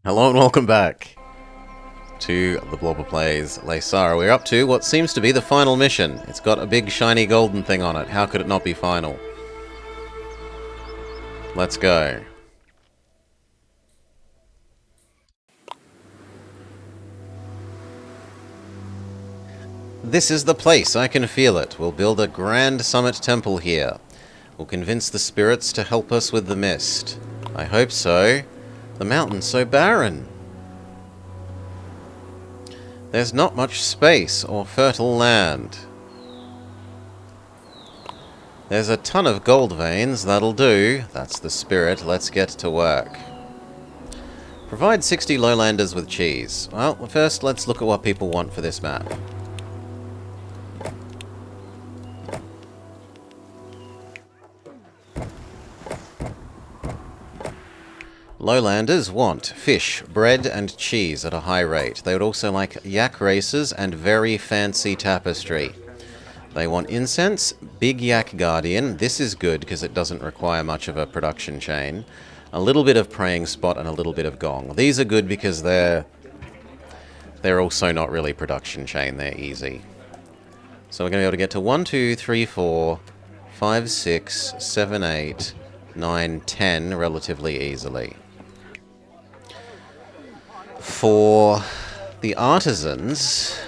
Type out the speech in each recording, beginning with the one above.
Hello and welcome back to the Blobber Plays Laysara. We're up to what seems to be the final mission. It's got a big shiny golden thing on it. How could it not be final? Let's go. This is the place, I can feel it. We'll build a grand summit temple here. We'll convince the spirits to help us with the mist. I hope so. The mountain's so barren. There's not much space or fertile land. There's a ton of gold veins, that'll do. That's the spirit, let's get to work. Provide 60 lowlanders with cheese. Well, first let's look at what people want for this map. Lowlanders want fish, bread, and cheese at a high rate. They would also like yak races and very fancy tapestry. They want incense, big yak guardian. This is good because it doesn't require much of a production chain. A little bit of praying spot and a little bit of gong. These are good because they're also not really production chain. They're easy. So we're going to be able to get to 1, 2, 3, 4, 5, 6, 7, 8, 9, 10 relatively easily. For the artisans,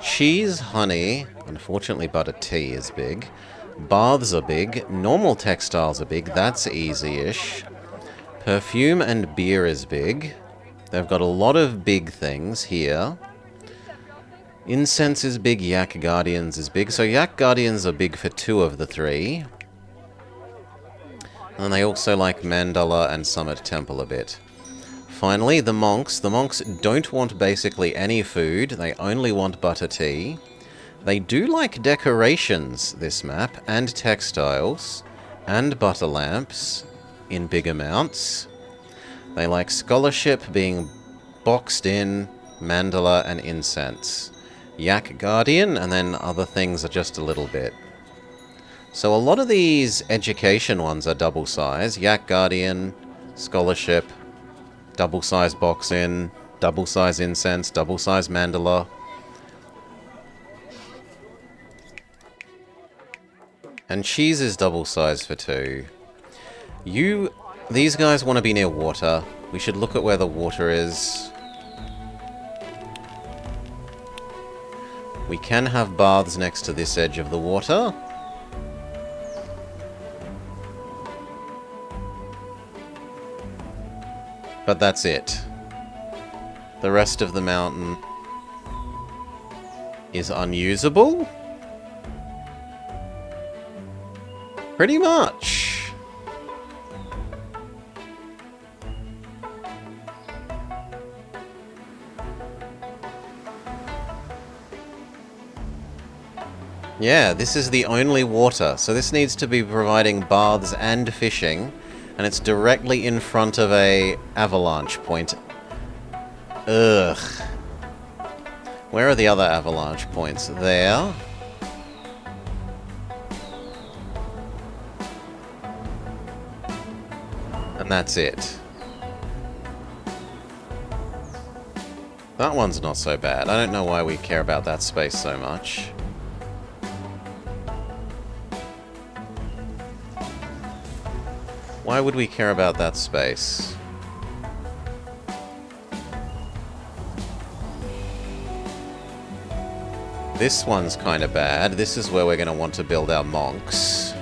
cheese, honey, unfortunately butter tea is big. Baths are big. Normal textiles are big. That's easy-ish. Perfume and beer is big. They've got a lot of big things here. Incense is big. Yak Guardians is big. So Yak Guardians are big for 2 of the 3. And they also like Mandala and Summit Temple a bit. Finally, the monks. The monks don't want basically any food. They only want butter tea. They do like decorations, this map, and textiles, and butter lamps in big amounts. They like scholarship being boxed in, mandala, and incense. Yak Guardian, and then other things are just a little bit. So a lot of these education ones are double size. Yak Guardian, scholarship, double size box in, double size incense, double size mandala. And cheese is double size for 2. These guys want to be near water. We should look at where the water is. We can have baths next to this edge of the water. But that's it. The rest of the mountain is unusable? Pretty much. Yeah, this is the only water, so this needs to be providing baths and fishing, and it's directly in front of a avalanche point. Ugh. Where are the other avalanche points? There. And that's it. That one's not so bad. I don't know why we care about that space so much. Why would we care about that space? This one's kind of bad. This is where we're going to want to build our monks.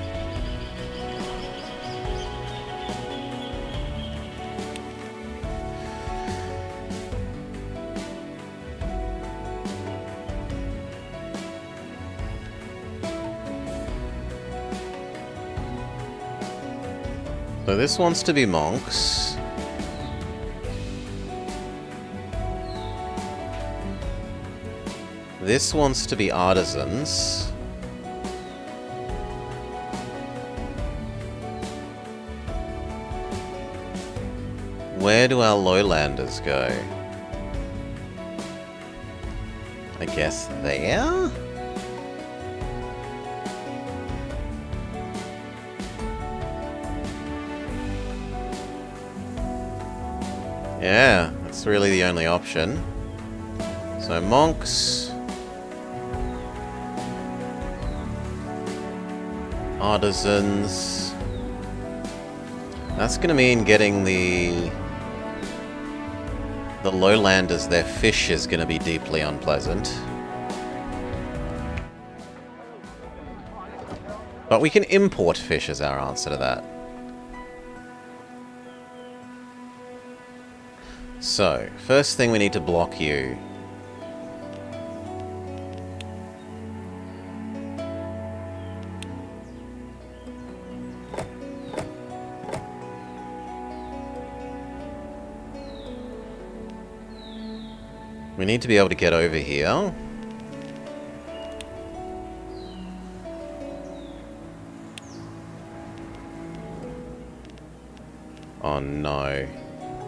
So this wants to be monks. This wants to be artisans. Where do our lowlanders go? I guess there? Yeah, that's really the only option. So monks, artisans. That's going to mean getting the lowlanders, their fish is going to be deeply unpleasant. But we can import fish as our answer to that. So, first thing we need to block you. We need to be able to get over here. Oh no.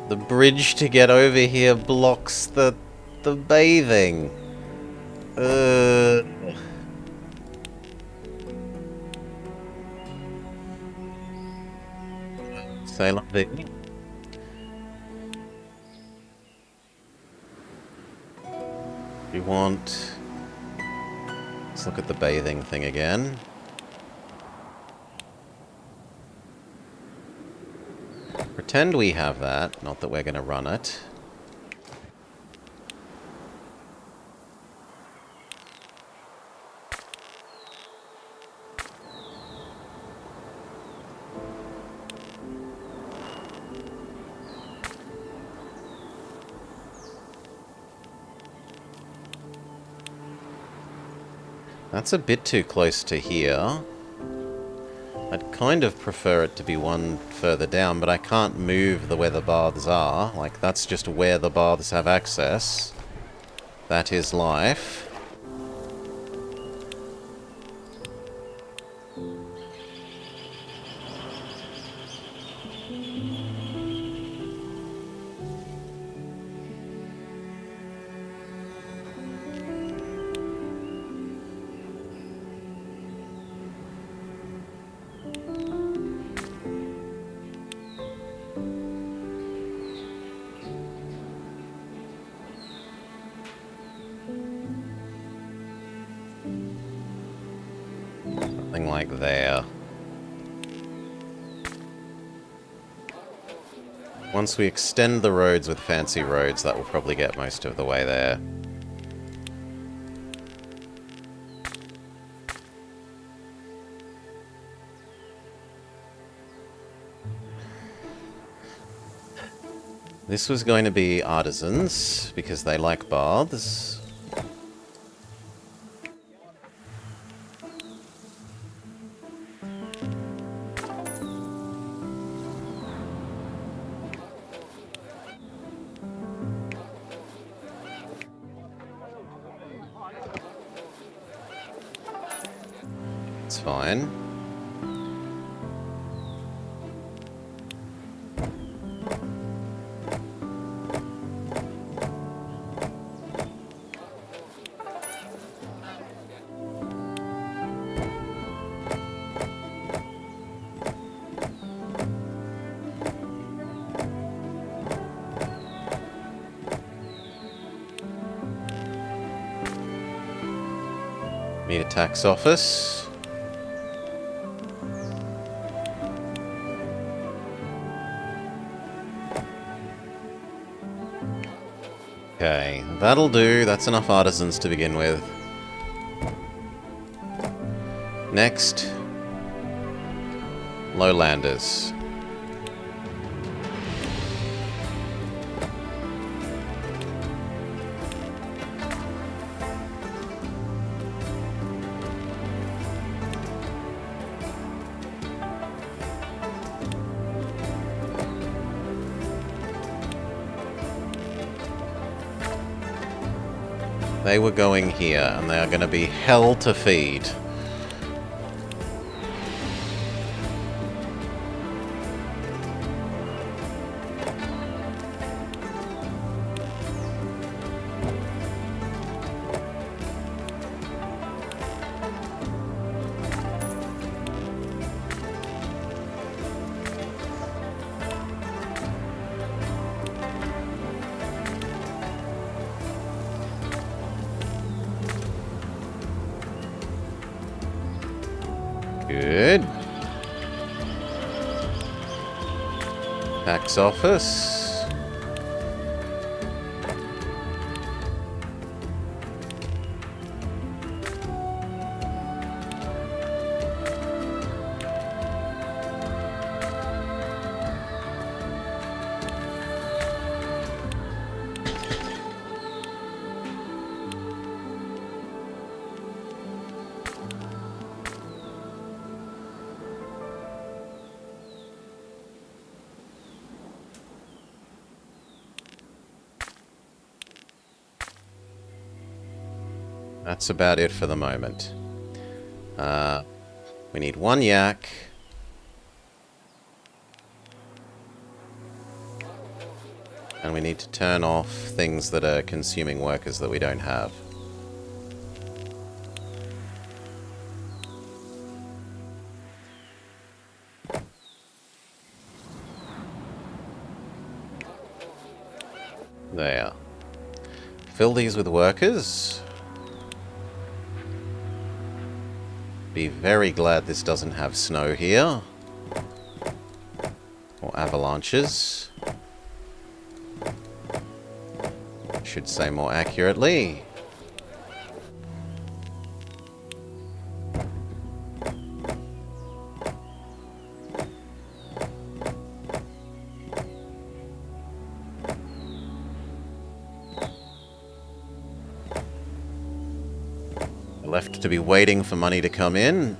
The bridge to get over here blocks the bathing. Say la vie. We want... Let's look at the bathing thing again. Pretend we have that, not that we're going to run it. That's a bit too close to here. I'd kind of prefer it to be one further down, but I can't move the where the baths are. Like, that's just where the baths have access. That is life. Something like there. Once we extend the roads with fancy roads, that will probably get most of the way there. This was going to be artisans, because they like baths. It's fine. Need a tax office. Okay, that'll do. That's enough artisans to begin with. Next, lowlanders. They were going here, and they are going to be hell to feed. Good. Tax office. That's about it for the moment. We need one yak. And we need to turn off things that are consuming workers that we don't have. There. Fill these with workers. Be very glad this doesn't have snow here. Or avalanches. Should say more accurately. Left to be waiting for money to come in.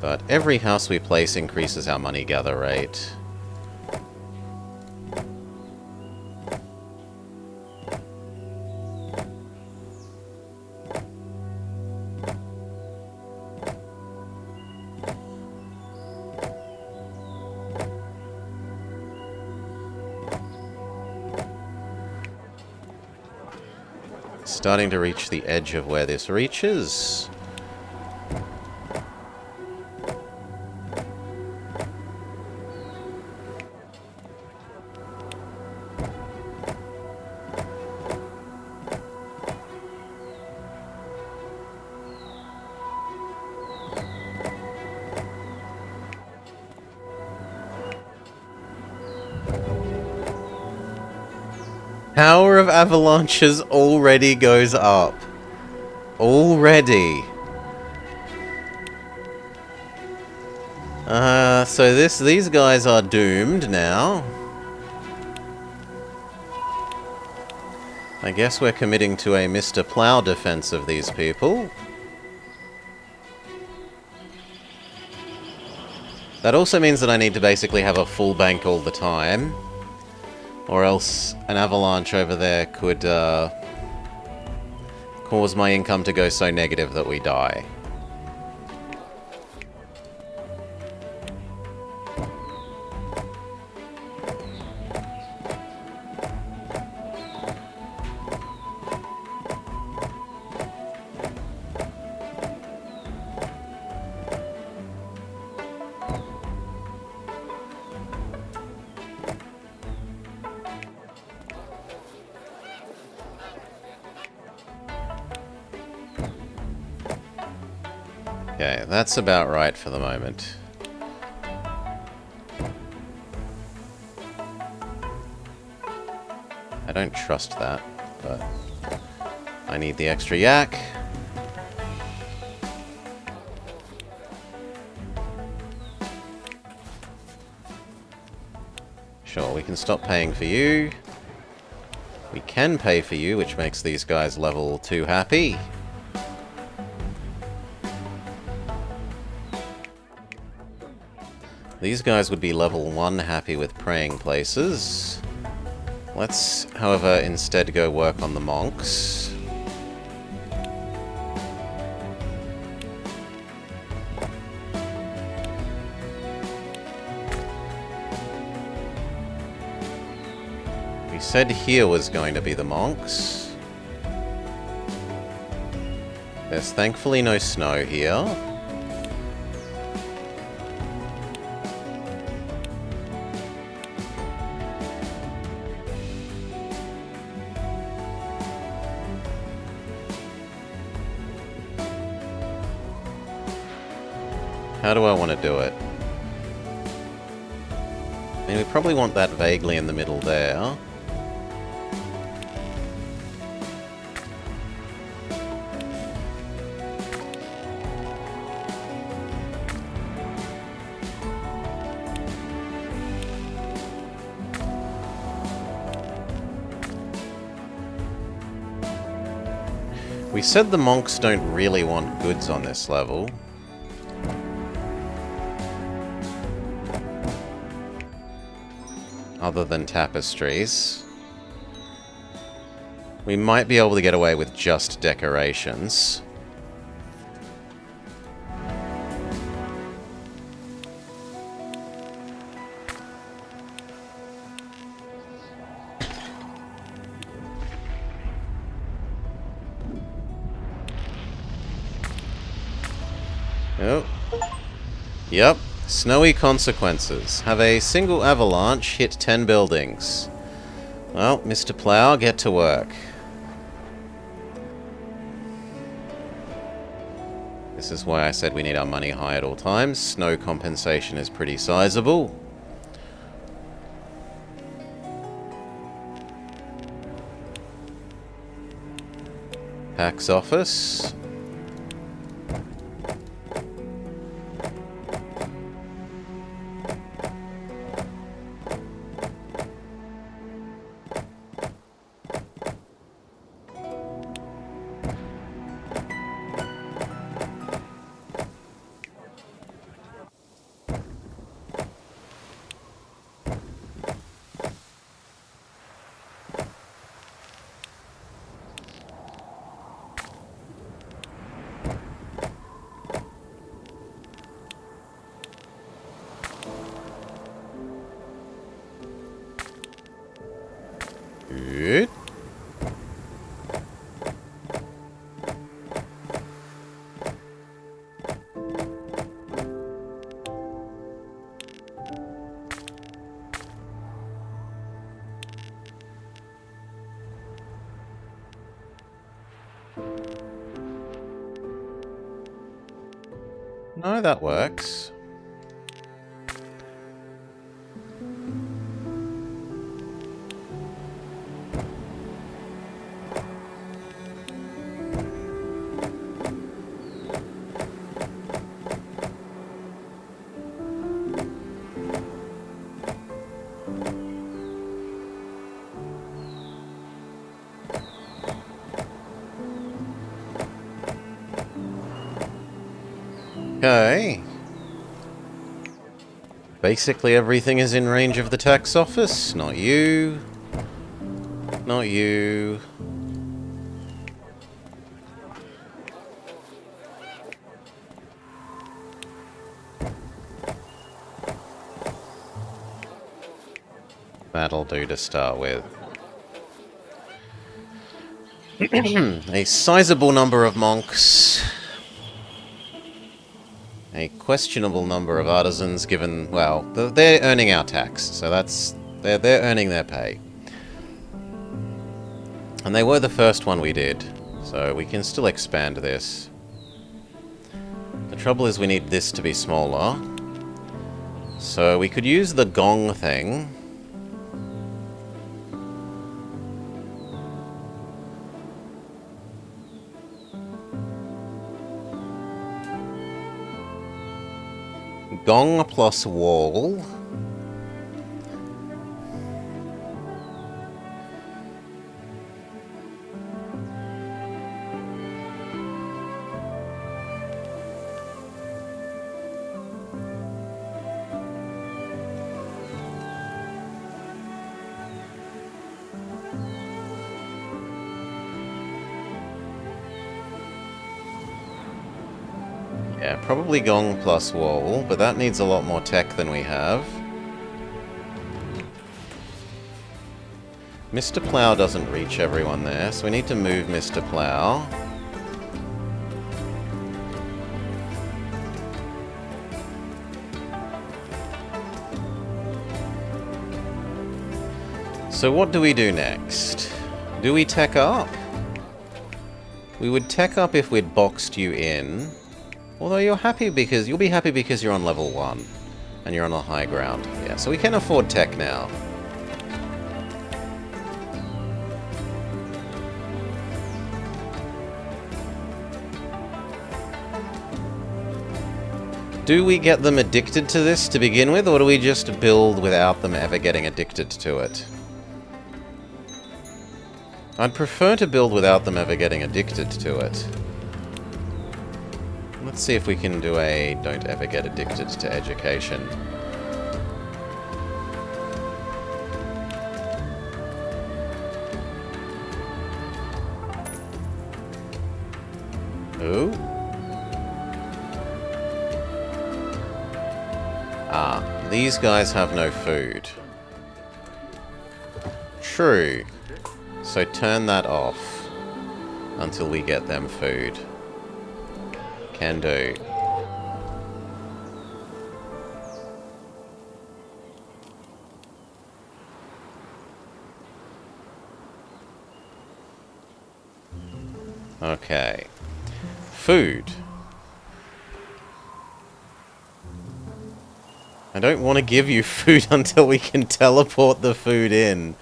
But every house we place increases our money gather rate. Starting to reach the edge of where this reaches. Power of avalanches already goes up. Already. So these guys are doomed now. I guess we're committing to a Mr. Plow defense of these people. That also means that I need to basically have a full bank all the time. Or else an avalanche over there could cause my income to go so negative that we die. Okay, that's about right for the moment. I don't trust that, but I need the extra yak. Sure, we can stop paying for you. We can pay for you, which makes these guys level 2 happy. These guys would be level 1 happy with praying places. Let's, however, instead go work on the monks. We said here was going to be the monks. There's thankfully no snow here. How do I want to do it? I mean, we probably want that vaguely in the middle there. We said the monks don't really want goods on this level. Other than tapestries. We might be able to get away with just decorations. Oh. Yep. Snowy consequences. Have a single avalanche hit 10 buildings. Well, Mr. Plow, get to work. This is why I said we need our money high at all times. Snow compensation is pretty sizable. Tax office. Good. No, that works. Okay. Basically everything is in range of the tax office. Not you. Not you. That'll do to start with. A sizable number of monks. A questionable number of artisans given, well, they're earning our tax, so that's, they're earning their pay. And they were the first one we did, so we can still expand this. The trouble is we need this to be smaller. So we could use the gong thing. Gong plus wall. Yeah, probably gong plus wall, but that needs a lot more tech than we have. Mr. Plow doesn't reach everyone there, so we need to move Mr. Plow. So what do we do next? Do we tech up? We would tech up if we'd boxed you in. Although you'll be happy because you're on level 1. And you're on the high ground. Yeah, so we can afford tech now. Do we get them addicted to this to begin with, or do we just build without them ever getting addicted to it? I'd prefer to build without them ever getting addicted to it. Let's see if we can do a don't ever get addicted to education. Ooh. Ah, these guys have no food. True. So turn that off until we get them food. Can do. Okay. Food. I don't want to give you food until we can teleport the food in.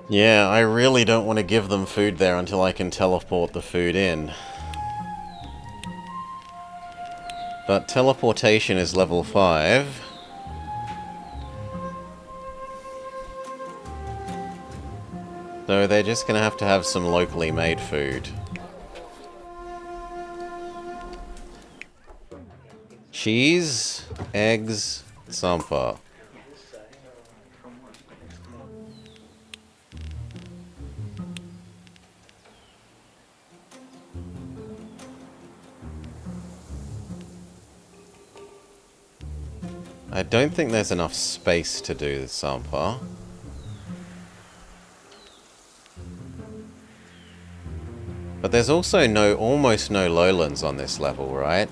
Yeah, I really don't want to give them food there until I can teleport the food in. But teleportation is level 5. So they're just going to have some locally made food. Cheese, eggs, sampa. I don't think there's enough space to do the sampa. But there's also almost no lowlands on this level, right?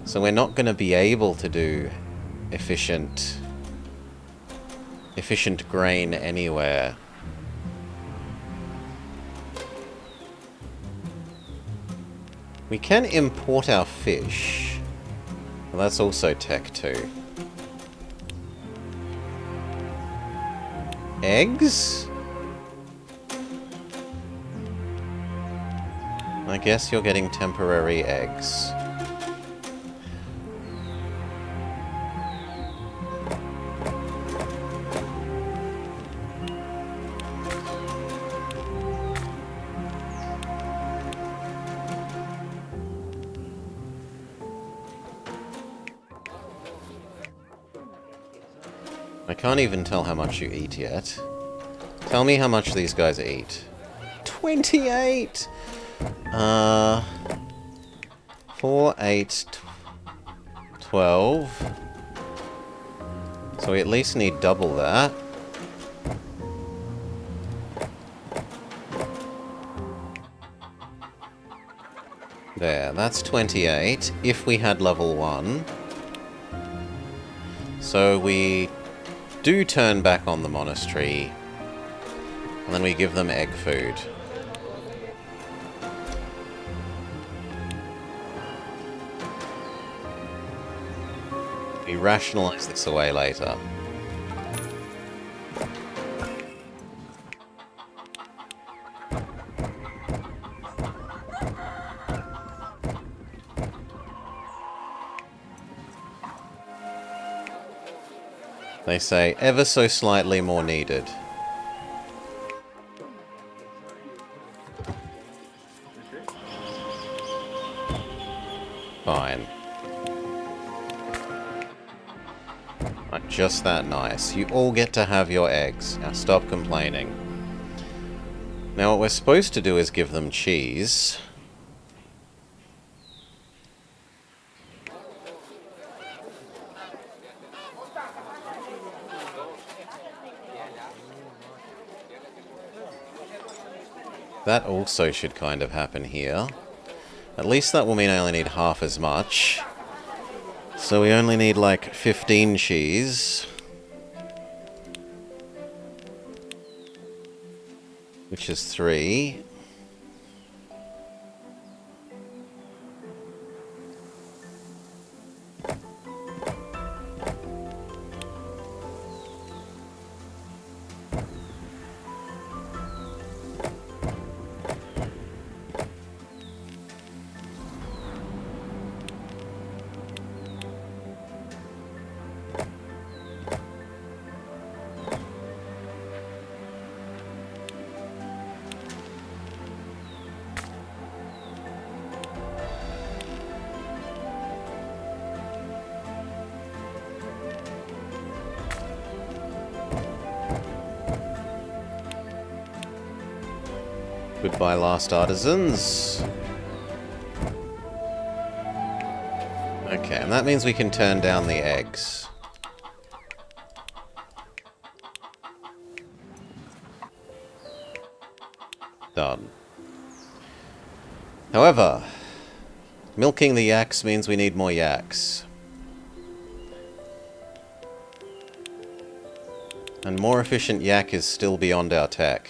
So we're not going to be able to do efficient grain anywhere. We can import our fish. Well, that's also tech too. Eggs? I guess you're getting temporary eggs. I can't even tell how much you eat yet. Tell me how much these guys eat. 28! 4, 8, 12. So we at least need double that. There, that's 28, if we had level 1. So we do turn back on the monastery, and then we give them egg food. We rationalize this away later. They say, ever so slightly more needed. Fine. Just that nice. You all get to have your eggs. Now stop complaining. Now what we're supposed to do is give them cheese. That also should kind of happen here. At least that will mean I only need half as much. So we only need like 15 cheese. Which is 3. Goodbye, last artisans. Okay, and that means we can turn down the eggs. Done. However, milking the yaks means we need more yaks. And more efficient yak is still beyond our tech.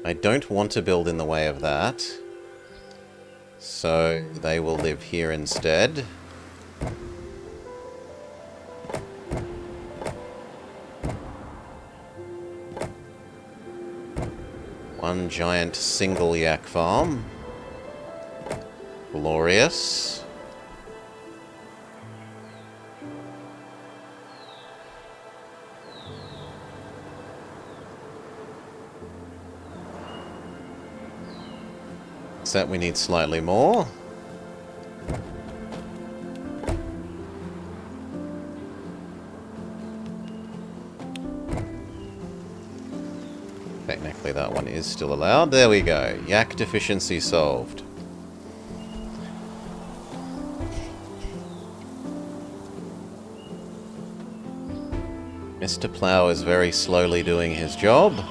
I don't want to build in the way of that. So they will live here instead. One giant single yak farm. Glorious. Except we need slightly more. Technically that one is still allowed. There we go. Yak deficiency solved. Mr. Plow is very slowly doing his job.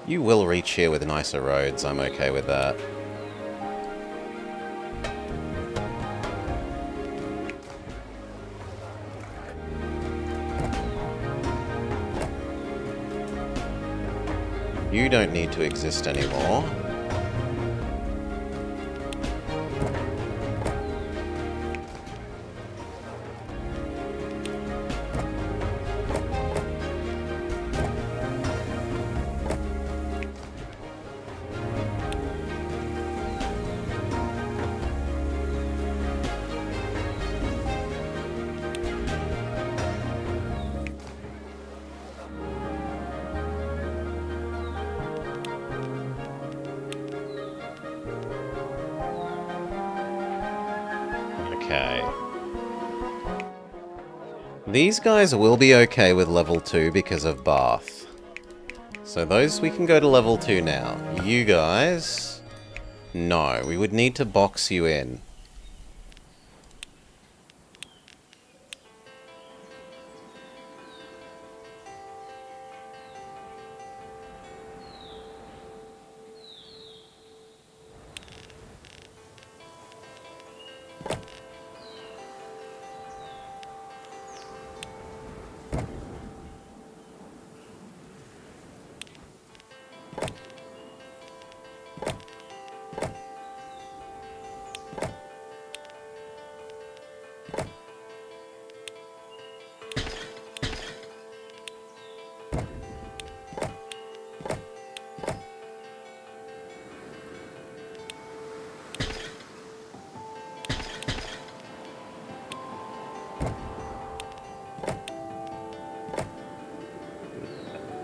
You will reach here with nicer roads, I'm okay with that. You don't need to exist anymore. Okay. These guys will be okay with level 2 because of Bath. So those we can go to level 2 now. You guys... No, we would need to box you in.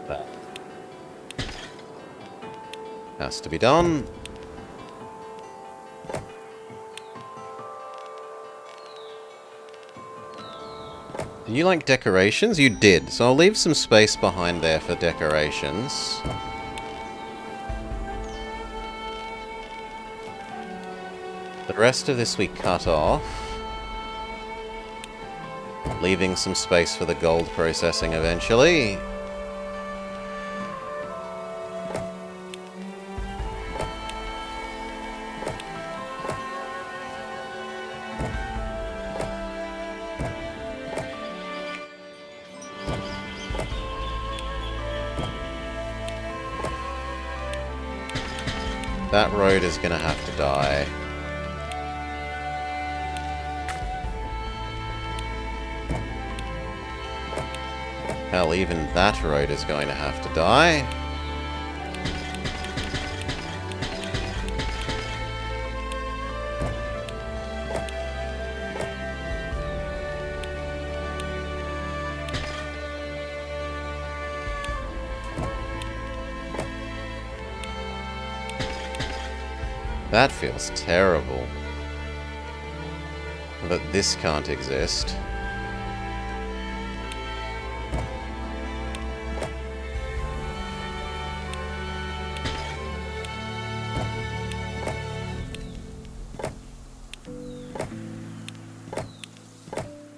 That has to be done. Do you like decorations? You did, so I'll leave some space behind there for decorations. The rest of this we cut off, leaving some space for the gold processing eventually. That road is gonna have to die. Hell, even that road is going to have to die. That feels terrible. That this can't exist.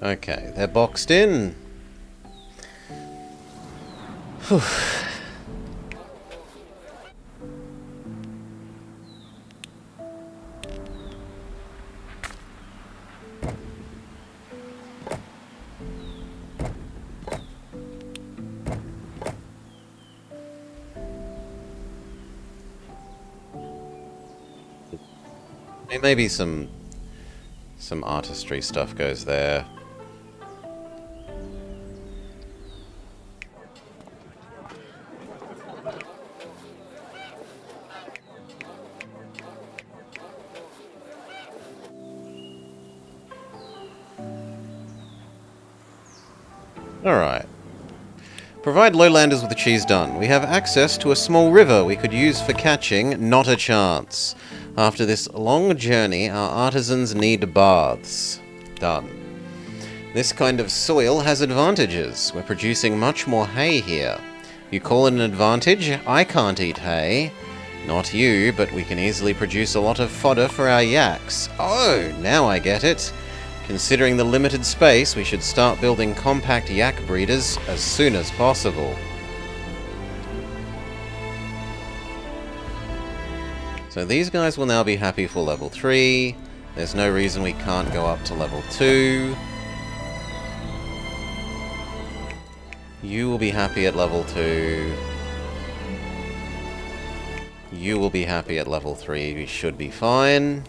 Okay, they're boxed in. Whew. Maybe some artistry stuff goes there. Alright. Provide lowlanders with the cheese done. We have access to a small river we could use for catching. Not a chance. After this long journey, our artisans need baths. Done. This kind of soil has advantages. We're producing much more hay here. You call it an advantage? I can't eat hay. Not you, but we can easily produce a lot of fodder for our yaks. Oh, now I get it. Considering the limited space, we should start building compact yak breeders as soon as possible. So these guys will now be happy for level 3. There's no reason we can't go up to level 2. You will be happy at level 2. You will be happy at level 3. We should be fine.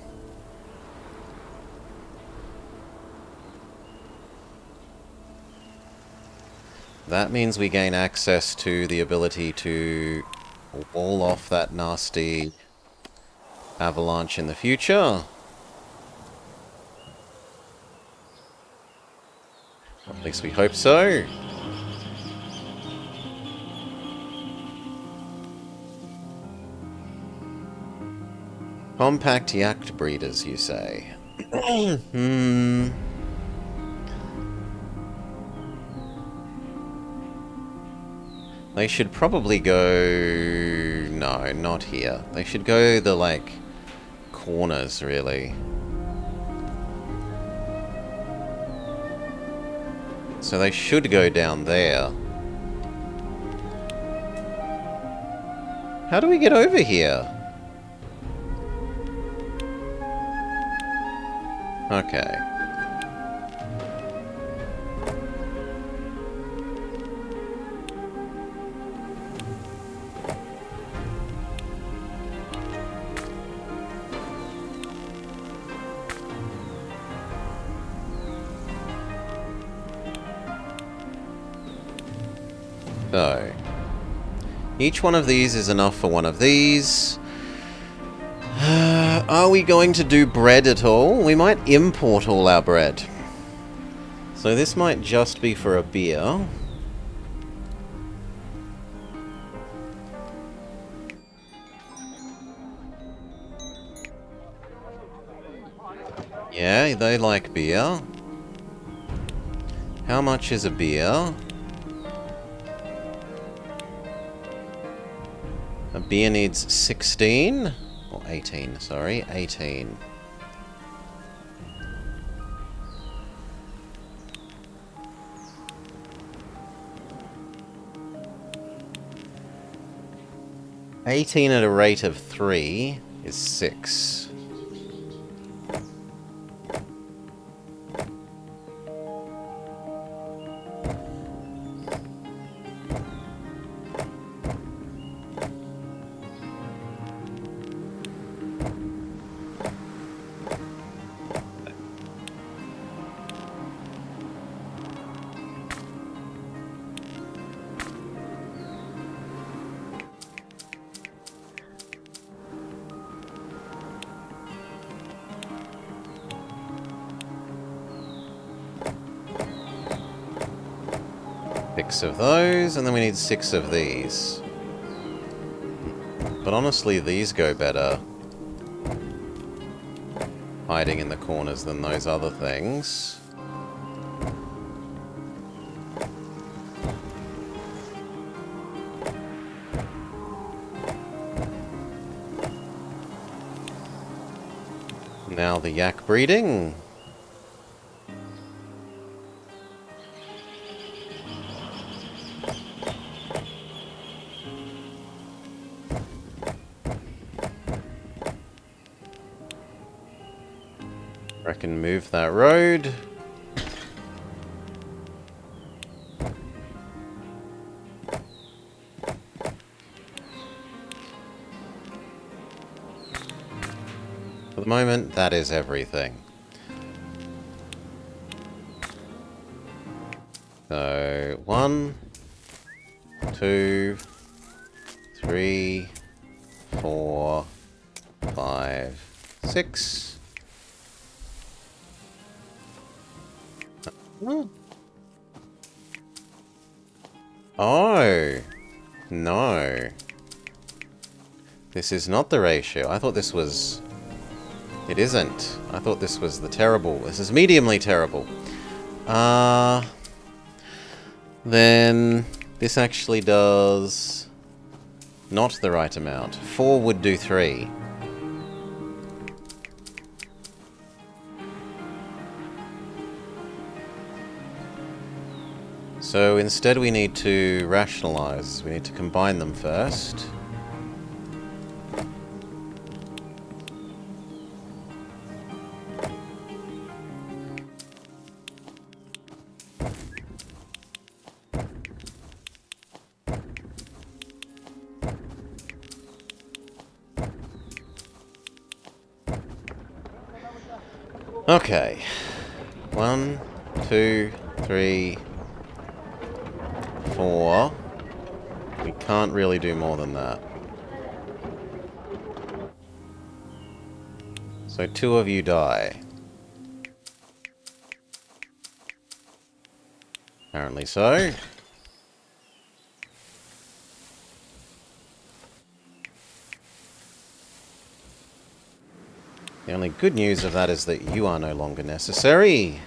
That means we gain access to the ability to wall off that nasty avalanche in the future. At least we hope so. Compact yak breeders, you say? They should probably go... No, not here. They should go the, like, corners, really. So they should go down there. How do we get over here? Okay. So, each one of these is enough for one of these. Are we going to do bread at all? We might import all our bread. So this might just be for a beer. Yeah, they like beer. How much is a beer? A beer needs 16? Or 18, sorry. 18. $18 at a rate of 3 is 6. Six of those, and then we need 6 of these. But honestly, these go better hiding in the corners than those other things. Now the yak breeding. Reckon move that road. For the moment, that is everything. So, 1, 2, 3, 4, 5, 6. Oh, no. This is not the ratio. I thought this was... It isn't. I thought this was the terrible. This is mediumly terrible. Then this actually does not the right amount. 4 would do 3. So instead we need to rationalize. We need to combine them first. Okay. 1, 2, 3, 4. We can't really do more than that. So 2 of you die. Apparently so. The only good news of that is that you are no longer necessary.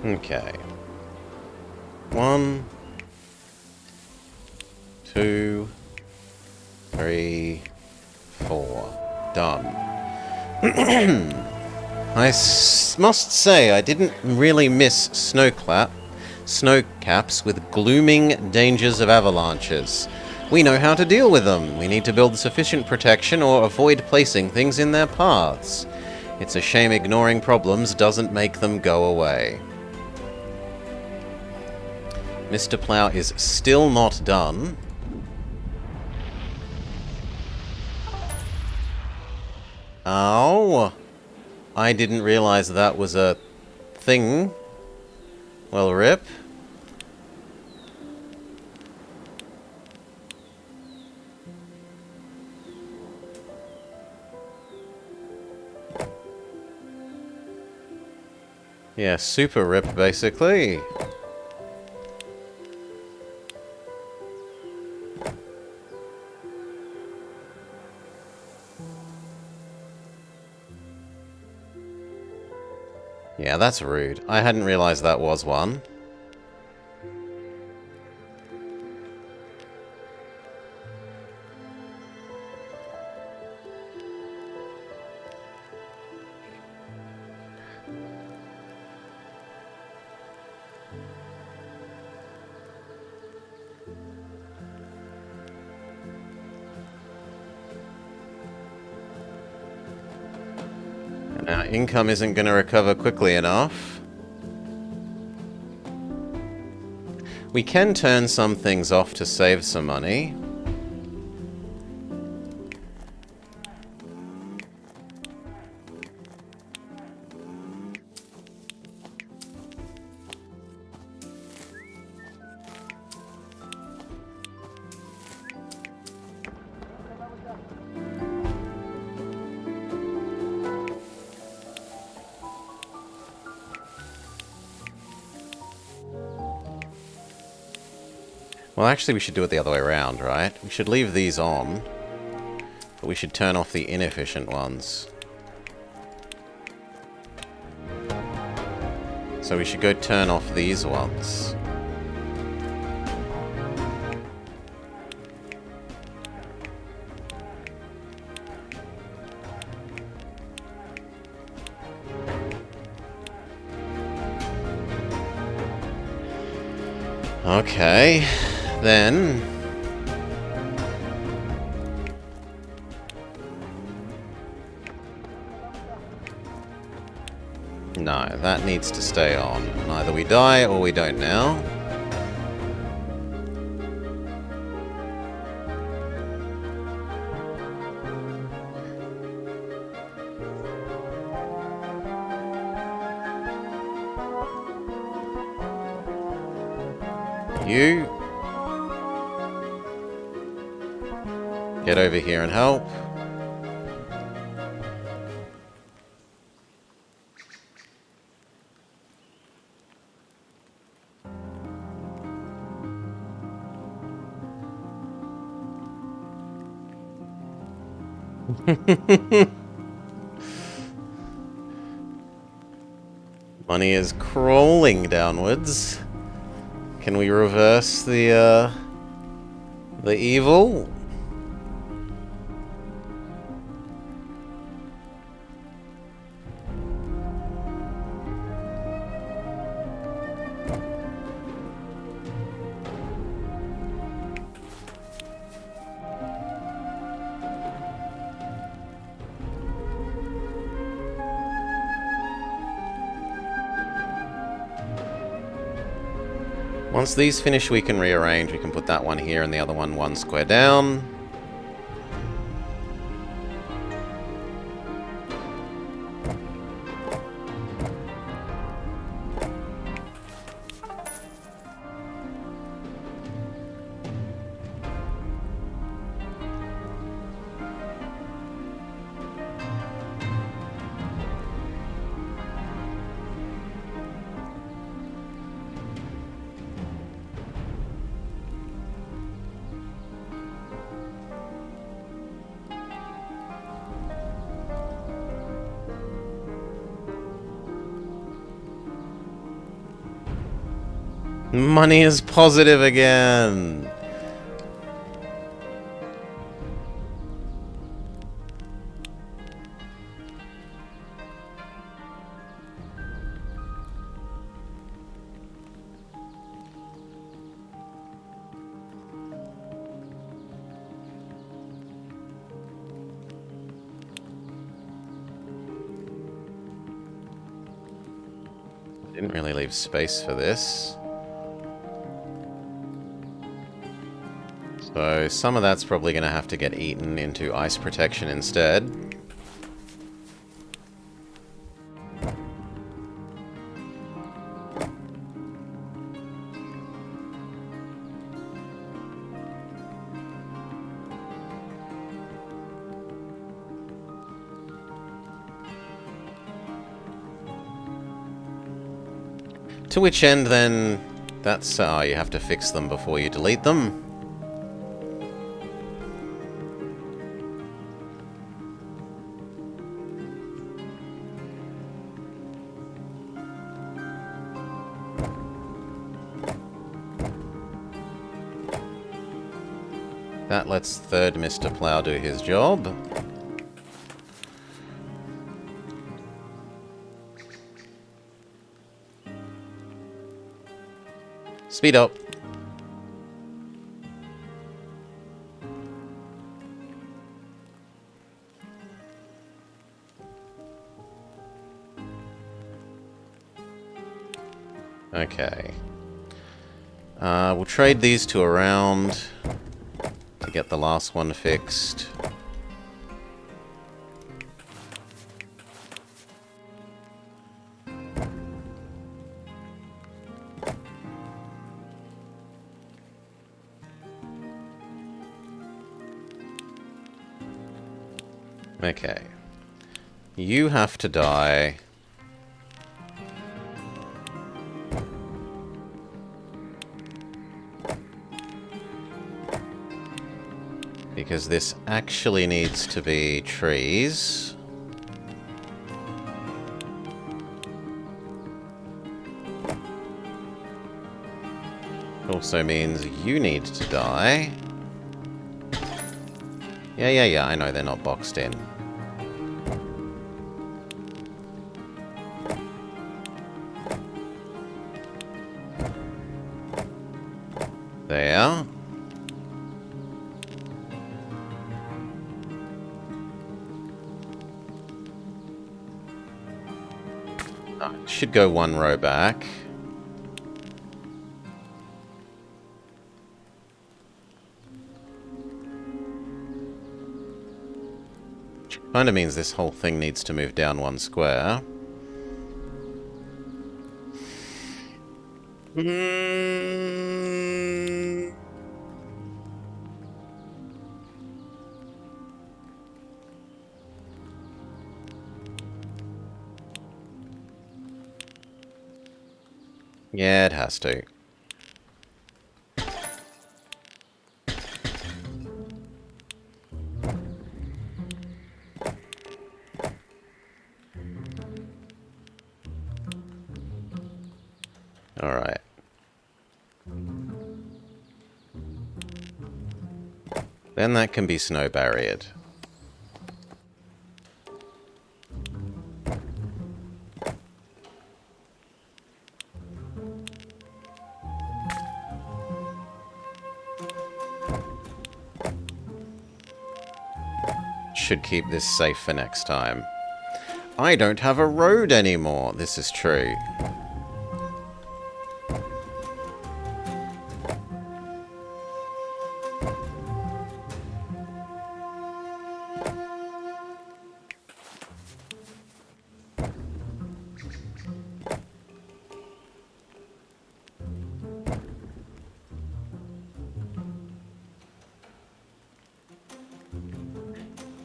Okay. 1, 2, 3, 4. Done. Must say, I didn't really miss snowcaps with glooming dangers of avalanches. We know how to deal with them. We need to build sufficient protection or avoid placing things in their paths. It's a shame ignoring problems doesn't make them go away. Mr. Plow is still not done. Oh, I didn't realize that was a thing. Well, rip. Yeah, super rip, basically. Yeah, that's rude. I hadn't realized that was one. And our income isn't going to recover quickly enough. We can turn some things off to save some money. Well, actually, we should do it the other way around, right? We should leave these on, but we should turn off the inefficient ones. So we should go turn off these ones. Okay, then... No, that needs to stay on. Either we die or we don't now. You... get over here and help. Money is crawling downwards. Can we reverse the evil? Once these finish, we can rearrange. We can put that one here and the other one square down. Money is positive again. Didn't really leave space for this. So some of that's probably going to have to get eaten into ice protection instead. To which end, then, that's... oh, you have to fix them before you delete them. That lets third Mr. Plow do his job. Speed up. Okay. We'll trade these two around to get the last one fixed. Okay. You have to die. Because this actually needs to be trees. Also means you need to die. Yeah, I know they're not boxed in. There. Should go one row back. Which kind of means this whole thing needs to move down one square. Yeah, it has to. Alright. Then that can be snow barriered. Should keep this safe for next time. I don't have a road anymore. This is true.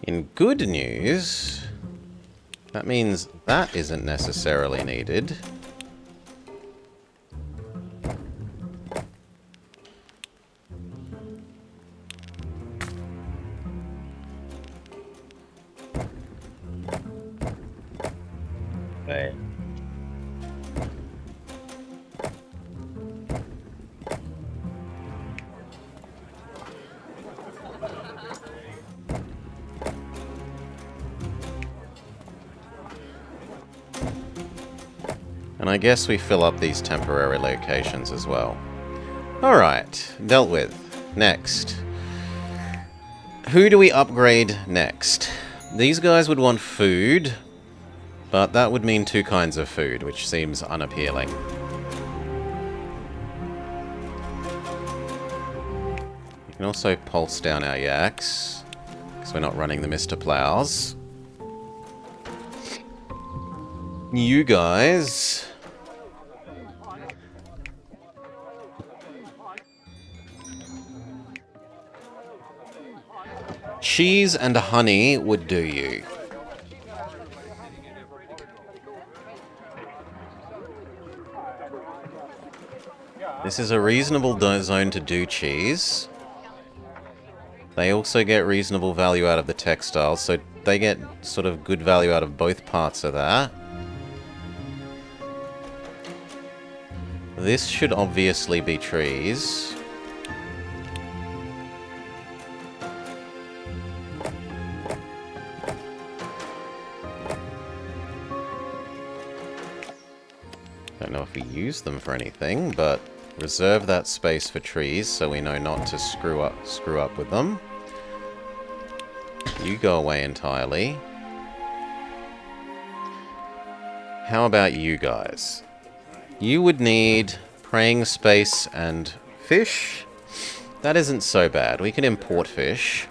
In good news, that means that isn't necessarily needed. Okay. And I guess we fill up these temporary locations as well. Alright, dealt with. Next. Who do we upgrade next? These guys would want food, but that would mean two kinds of food, which seems unappealing. We can also pulse down our yaks, because we're not running the Mr. Plows. You guys... cheese and honey would do you. This is a reasonable zone to do cheese. They also get reasonable value out of the textiles, so they get sort of good value out of both parts of that. This should obviously be trees. Don't know if we use them for anything, but reserve that space for trees so we know not to screw up with them. You go away entirely. How about you guys? You would need praying space and fish. That isn't so bad. We can import fish.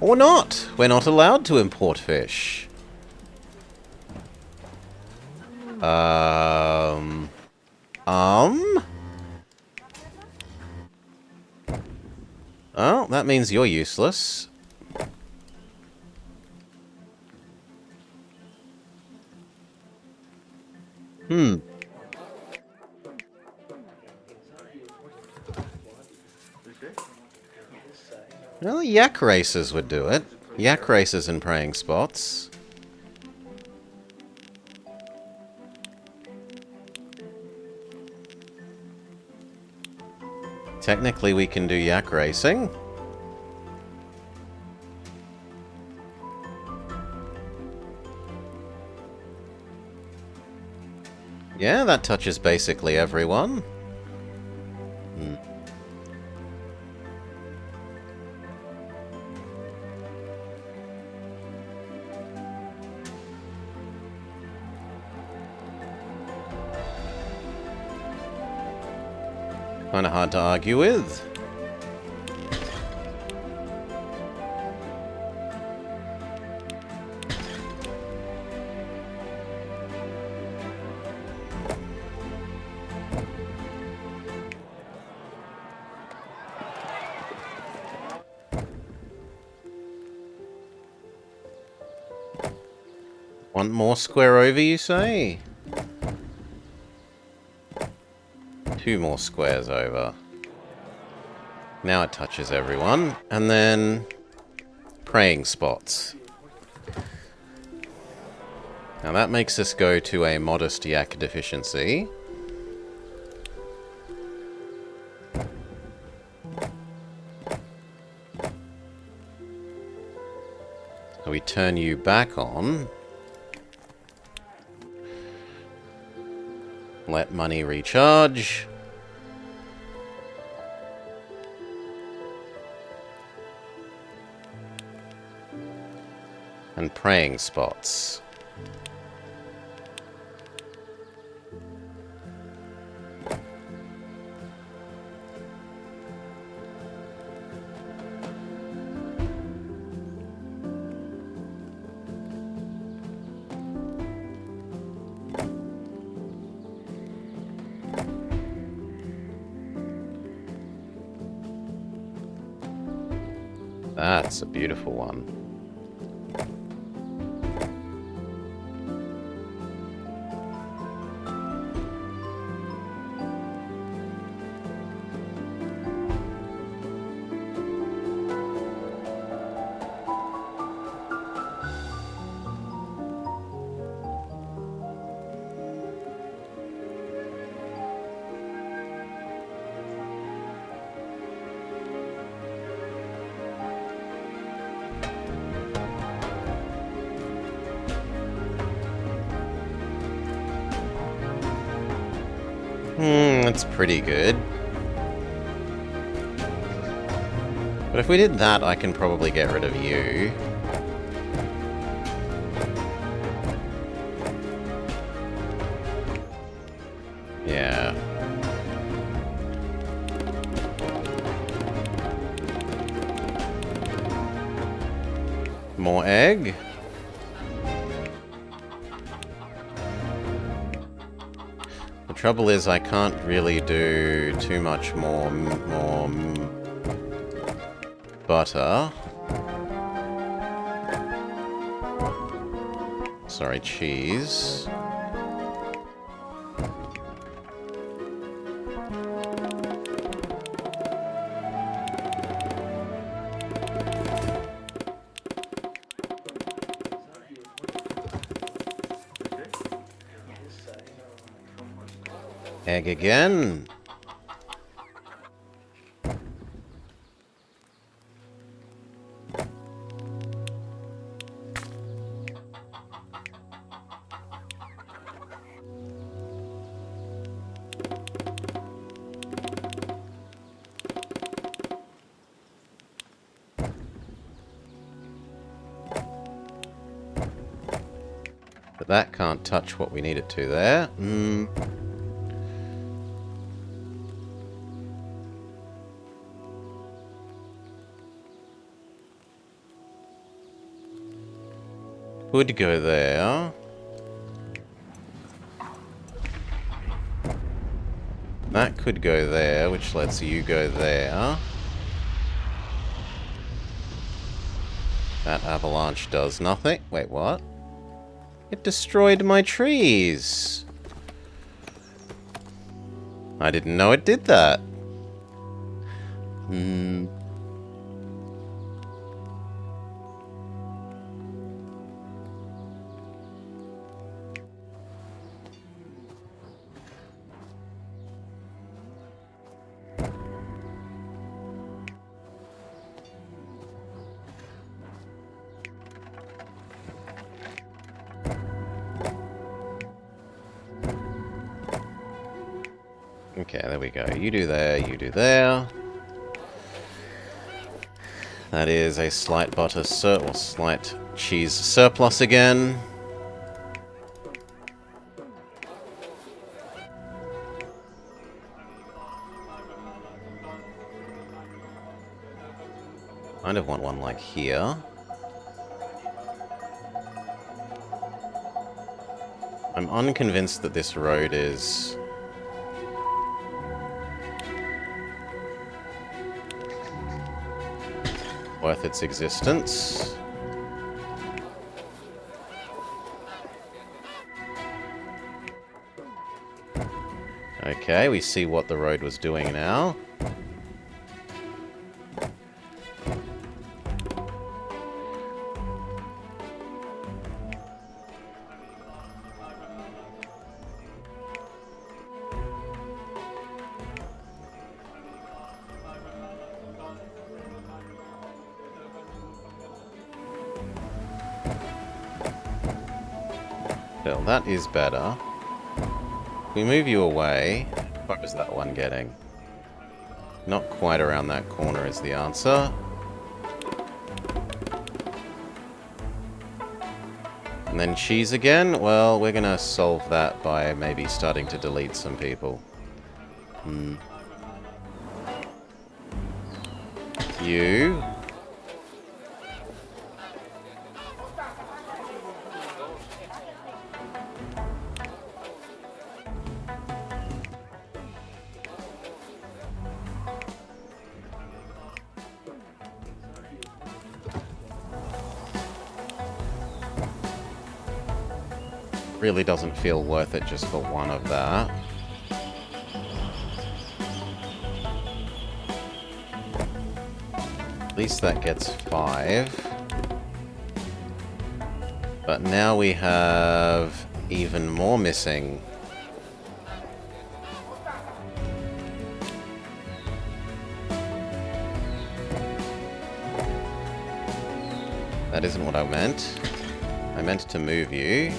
Or not. We're not allowed to import fish. Oh, that means you're useless. Well, yak races would do it. Yak races and praying spots. Technically, we can do yak racing. Yeah, that touches basically everyone. Kinda hard to argue with. Want more square over, you say? 2 more squares over. Now it touches everyone. And then praying spots. Now that makes us go to a modest yak deficiency. So we turn you back on. Let money recharge. And praying spots. That's a beautiful one. That's pretty good. But if we did that, I can probably get rid of you. Yeah. More egg. The trouble is I can't really do too much more butter. Sorry, cheese. Egg again. But that can't touch what we need it to there. Would go there. That could go there, which lets you go there. That avalanche does nothing. Wait, what? It destroyed my trees. I didn't know it did that. Okay, there we go. You do there, you do there. That is a slight butter or slight cheese surplus again. Kind of want one like here. I'm unconvinced that this road is worth its existence. Okay, we see what the road was doing now. Well, that is better. We move you away. What was that one getting? Not quite around that corner is the answer. And then cheese again? Well, we're gonna solve that by maybe starting to delete some people. You. Really doesn't feel worth it just for one of that. At least that gets 5. But now we have even more missing. That isn't what I meant. I meant to move you.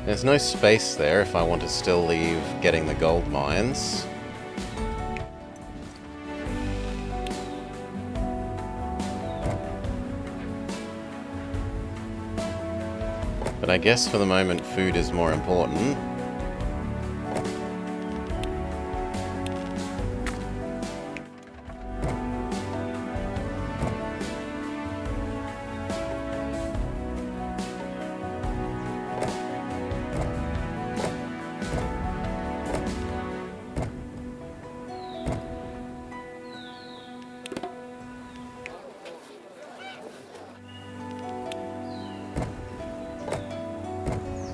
There's no space there if I want to still leave getting the gold mines. But I guess for the moment, food is more important.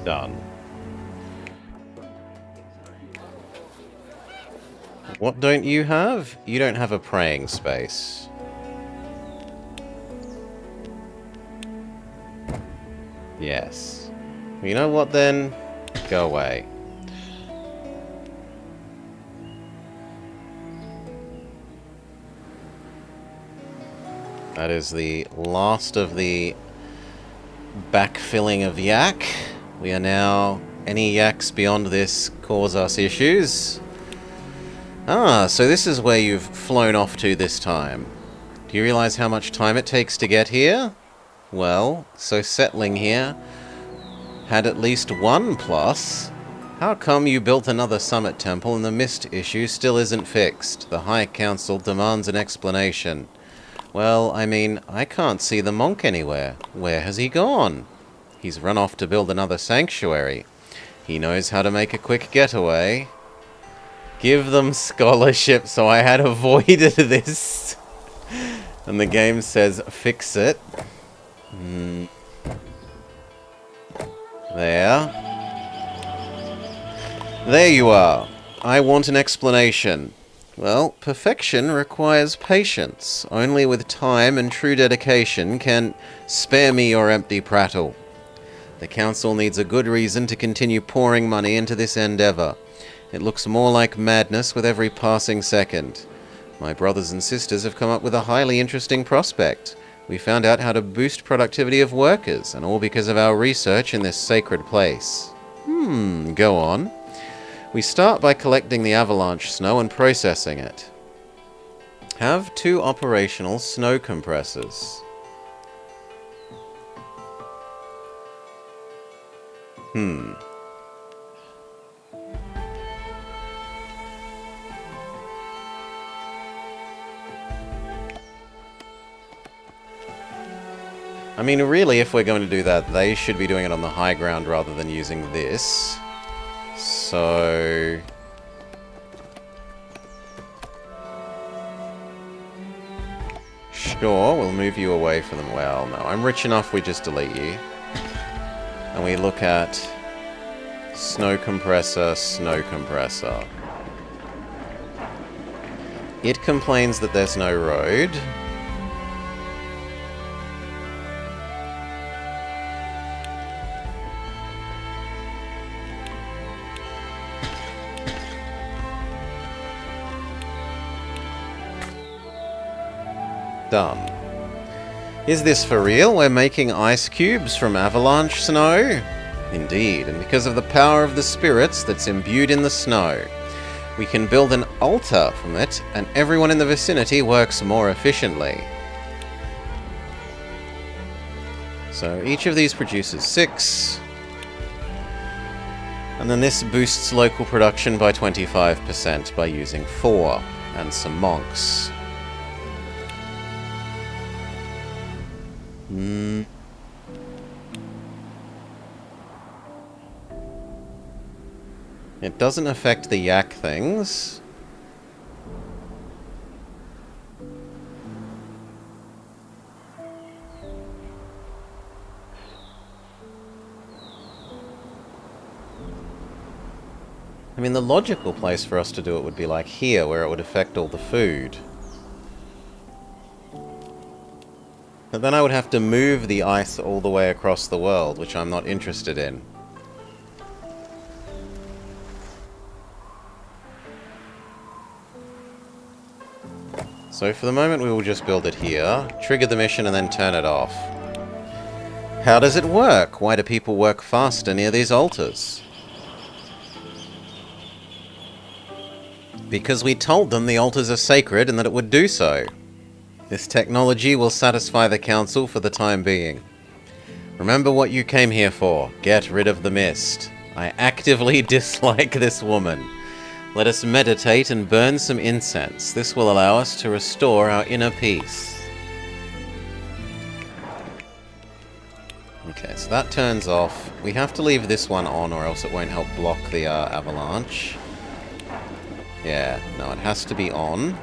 Done. What don't you have? You don't have a praying space. Yes. You know what then? Go away. That is the last of the backfilling of yak. We are now... Any yaks beyond this cause us issues. Ah, so this is where you've flown off to this time. Do you realize how much time it takes to get here? Well, so settling here had at least one plus. How come you built another summit temple and the mist issue still isn't fixed? The High Council demands an explanation. Well, I mean, I can't see the monk anywhere. Where has he gone? He's run off to build another sanctuary. He knows how to make a quick getaway. Give them scholarship, so I had avoided this. And the game says, fix it. There. There you are. I want an explanation. Well, perfection requires patience. Only with time and true dedication can... Spare me your empty prattle. The council needs a good reason to continue pouring money into this endeavor. It looks more like madness with every passing second. My brothers and sisters have come up with a highly interesting prospect. We found out how to boost productivity of workers, and all because of our research in this sacred place. Go on. We start by collecting the avalanche snow and processing it. Have 2 operational snow compressors. I mean, really, if we're going to do that, they should be doing it on the high ground rather than using this. So... Sure, we'll move you away from them. Well, no, I'm rich enough, we just delete you. And we look at snow compressor, snow compressor. It complains that there's no road. Done. Is this for real? We're making ice cubes from avalanche snow? Indeed, and because of the power of the spirits that's imbued in the snow, we can build an altar from it, and everyone in the vicinity works more efficiently. So each of these produces 6. And then this boosts local production by 25% by using 4 and some monks. It doesn't affect the yak things. I mean, the logical place for us to do it would be like here, where it would affect all the food. But then I would have to move the ice all the way across the world, which I'm not interested in. So for the moment we will just build it here, trigger the mission and then turn it off. How does it work? Why do people work faster near these altars? Because we told them the altars are sacred and that it would do so. This technology will satisfy the council for the time being. Remember what you came here for. Get rid of the mist. I actively dislike this woman. Let us meditate and burn some incense. This will allow us to restore our inner peace. Okay, so that turns off. We have to leave this one on or else it won't help block the avalanche. Yeah, no, it has to be on.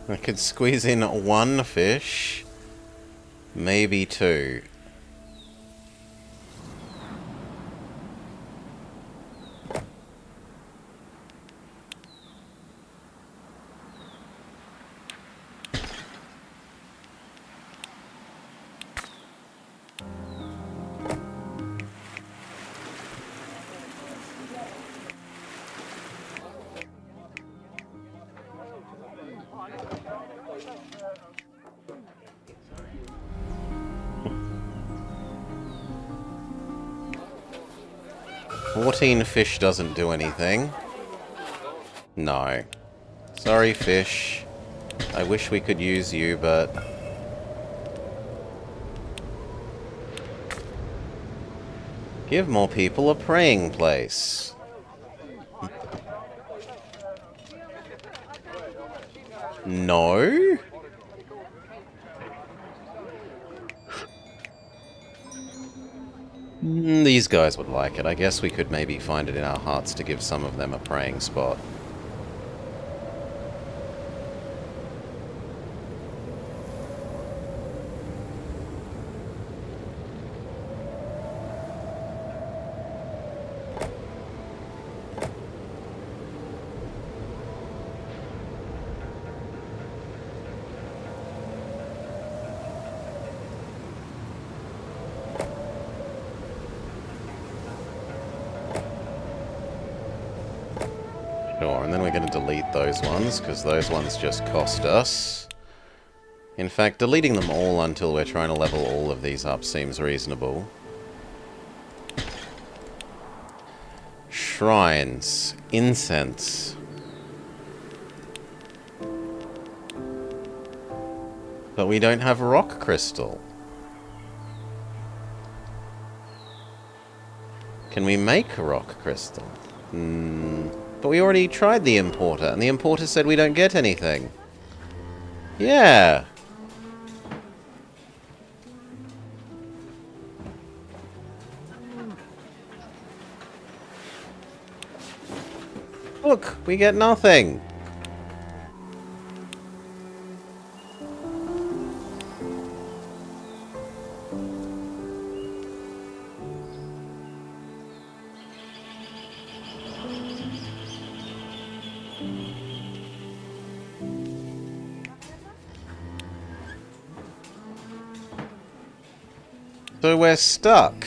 I could squeeze in one fish, maybe two. $14 fish doesn't do anything. No. Sorry, fish. I wish we could use you, but... give more people a praying place. No? These guys would like it. I guess we could maybe find it in our hearts to give some of them a praying spot. Sure, and then we're going to delete those ones, because those ones just cost us. In fact, deleting them all until we're trying to level all of these up seems reasonable. Shrines. Incense. But we don't have rock crystal. Can we make a rock crystal? But we already tried the importer, and the importer said we don't get anything. Yeah. Look, we get nothing. So we're stuck.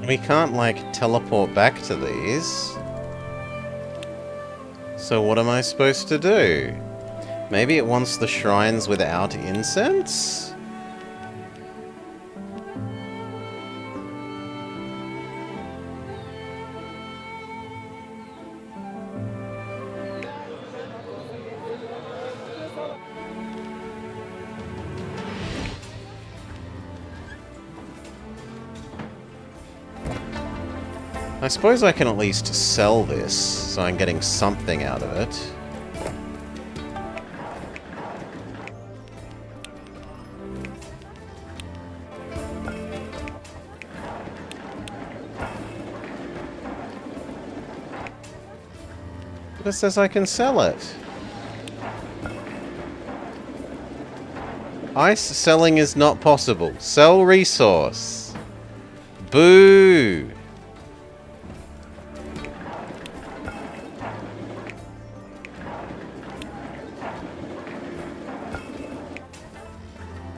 We can't, like, teleport back to these. So what am I supposed to do? Maybe it wants the shrines without incense? I suppose I can at least sell this, so I'm getting something out of it. But it says I can sell it. Ice selling is not possible. Sell resource. Boo!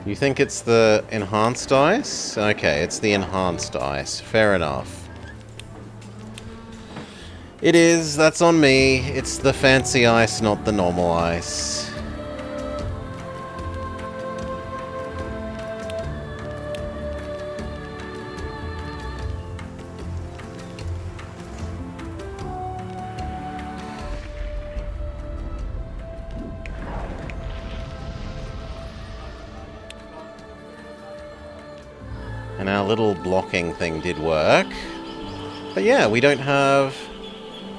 You think it's the enhanced ice? Okay, it's the enhanced ice. Fair enough. It is, that's on me. It's the fancy ice, not the normal ice. And our little blocking thing did work. But yeah, we don't have...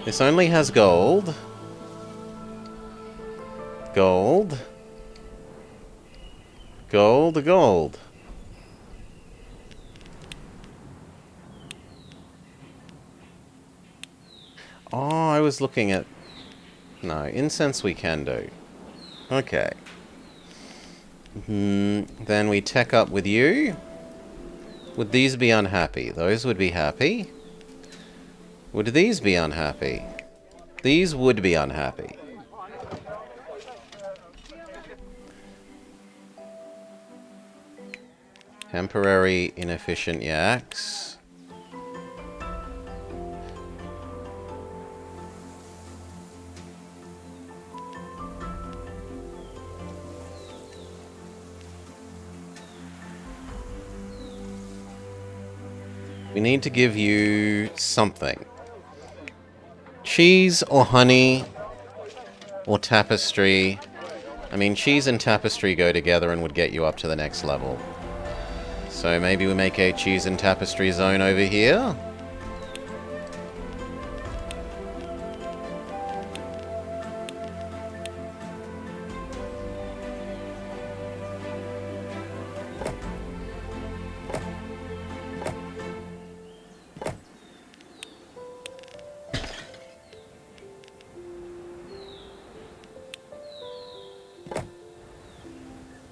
This only has gold. Gold. Gold, gold. Oh, I was looking at... No, incense we can do. Okay. Then we tech up with you. Would these be unhappy? Those would be happy. Would these be unhappy? These would be unhappy. Temporary inefficient yaks. We need to give you something. Cheese or honey or tapestry. I mean, cheese and tapestry go together and would get you up to the next level. So maybe we make a cheese and tapestry zone over here.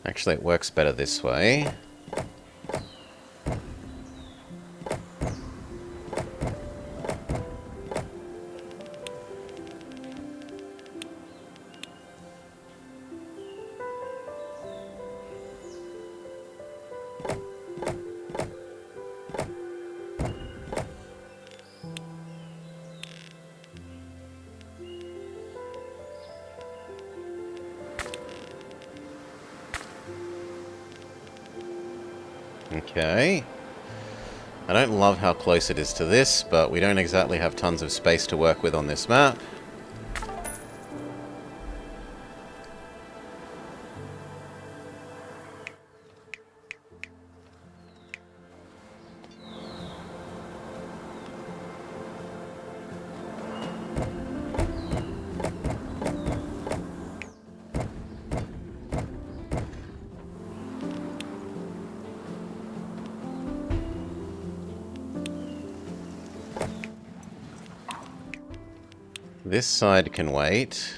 Actually, it works better this way. Okay. I don't love how close it is to this, but we don't exactly have tons of space to work with on this map. This side can wait.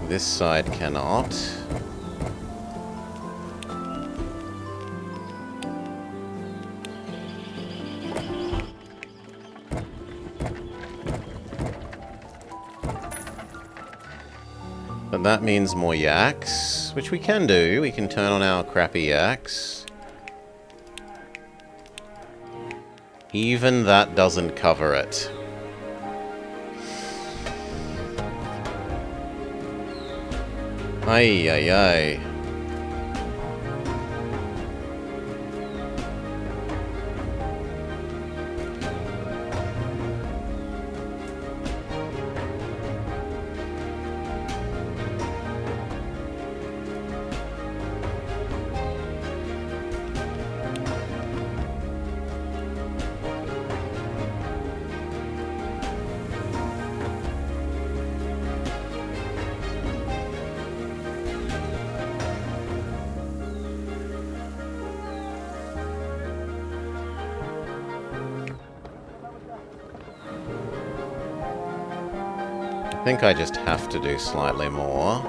This side cannot. But that means more yaks, which we can do. We can turn on our crappy yaks. Even that doesn't cover it. Ay, ay, ay. think I just have to do slightly more.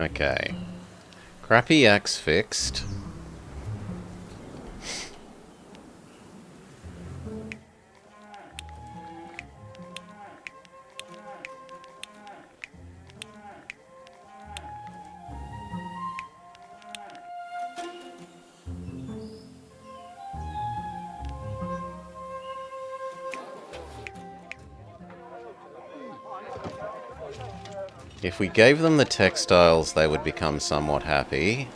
Okay. Crappy axe fixed. If we gave them the textiles, they would become somewhat happy.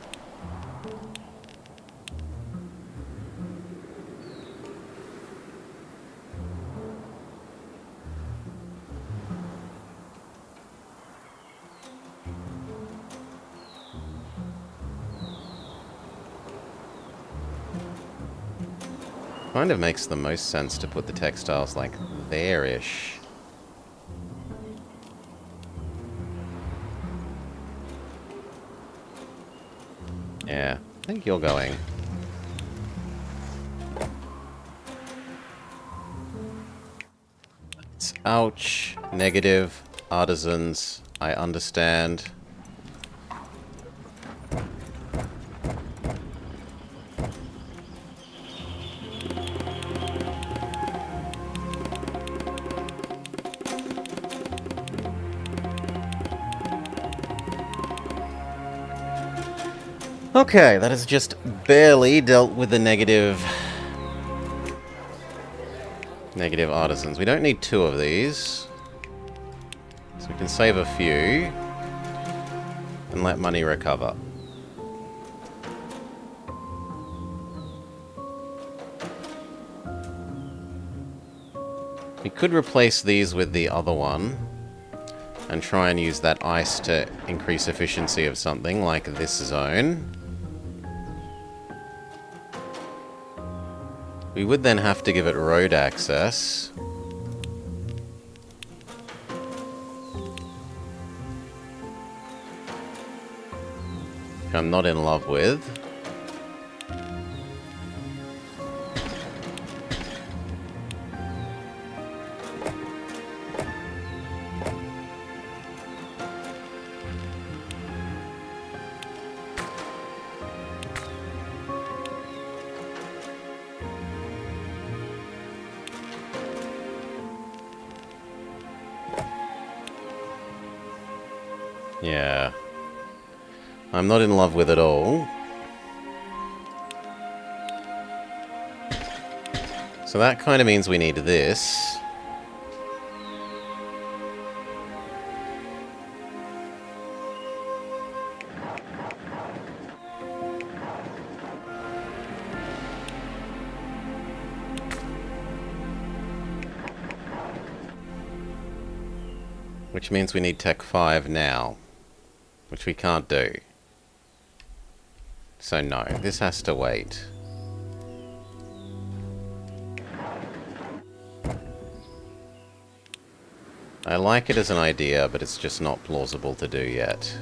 Kind of makes the most sense to put the textiles like there-ish. Yeah, I think you're going. It's ouch. Negative. Artisans. I understand. Okay, that has just barely dealt with the negative artisans. We don't need 2 of these. So we can save a few and let money recover. We could replace these with the other one and try and use that ice to increase efficiency of something like this zone. We would then have to give it road access. Which I'm not in love with. Yeah. I'm not in love with it all. So that kind of means we need this. Which means we need Tech 5 now. Which we can't do. So no, this has to wait. I like it as an idea, but it's just not plausible to do yet.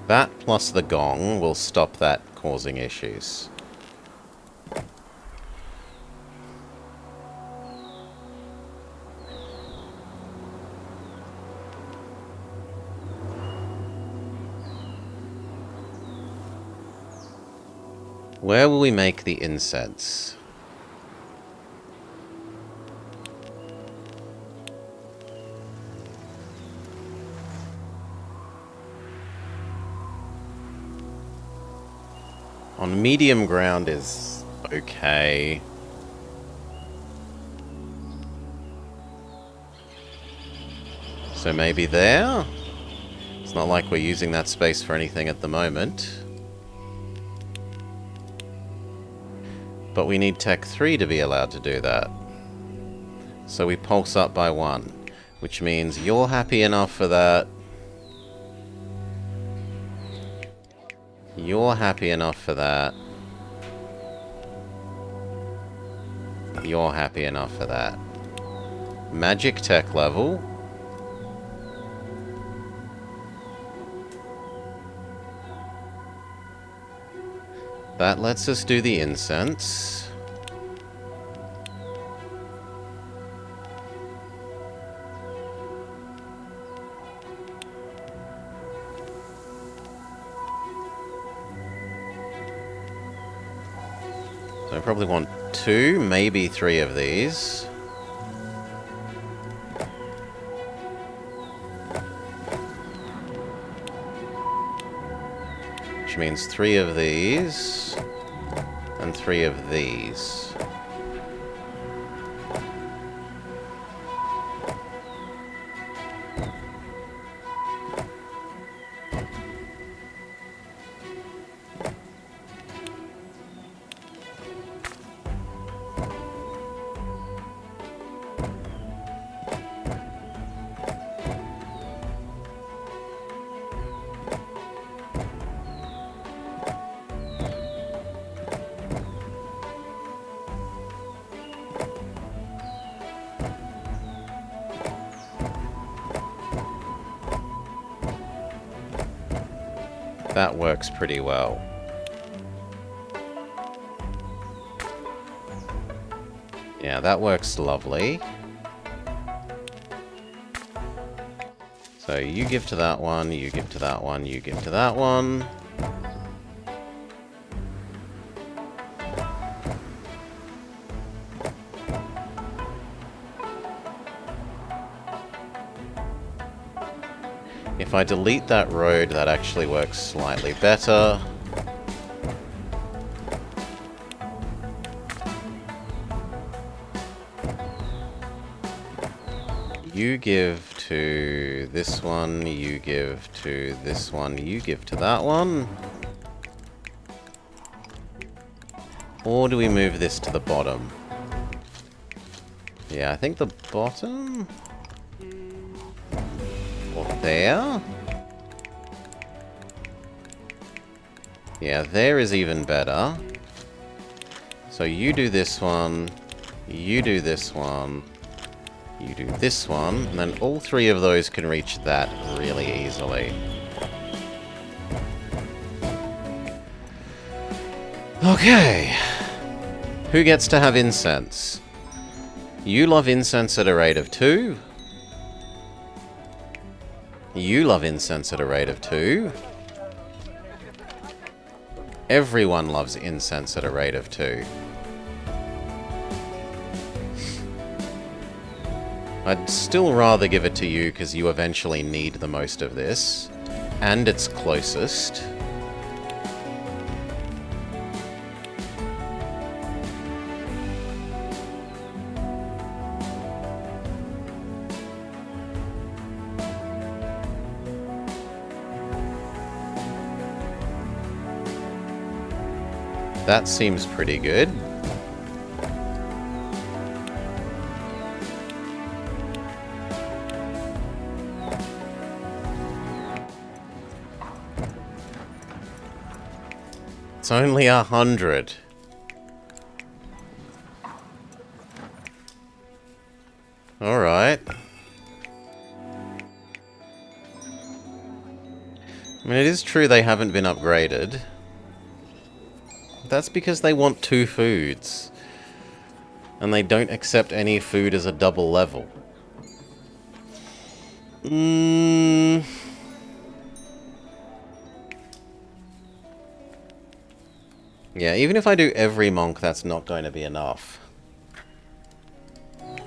That plus the gong will stop that causing issues. Where will we make the incense? On medium ground is okay. So maybe there? It's not like we're using that space for anything at the moment. But we need Tech 3 to be allowed to do that. So we pulse up by 1, which means you're happy enough for that. You're happy enough for that. You're happy enough for that. Magic Tech level. That lets us do the incense. So I probably want 2, maybe 3 of these. Which means 3 of these, and 3 of these. That works pretty well. Yeah, that works lovely. So you give to that one, you give to that one, you give to that one. If I delete that road, that actually works slightly better. You give to this one, you give to this one, you give to that one. Or do we move this to the bottom? Yeah, I think the bottom? Or there? Yeah, there is even better. So you do this one, you do this one, you do this one, and then all 3 of those can reach that really easily. Okay. Who gets to have incense? You love incense at a rate of 2. You love incense at a rate of 2. Everyone loves incense at a rate of 2. I'd still rather give it to you because you eventually need the most of this. And it's closest. That seems pretty good. It's only 100. Alright. I mean, it is true they haven't been upgraded. That's because they want 2 foods. And they don't accept any food as a double level. Yeah, even if I do every monk, that's not going to be enough.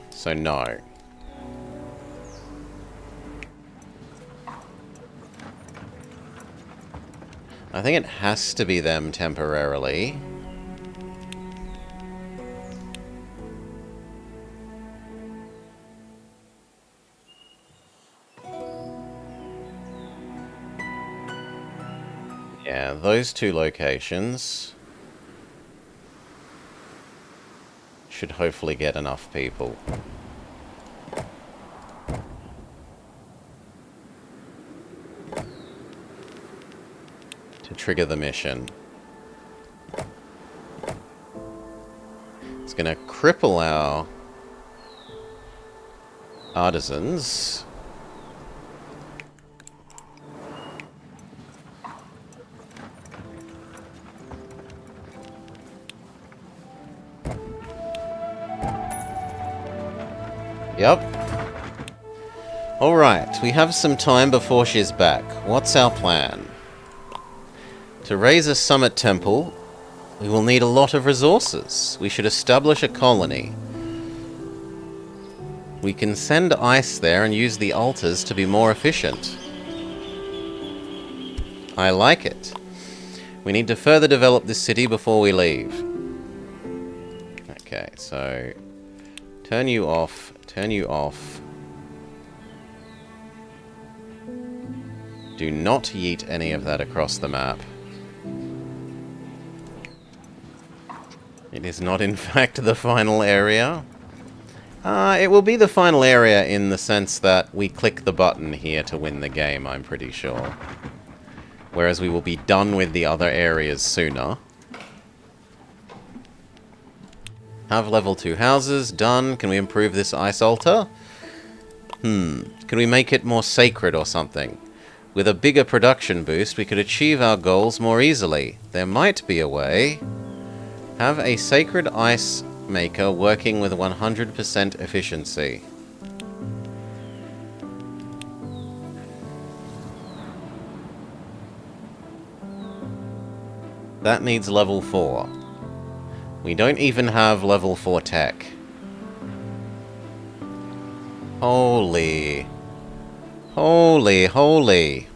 So no. I think it has to be them temporarily. Yeah, those two locations should hopefully get enough people. To trigger the mission. It's going to cripple our artisans. Yep. Alright, we have some time before she's back. What's our plan? To raise a summit temple, we will need a lot of resources. We should establish a colony. We can send ice there and use the altars to be more efficient. I like it. We need to further develop this city before we leave. Okay, so turn you off, turn you off. Do not yeet any of that across the map. It is not, in fact, the final area. It will be the final area in the sense that we click the button here to win the game, I'm pretty sure. Whereas we will be done with the other areas sooner. Have level 2 houses, done. Can we improve this ice altar? Can we make it more sacred or something? With a bigger production boost, we could achieve our goals more easily. There might be a way. Have a sacred ice maker working with 100% efficiency. That needs level 4. We don't even have level 4 tech. Holy. Holy, holy.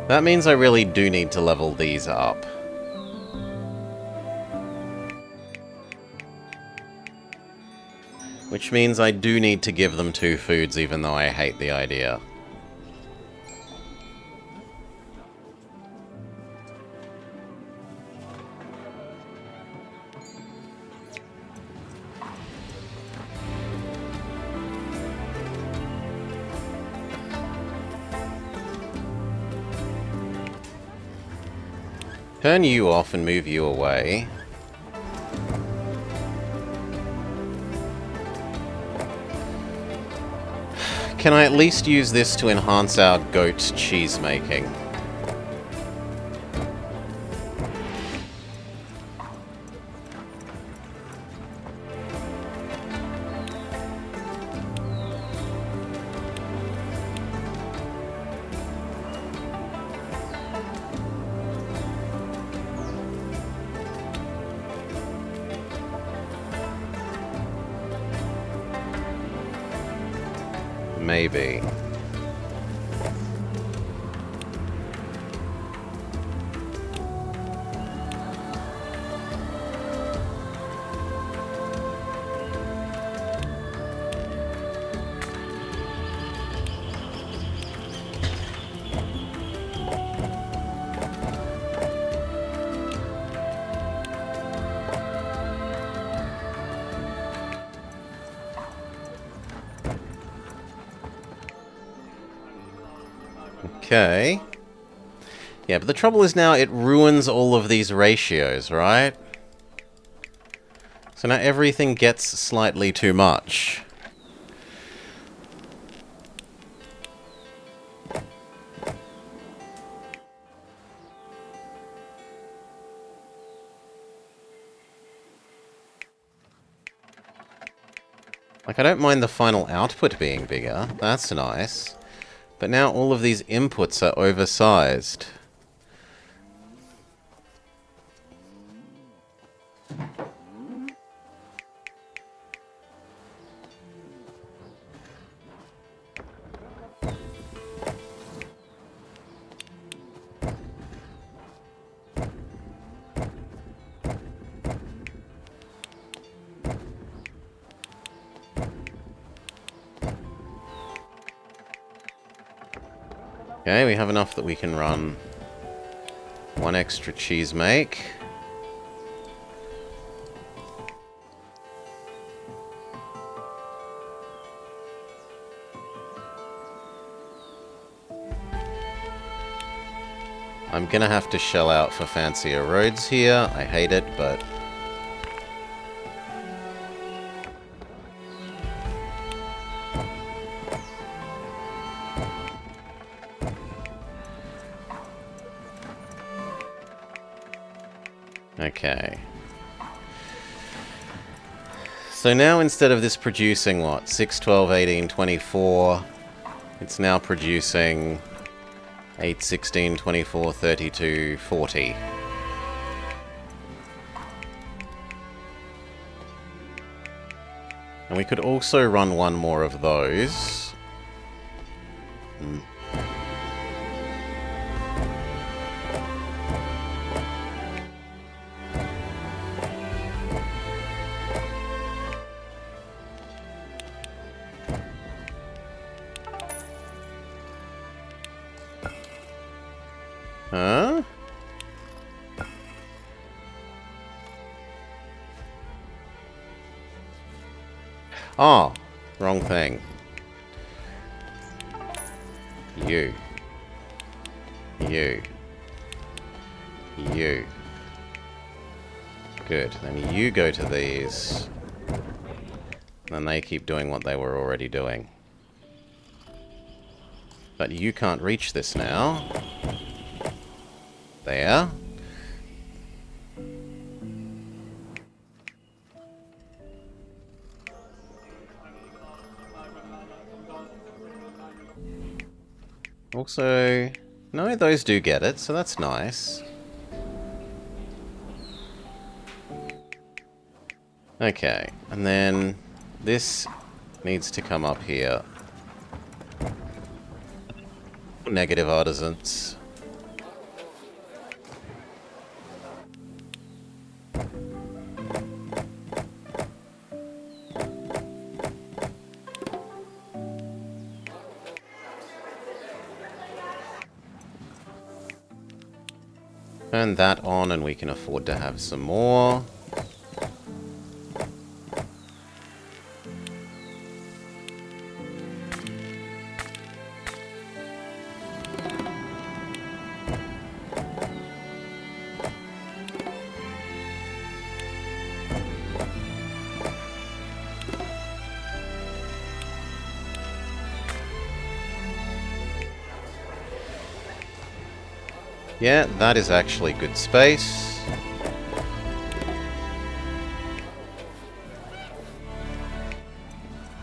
That means I really do need to level these up. Which means I do need to give them 2 foods, even though I hate the idea. Turn you off and move you away. Can I at least use this to enhance our goat cheese making? Maybe. Okay. Yeah, but the trouble is now it ruins all of these ratios, right? So now everything gets slightly too much. Like, I don't mind the final output being bigger. That's nice. But now all of these inputs are oversized. Okay, we have enough that we can run one extra cheese make. I'm gonna have to shell out for fancier roads here. I hate it, but... Okay. So now instead of this producing, what, 6, 12, 18, 24, it's now producing 8, 16, 24, 32, 40. And we could also run one more of those. Huh? Oh, wrong thing. You. You. You. Good. Then you go to these. Then they keep doing what they were already doing. But you can't reach this now. There. Also, no, those do get it, so that's nice. Okay, and then this needs to come up here. Negative artisans. Turn that on and we can afford to have some more. Yeah, that is actually good space.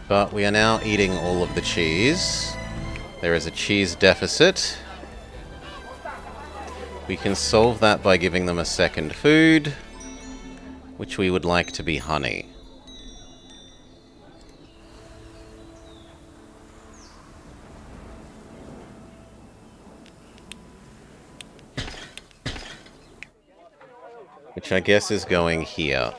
But we are now eating all of the cheese. There is a cheese deficit. We can solve that by giving them a second food, which we would like to be honey. Which I guess is going here.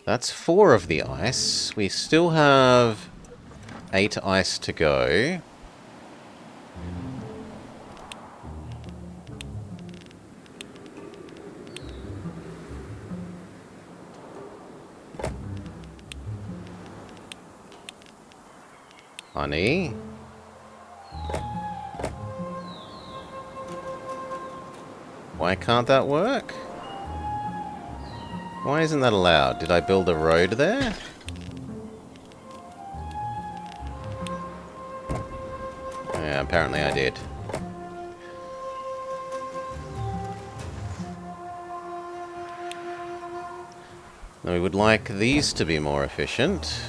That's 4 of the ice. We still have 8 ice to go. Honey. Why can't that work? Why isn't that allowed? Did I build a road there? Yeah, apparently I did. Now we would like these to be more efficient.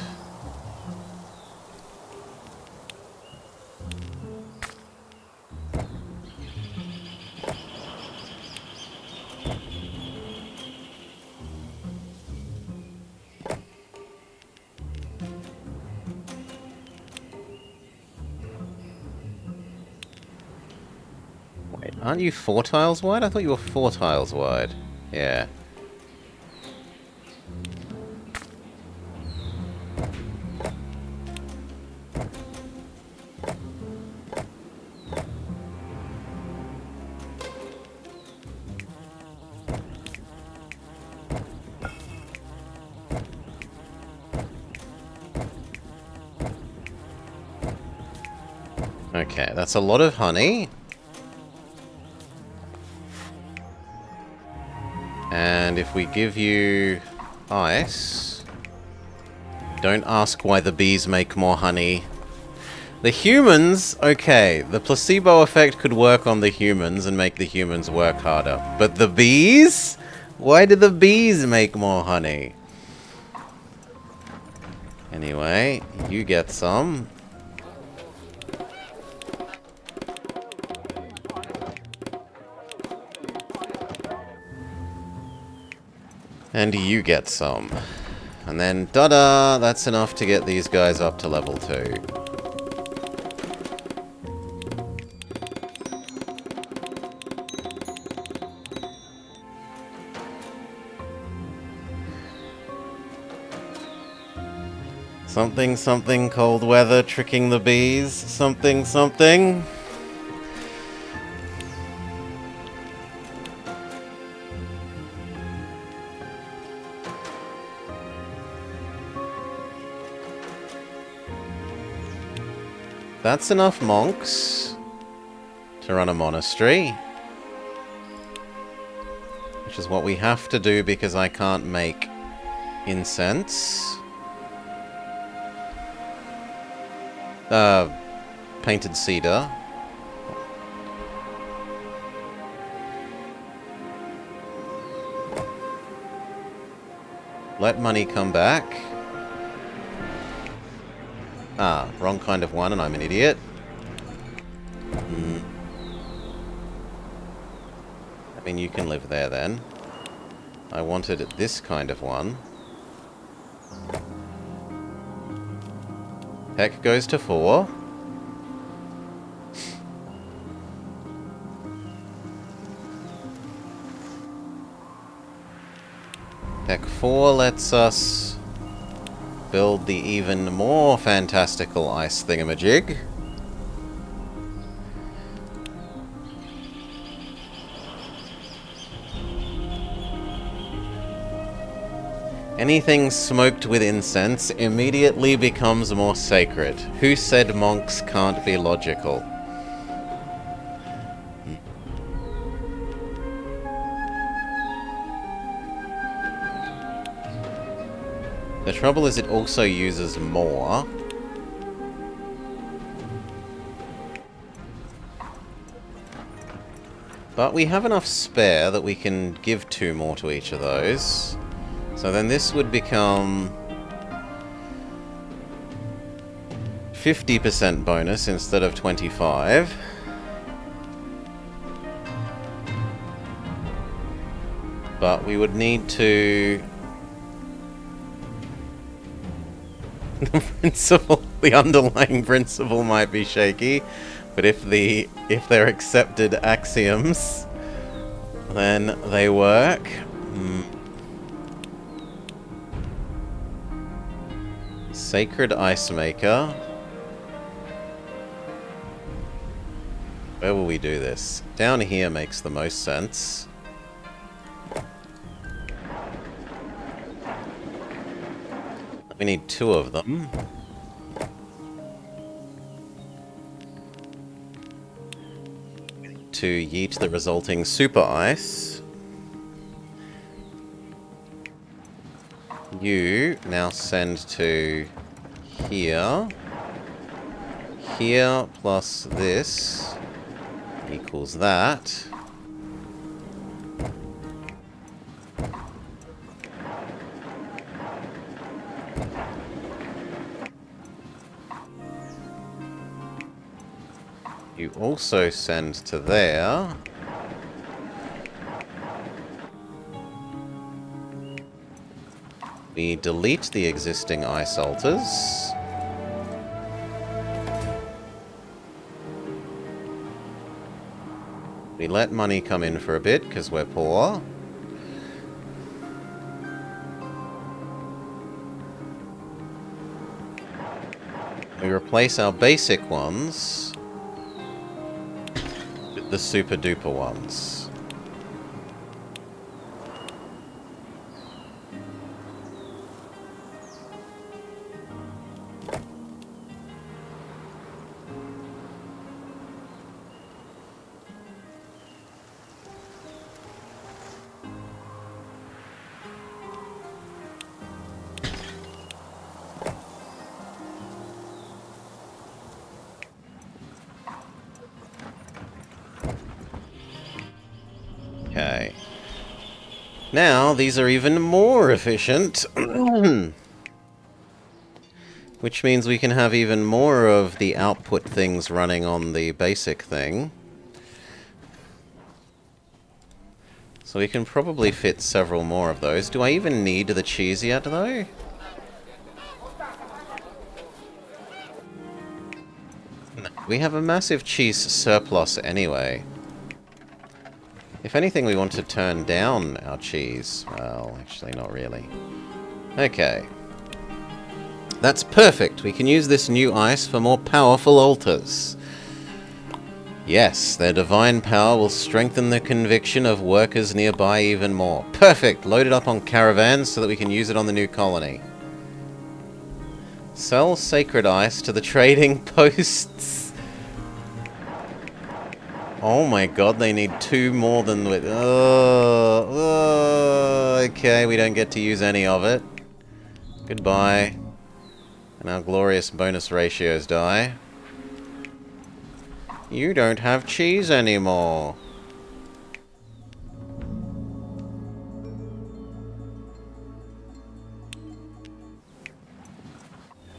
Aren't you 4 tiles wide? I thought you were 4 tiles wide. Yeah. Okay, that's a lot of honey. And if we give you ice... Don't ask why the bees make more honey. The humans, okay, the placebo effect could work on the humans and make the humans work harder. But the bees? Why do the bees make more honey? Anyway, you get some. And you get some. And then, da-da, that's enough to get these guys up to level 2. Something, something, cold weather, tricking the bees, something, something. That's enough monks to run a monastery. Which is what we have to do because I can't make incense. Painted cedar. Let money come back. Ah, wrong kind of one and I'm an idiot. I mean, you can live there then. I wanted this kind of one. Heck goes to 4. Heck 4 lets us build the even more fantastical ice thingamajig. Anything smoked with incense immediately becomes more sacred. Who said monks can't be logical? The trouble is it also uses more. But we have enough spare that we can give 2 more to each of those. So then this would become 50% bonus instead of 25. But we would need to... the underlying principle might be shaky, but if they're accepted axioms, then they work. Sacred Ice Maker. Where will we do this? Down here makes the most sense. We need 2 of them. To yeet the resulting super ice. You now send to here. Here plus this equals that. You also send to there. We delete the existing ice altars. We let money come in for a bit because we're poor. We replace our basic ones with the super duper ones. Okay. Now, these are even more efficient. Which means we can have even more of the output things running on the basic thing. So we can probably fit several more of those. Do I even need the cheese yet, though? No. We have a massive cheese surplus anyway. If anything, we want to turn down our cheese. Well, actually, not really. Okay. That's perfect. We can use this new ice for more powerful altars. Yes, their divine power will strengthen the conviction of workers nearby even more. Perfect! Load it up on caravans so that we can use it on the new colony. Sell sacred ice to the trading posts. Oh my god, they need 2 more than... okay, we don't get to use any of it. Goodbye. And our glorious bonus ratios die. You don't have cheese anymore.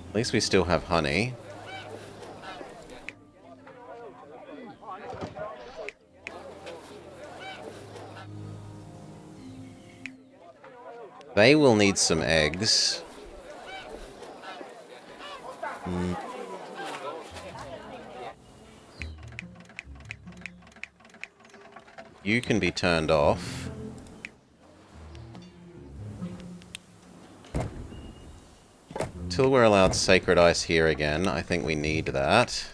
At least we still have honey. They will need some eggs. You can be turned off. Till we're allowed sacred ice here again, I think we need that.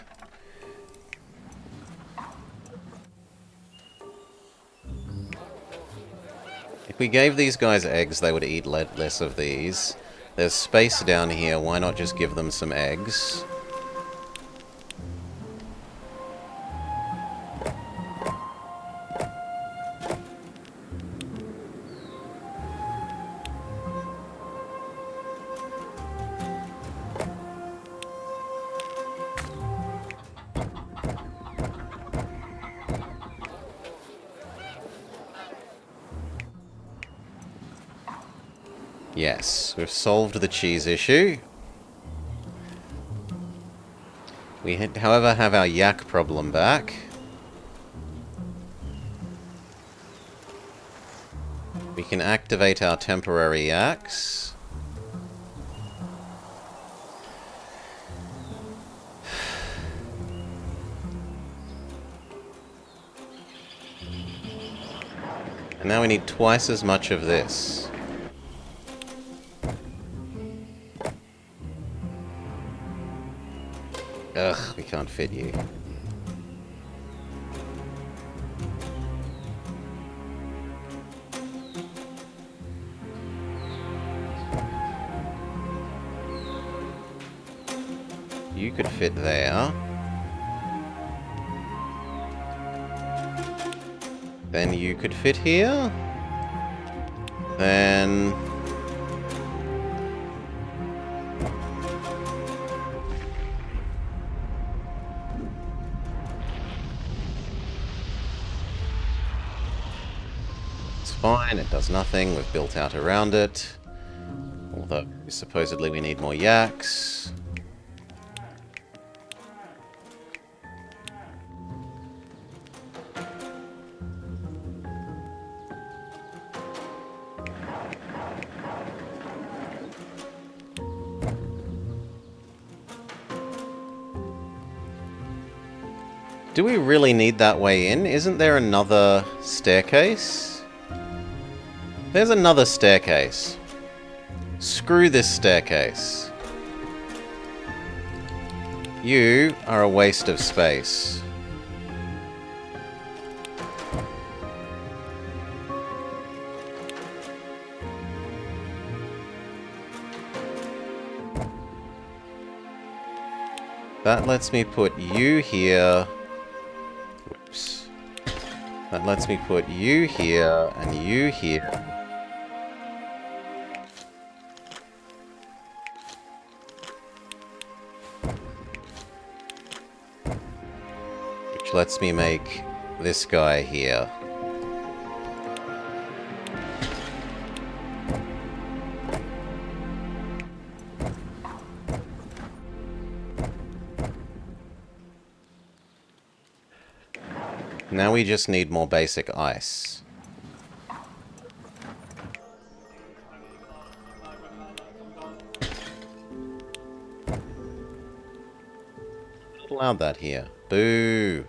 If we gave these guys eggs, they would eat less of these. There's space down here, why not just give them some eggs? Yes, we've solved the cheese issue. We, however, have our yak problem back. We can activate our temporary yaks. And now we need twice as much of this. Ugh, we can't fit you. You could fit there. Then you could fit here. Then... it's fine, it does nothing, we've built out around it. Although, supposedly we need more yaks. Do we really need that way in? Isn't there another staircase? There's another staircase. Screw this staircase. You are a waste of space. That lets me put you here. Whoops. That lets me put you here and you here. Which lets me make this guy here. Now we just need more basic ice. Allowed that here. Boo!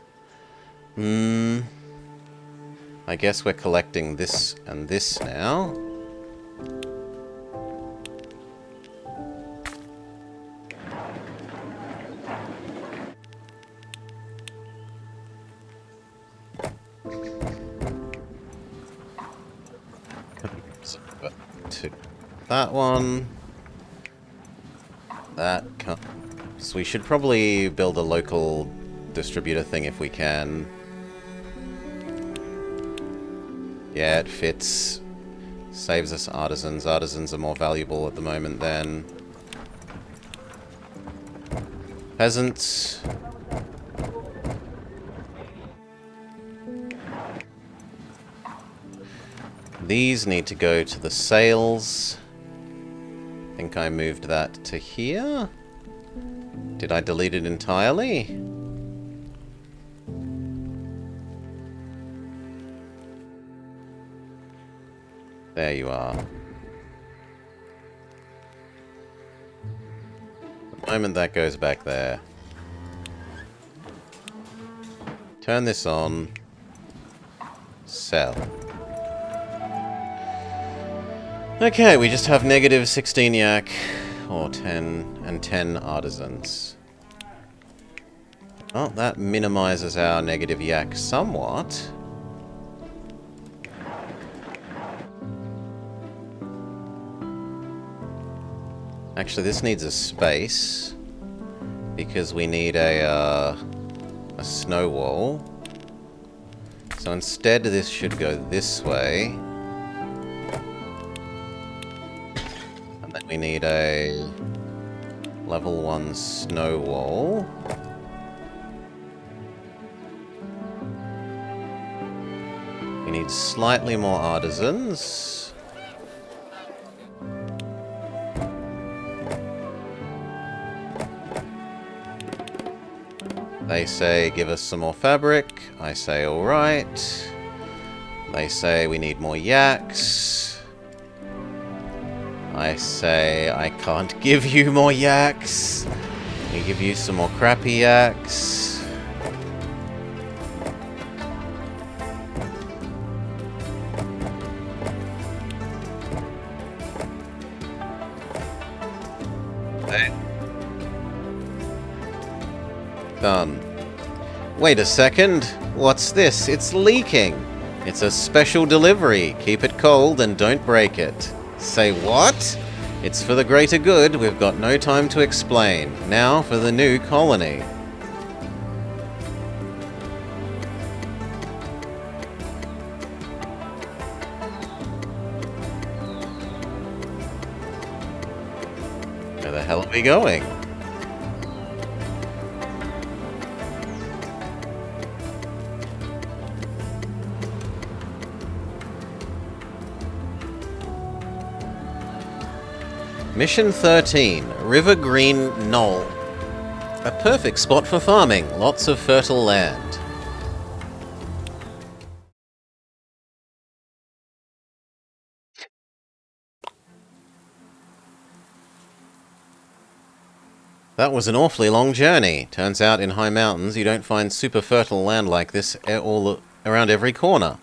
I guess we're collecting this and this now. To that one. That can't. So we should probably build a local distributor thing if we can. Yeah, it fits. Saves us artisans. Artisans are more valuable at the moment than peasants. These need to go to the sales. I think I moved that to here. Did I delete it entirely? There you are. The moment that goes back there. Turn this on. Sell. Okay, we just have negative 16 yak, or 10, and 10 artisans. Oh, that minimizes our negative yak somewhat. Actually, this needs a space, because we need a snow wall. So instead, this should go this way. And then we need a level 1 snow wall. We need slightly more artisans. They say, give us some more fabric. I say, alright. They say, we need more yaks. I say, I can't give you more yaks. We give you some more crappy yaks. Done. Wait a second. What's this? It's leaking. It's a special delivery. Keep it cold and don't break it. Say what? It's for the greater good. We've got no time to explain. Now for the new colony. Where the hell are we going? Mission 13, River Green Knoll. A perfect spot for farming, lots of fertile land. That was an awfully long journey. Turns out in high mountains you don't find super fertile land like this all around every corner.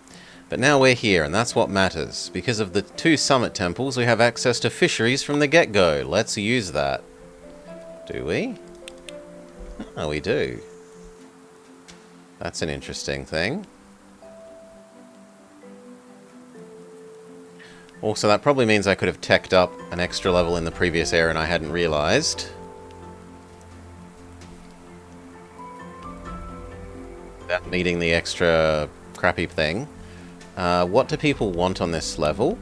But now we're here, and that's what matters. Because of the 2 summit temples, we have access to fisheries from the get-go. Let's use that. Do we? Oh, we do. That's an interesting thing. Also, that probably means I could have teched up an extra level in the previous area and I hadn't realized. That needing the extra crappy thing. What do people want on this level?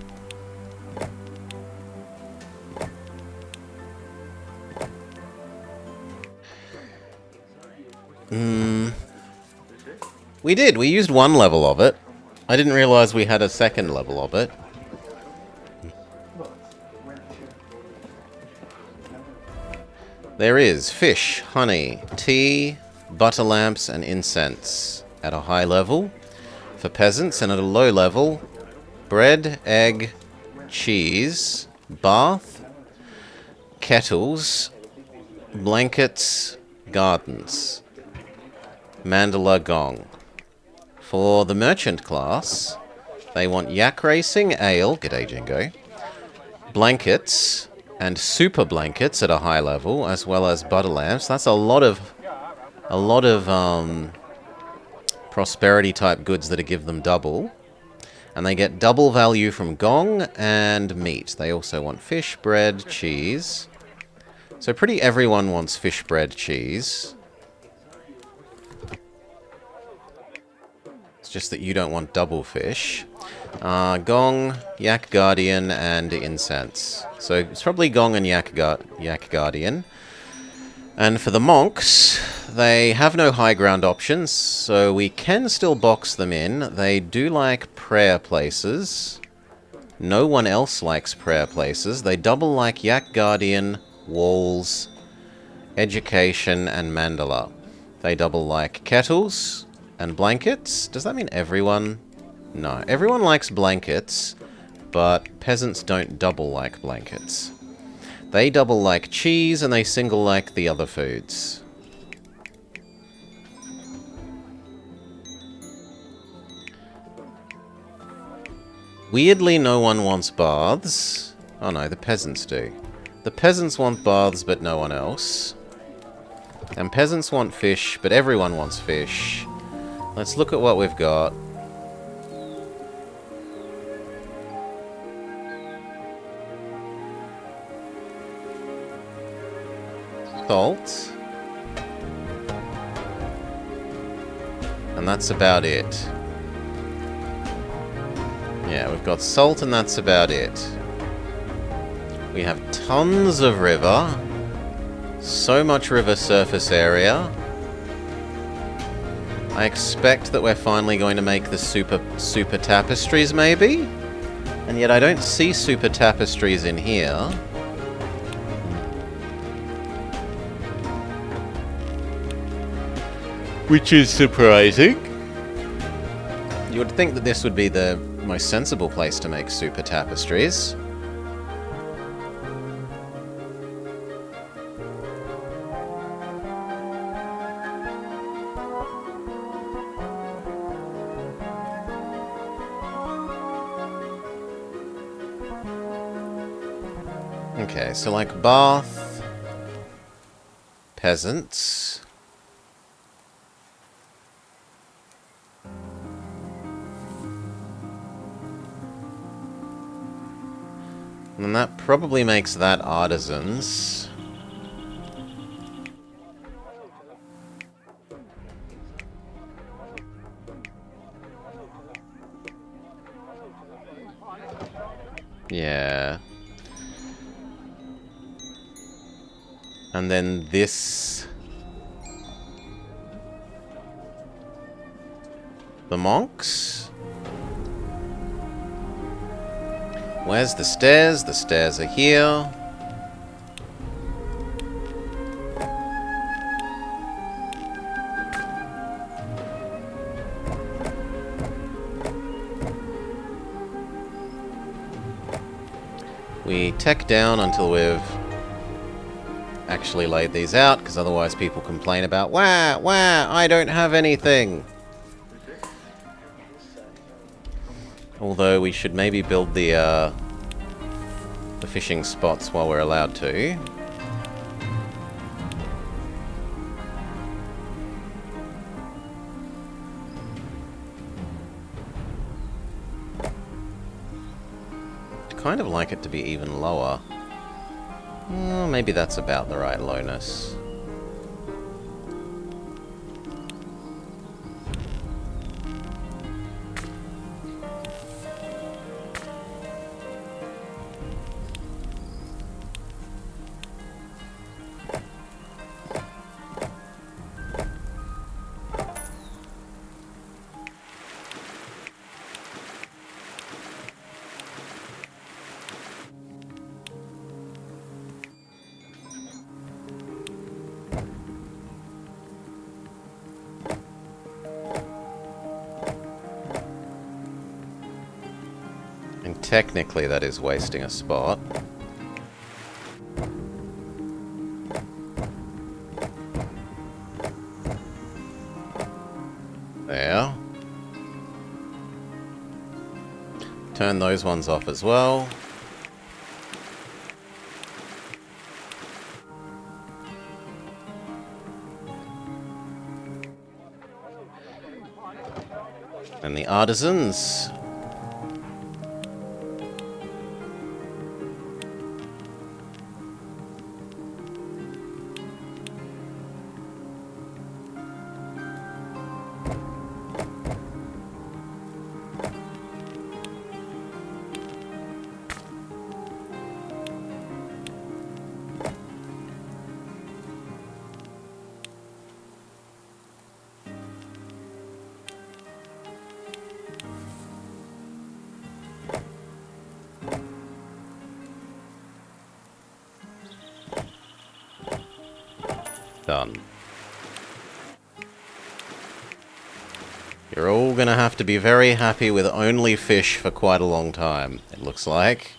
We did. We used 1 level of it. I didn't realize we had a 2nd level of it. There is fish, honey, tea, butter lamps, and incense at a high level. For peasants, and at a low level, bread, egg, cheese, bath, kettles, blankets, gardens, mandala gong. For the merchant class, they want yak racing, ale, g'day Jingo, blankets, and super blankets at a high level, as well as butter lamps. That's a lot of prosperity type goods that give them double. And they get double value from gong and meat. They also want fish, bread, cheese. So pretty everyone wants fish, bread, cheese. It's just that you don't want double fish. Gong, Yak Guardian, and incense. So it's probably Gong and Yak Guardian. And for the monks, they have no high ground options, so we can still box them in. They do like prayer places. No one else likes prayer places. They double like Yak Guardian, walls, education, and mandala. They double like kettles and blankets. Does that mean everyone? No. Everyone likes blankets, but peasants don't double like blankets. They double like cheese, and they single like the other foods. Weirdly, no one wants baths. Oh no, the peasants do. The peasants want baths, but no one else. And peasants want fish, but everyone wants fish. Let's look at what we've got. Salt. And that's about it. Yeah, we've got salt and that's about it. We have tons of river. So much river surface area. I expect that we're finally going to make the super tapestries, maybe? And yet I don't see super tapestries in here. Which is surprising. You would think that this would be the most sensible place to make super tapestries. Okay, so like Bath, peasants. And that probably makes that artisans. Yeah. And then this... the monks? Where's the stairs? The stairs are here. We tech down until we've actually laid these out, because otherwise people complain about, wah, I don't have anything. Although we should maybe build the fishing spots while we're allowed to. I'd kind of like it to be even lower. Maybe that's about the right lowness. And technically that is wasting a spot. There. Turn those ones off as well. And the artisans. Done. You're all gonna have to be very happy with only fish for quite a long time, it looks like.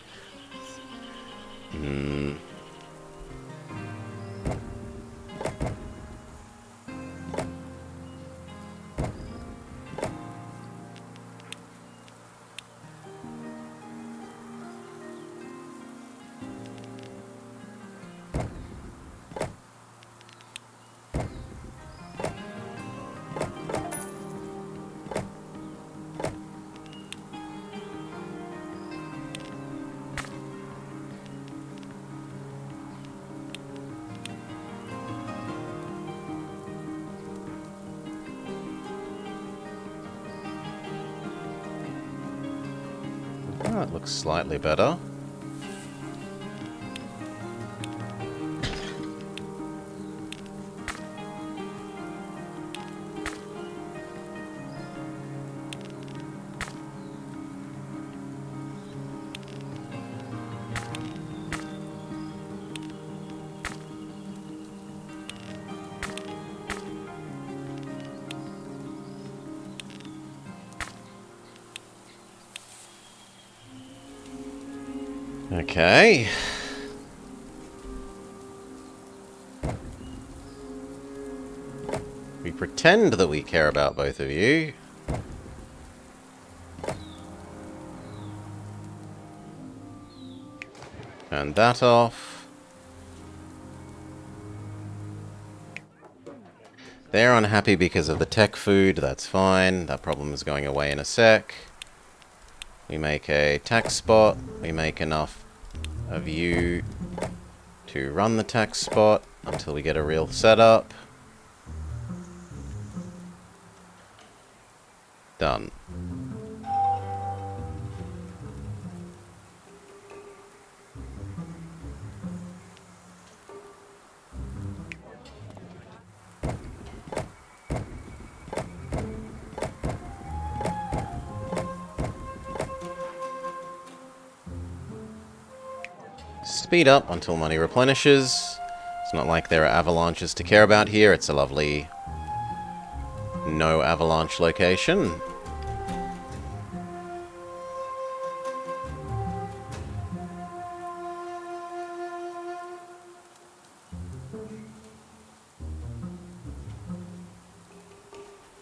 Oh, it looks slightly better. Okay. We pretend that we care about both of you. Turn that off. They're unhappy because of the tech food, that's fine. That problem is going away in a sec. We make a tax spot. We make enough of you to run the tax spot until we get a real setup. Done. Speed up until money replenishes. It's not like there are avalanches to care about here. It's a lovely no avalanche location.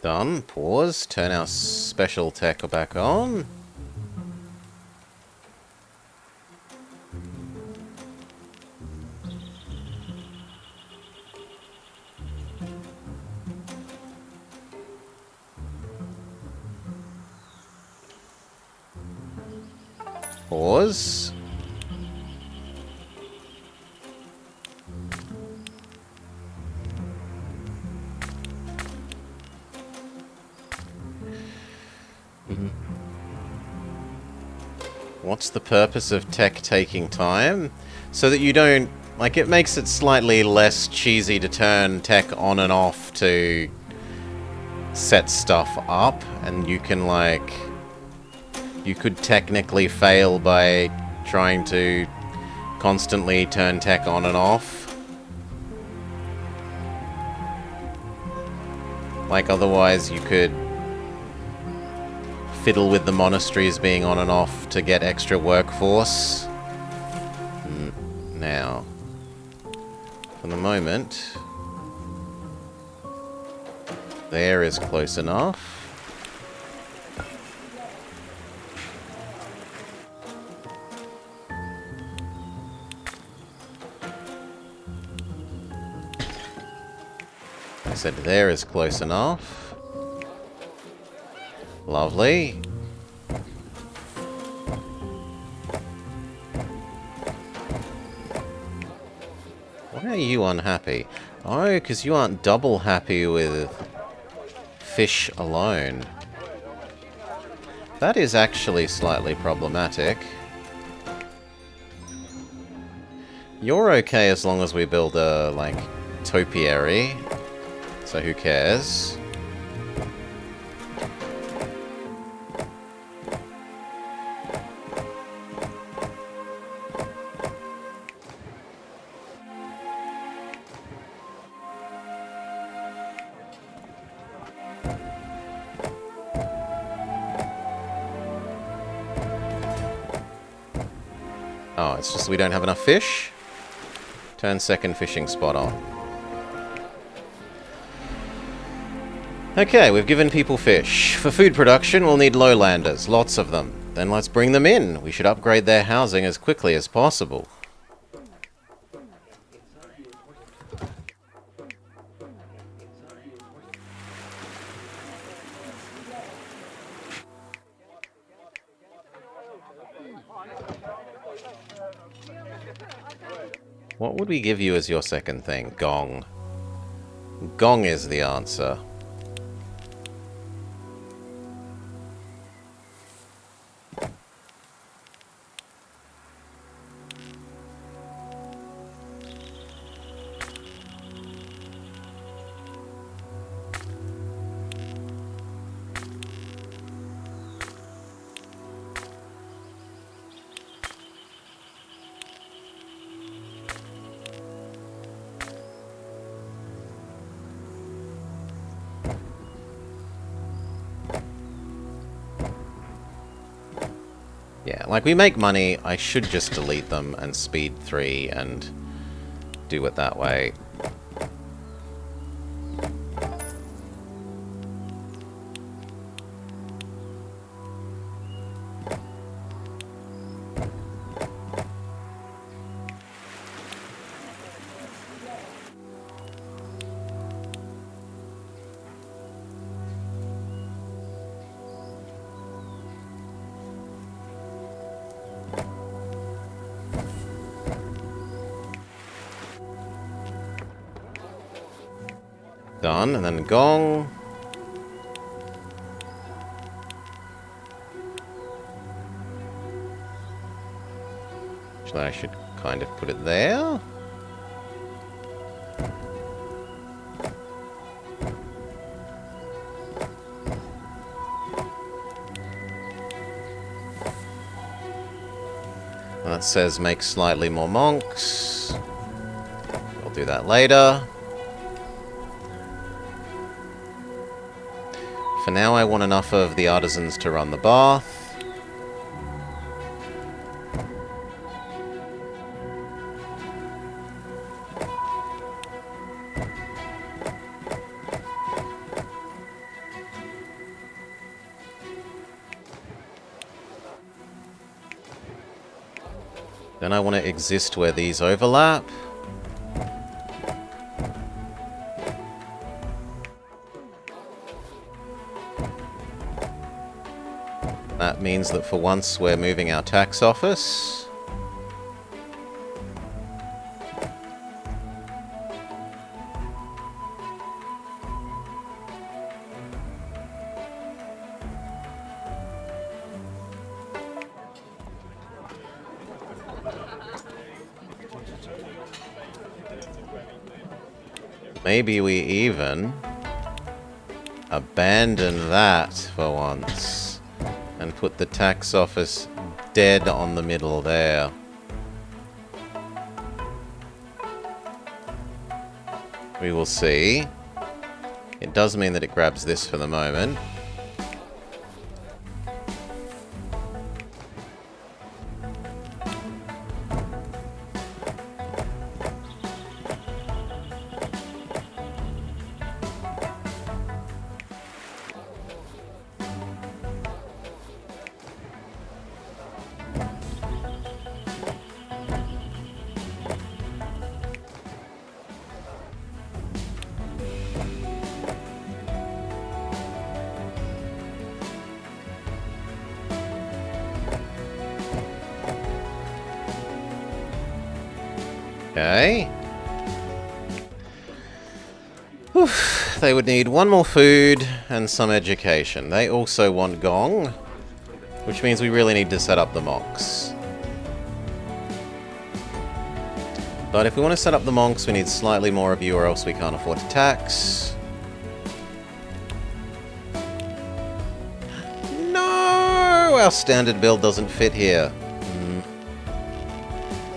Done. Pause. Turn our special tech back on. Pause. What's the purpose of tech taking time? So that you don't... Like, it makes it slightly less cheesy to turn tech on and off to set stuff up. And you can, like... You could technically fail by trying to constantly turn tech on and off. Like, otherwise you could fiddle with the monasteries being on and off to get extra workforce. Now, for the moment, there is close enough. I said there is close enough. Lovely. Why are you unhappy? Oh, because you aren't double happy with fish alone. That is actually slightly problematic. You're okay as long as we build a, like, topiary. So who cares? Oh, it's just we don't have enough fish? Turn second fishing spot on. Okay, we've given people fish. For food production, we'll need lowlanders, lots of them. Then let's bring them in. We should upgrade their housing as quickly as possible. What would we give you as your second thing? Gong. Gong is the answer. Yeah, like we make money, I should just delete them and speed 3 and do it that way. Done, and then gong. Actually, I should kind of put it there. That says make slightly more monks. I'll do that later. For now, I want enough of the artisans to run the bath. Then I want to exist where these overlap. That means that for once we're moving our tax office. Maybe we even abandon that for once and put the tax office dead on the middle there. We will see. It does mean that it grabs this for the moment. Okay. Whew. They would need one more food and some education. They also want gong, which means we really need to set up the monks. But if we want to set up the monks, we need slightly more of you or else we can't afford to tax. No! Our standard build doesn't fit here.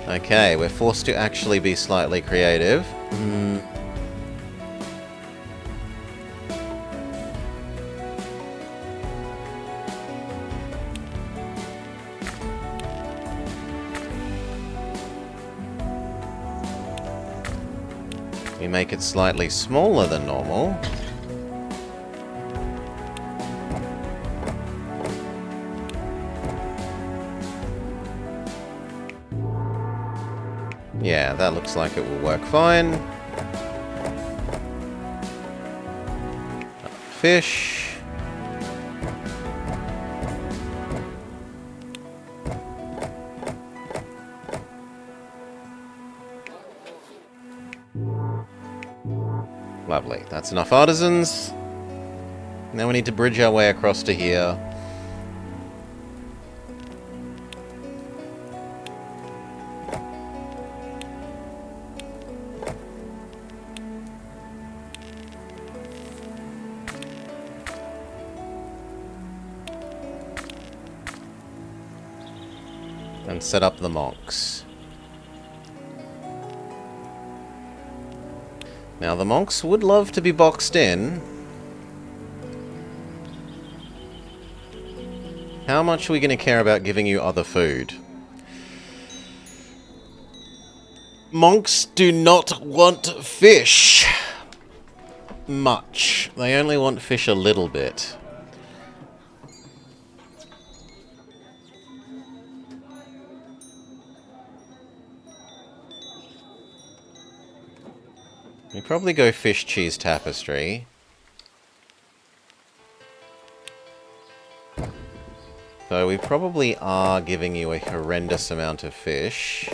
Okay, we're forced to actually be slightly creative. We make it slightly smaller than normal. Yeah, that looks like it will work fine. Fish. Lovely. That's enough artisans. Now we need to bridge our way across to here. And set up the monks. Now the monks would love to be boxed in. How much are we going to care about giving you other food? Monks do not want fish much. They only want fish a little bit. We probably go fish, cheese, tapestry. So we probably are giving you a horrendous amount of fish.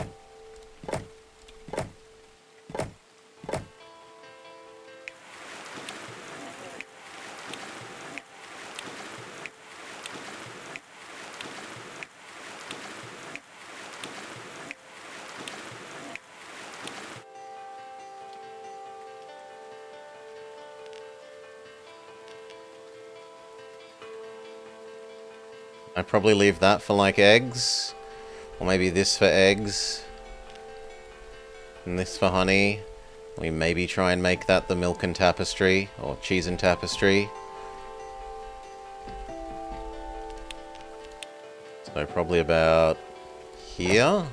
I'd probably leave that for, like, eggs. Or maybe this for eggs. And this for honey. We maybe try and make that the milk and tapestry. Or cheese and tapestry. So probably about here.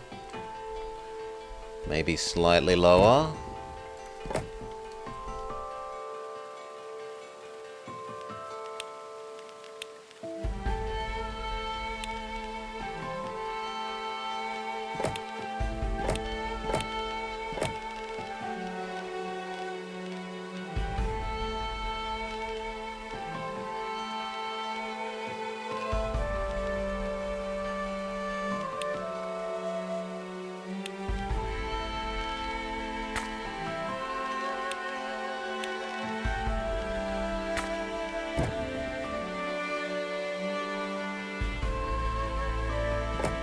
Maybe slightly lower.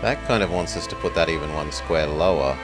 That kind of wants us to put that even one square lower.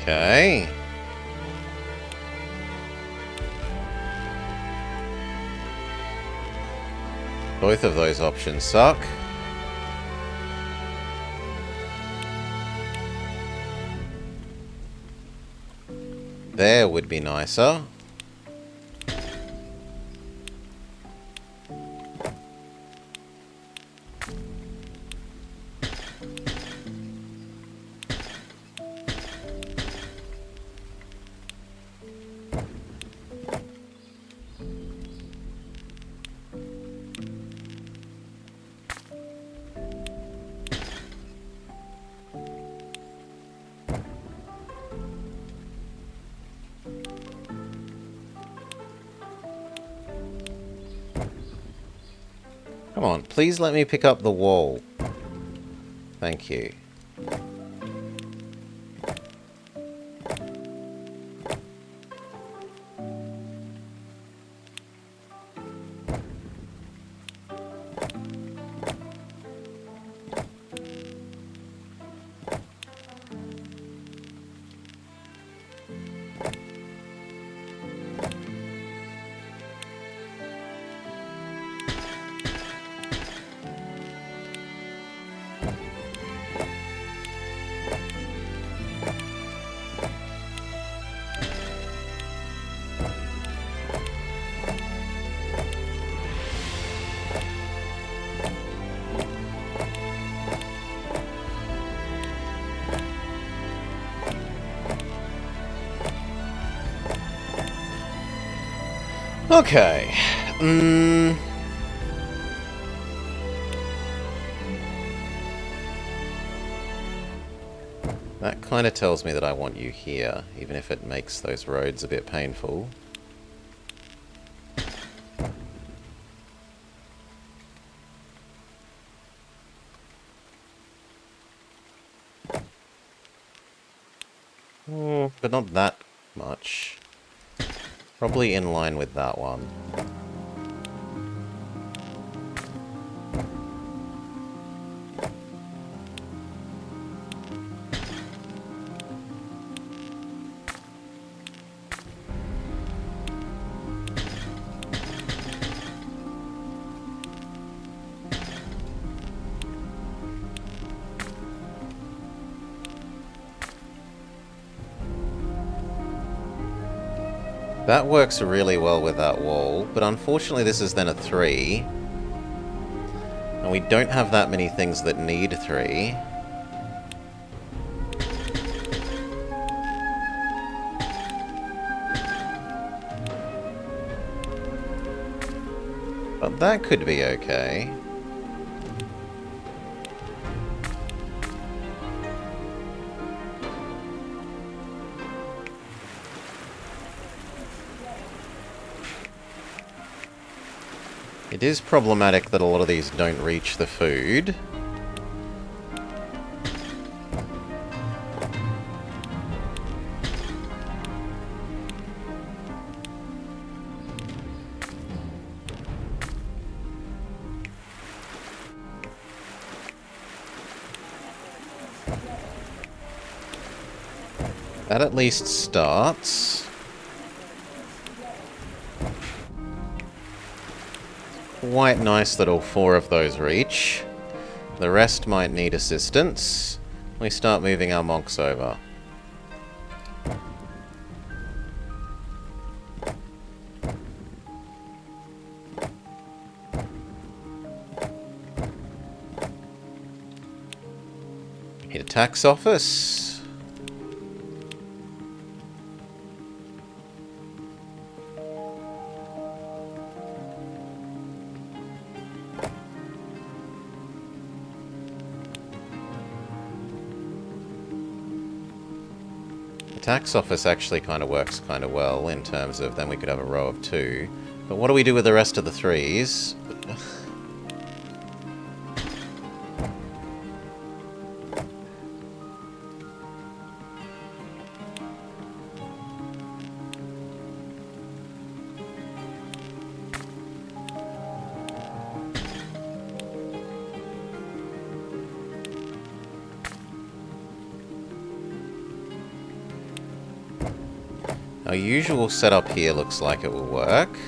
Okay. Both of those options suck. There would be nicer. Come on, please let me pick up the wall. Thank you. Okay. That kind of tells me that I want you here, even if it makes those roads a bit painful. But not that much. Probably in line with that one. That works really well with that wall, but unfortunately this is then a 3. And we don't have that many things that need 3. But that could be okay. It is problematic that a lot of these don't reach the food. That at least starts. Quite nice that all 4 of those reach. The rest might need assistance. We start moving our monks over. Hit a tax office. The tax office actually kind of works kind of well in terms of then we could have a row of 2. But what do we do with the rest of the 3s? Our usual setup here looks like it will work.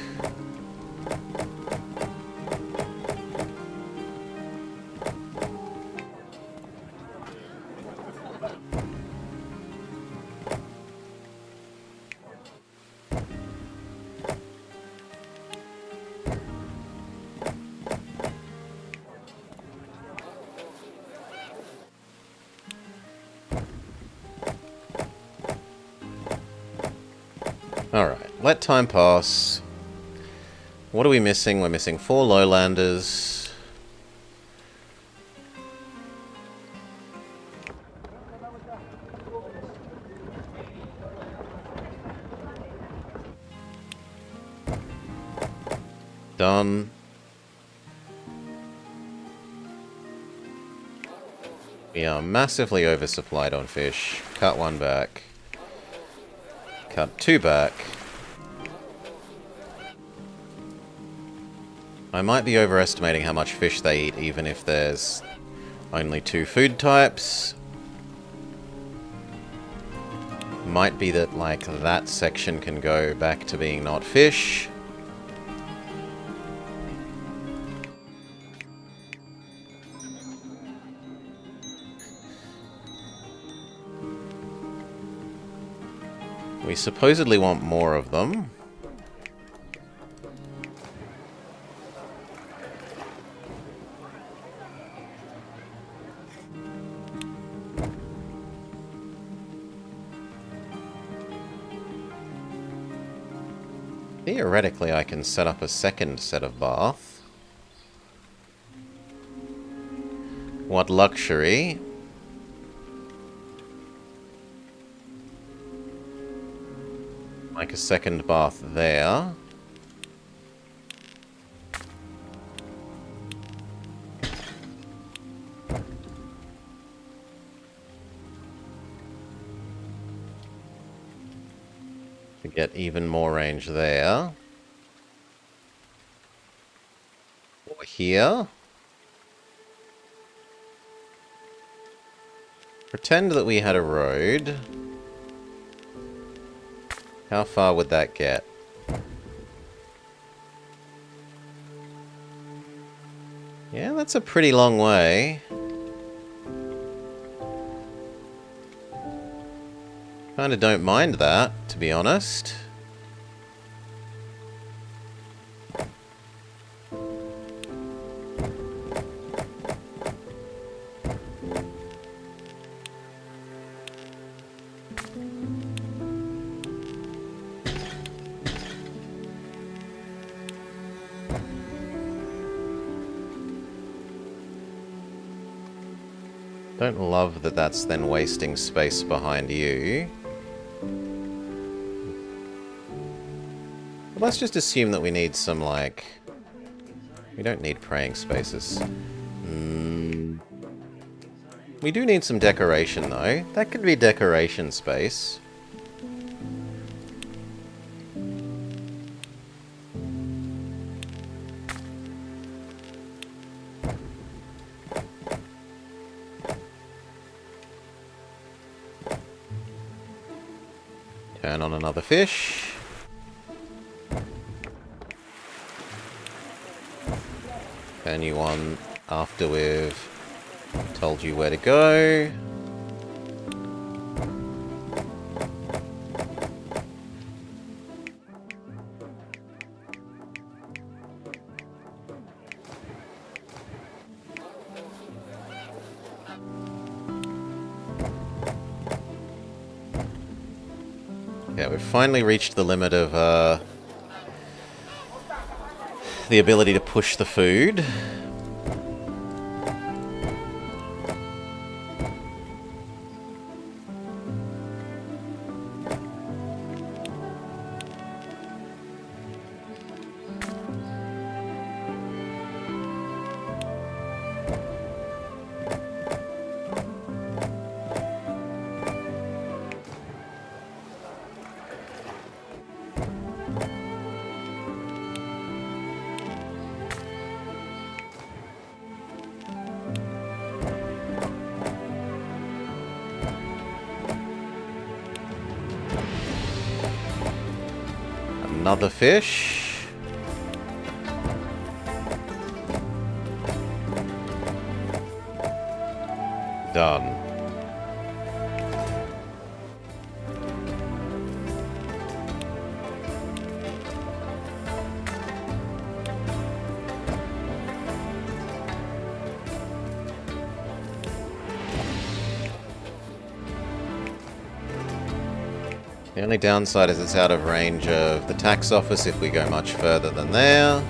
Alright, let time pass. What are we missing? We're missing 4 lowlanders. Done. We are massively oversupplied on fish. Cut 1 back. Cut 2 back. I might be overestimating how much fish they eat, even if there's only 2 food types. Might be that, like, that section can go back to being not fish. We supposedly want more of them. Theoretically, I can set up a second set of bath. What luxury. Like a second bath there. To get even more range there. Or here. Pretend that we had a road. How far would that get? Yeah, that's a pretty long way. Kinda don't mind that, to be honest. Don't love that that's then wasting space behind you. But let's just assume that we need some, like... We don't need praying spaces. We do need some decoration, though. That could be decoration space. Turn on another fish. Turn you on after we've told you where to go. Yeah, we've finally reached the limit of the ability to push the food. Another fish. Done. The only downside is it's out of range of the tax office if we go much further than there.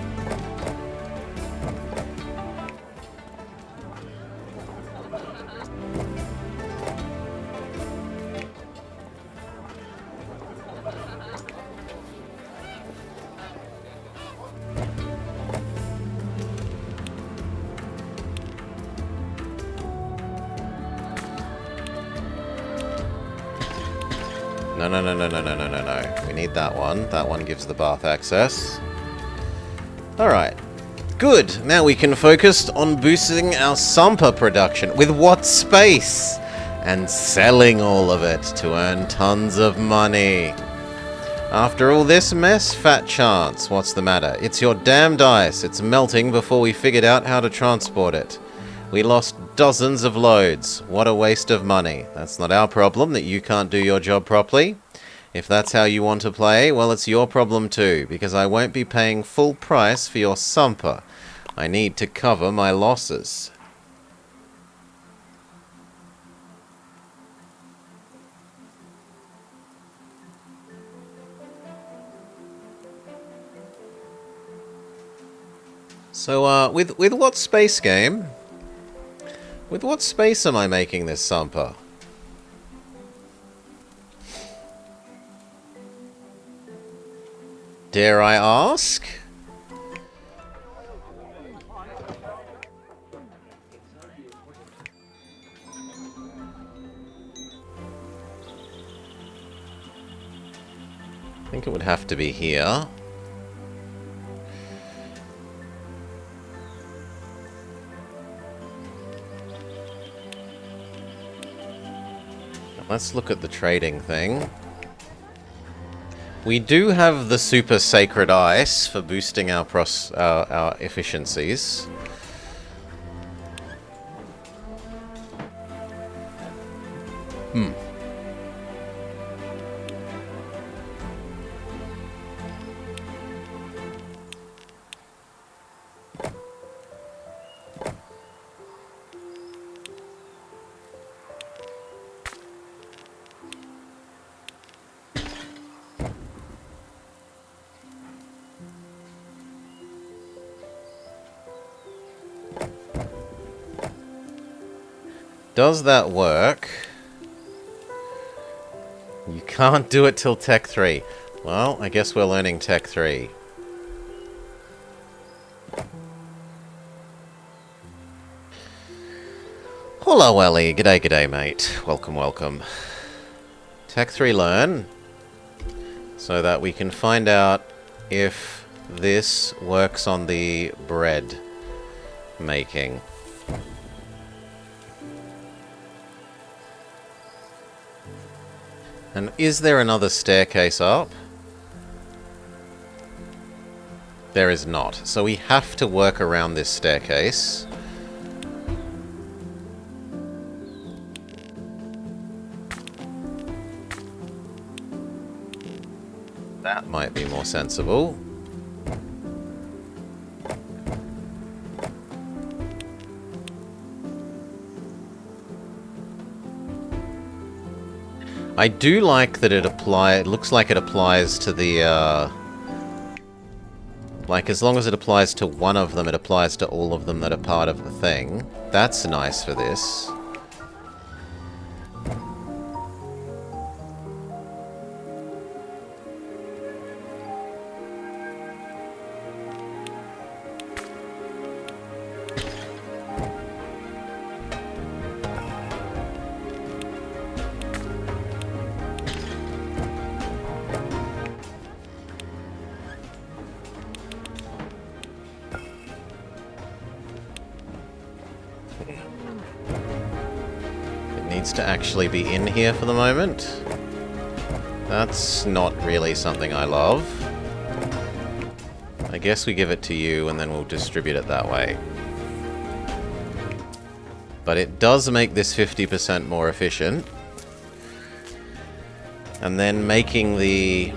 No. We need that one. That one gives the bath access. Alright. Good. Now we can focus on boosting our Sumper production. With what space? And selling all of it to earn tons of money. After all this mess, fat chance. What's the matter? It's your damned ice. It's melting before we figured out how to transport it. We lost dozens of loads. What a waste of money. That's not our problem that you can't do your job properly. If that's how you want to play, well, it's your problem too, because I won't be paying full price for your Sumper. I need to cover my losses. So, with what space game? With what space am I making this Sumper? Dare I ask? I think it would have to be here. Let's look at the trading thing. We do have the super sacred ice for boosting our efficiencies. Does that work? You can't do it till Tech 3. Well, I guess we're learning Tech 3. Hola, Welly. G'day, mate. Welcome. Tech 3 learn. So that we can find out if this works on the bread making. And is there another staircase up? There is not. So we have to work around this staircase. That might be more sensible. I do like that it looks like it applies to the, like, as long as it applies to one of them, it applies to all of them that are part of the thing. That's nice for this. Needs to actually be in here for the moment. That's not really something I love. I guess we give it to you and then we'll distribute it that way. But it does make this 50% more efficient. And then making the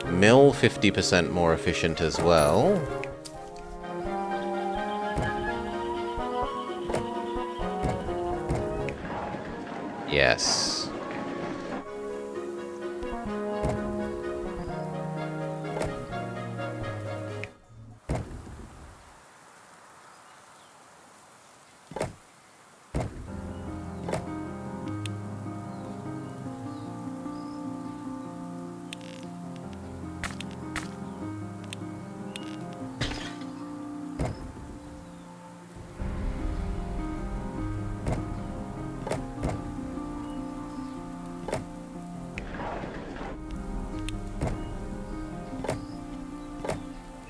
mill 50% more efficient as well. Yes.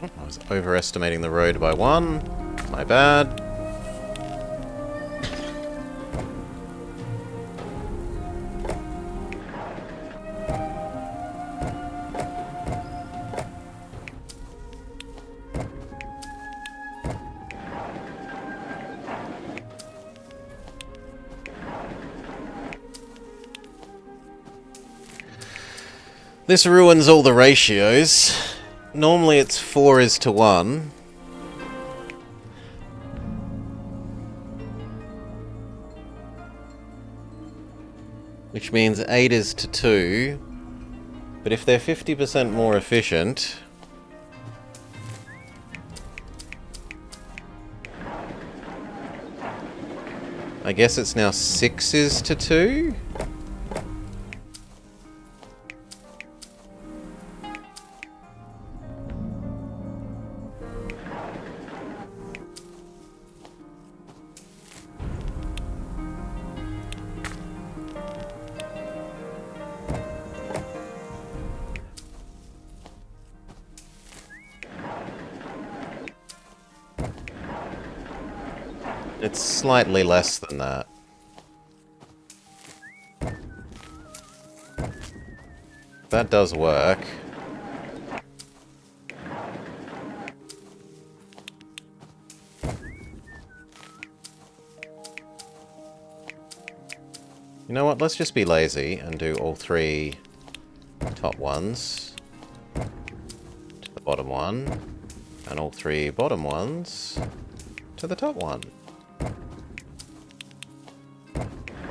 I was overestimating the road by 1. My bad. This ruins all the ratios. Normally it's 4:1. Which means 8:2. But if they're 50% more efficient... I guess it's now 6:2? It's slightly less than that. That does work. You know what, let's just be lazy and do all 3 top ones to the bottom one, and all 3 bottom ones to the top one.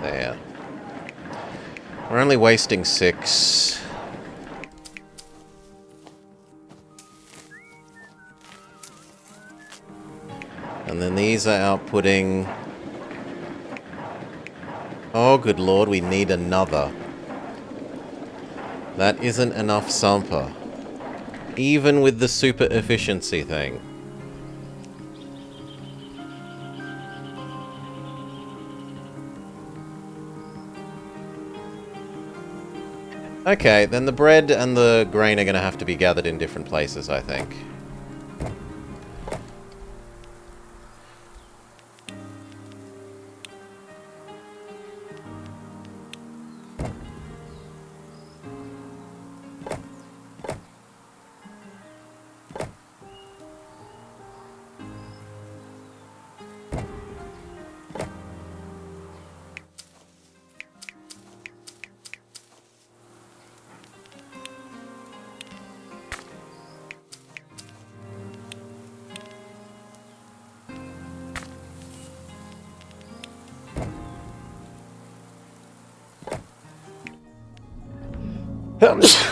There. We're only wasting 6. And then these are outputting... Oh, good lord, we need another. That isn't enough Sampa. Even with the super efficiency thing. Okay, then the bread and the grain are going to have to be gathered in different places, I think.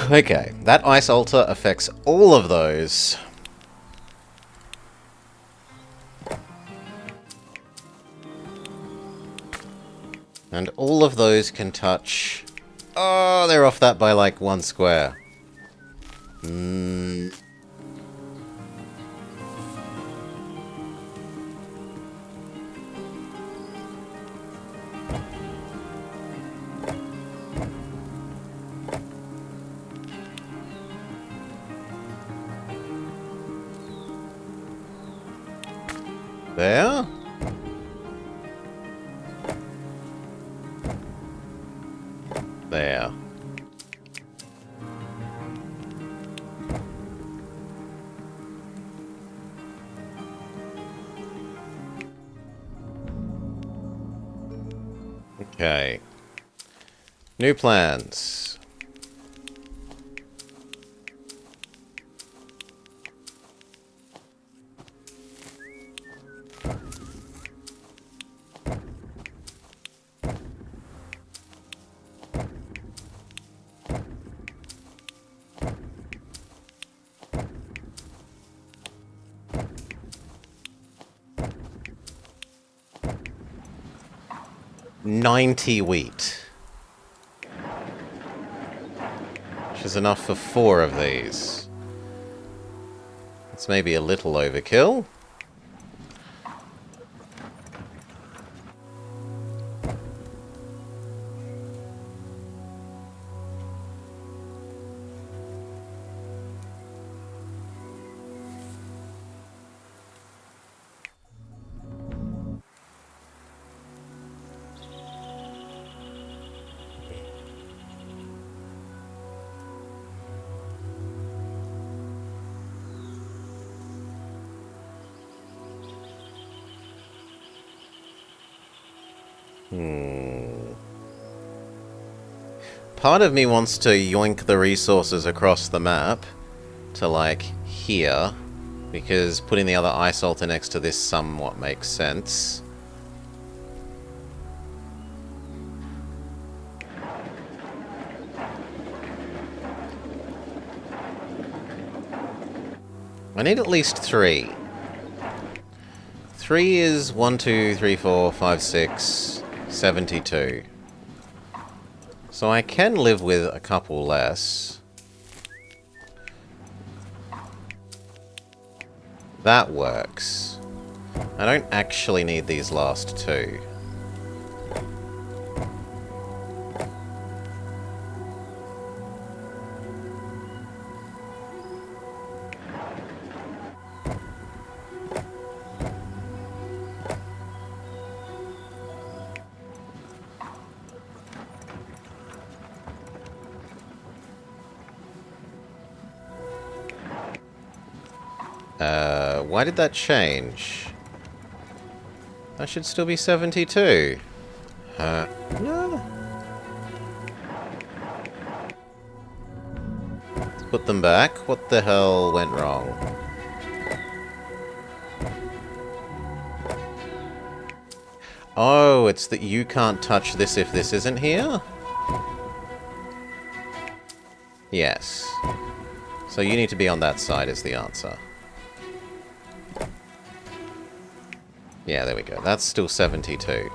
Okay, that ice altar affects all of those. And all of those can touch... Oh, they're off that by like 1 square. There? There. Okay. New plans. $90 wheat. Which is enough for 4 of these. It's maybe a little overkill. Part of me wants to yoink the resources across the map to, like, here, because putting the other ice altar next to this somewhat makes sense. I need at least 3. 3 is 1, 2, 3, 4, 5, 6, 72. So I can live with a couple less. That works. I don't actually need these last 2. Why did that change? That should still be 72. No. Let's put them back. What the hell went wrong? Oh, it's that you can't touch this if this isn't here? Yes. So you need to be on that side is the answer. Yeah, there we go. That's still 72.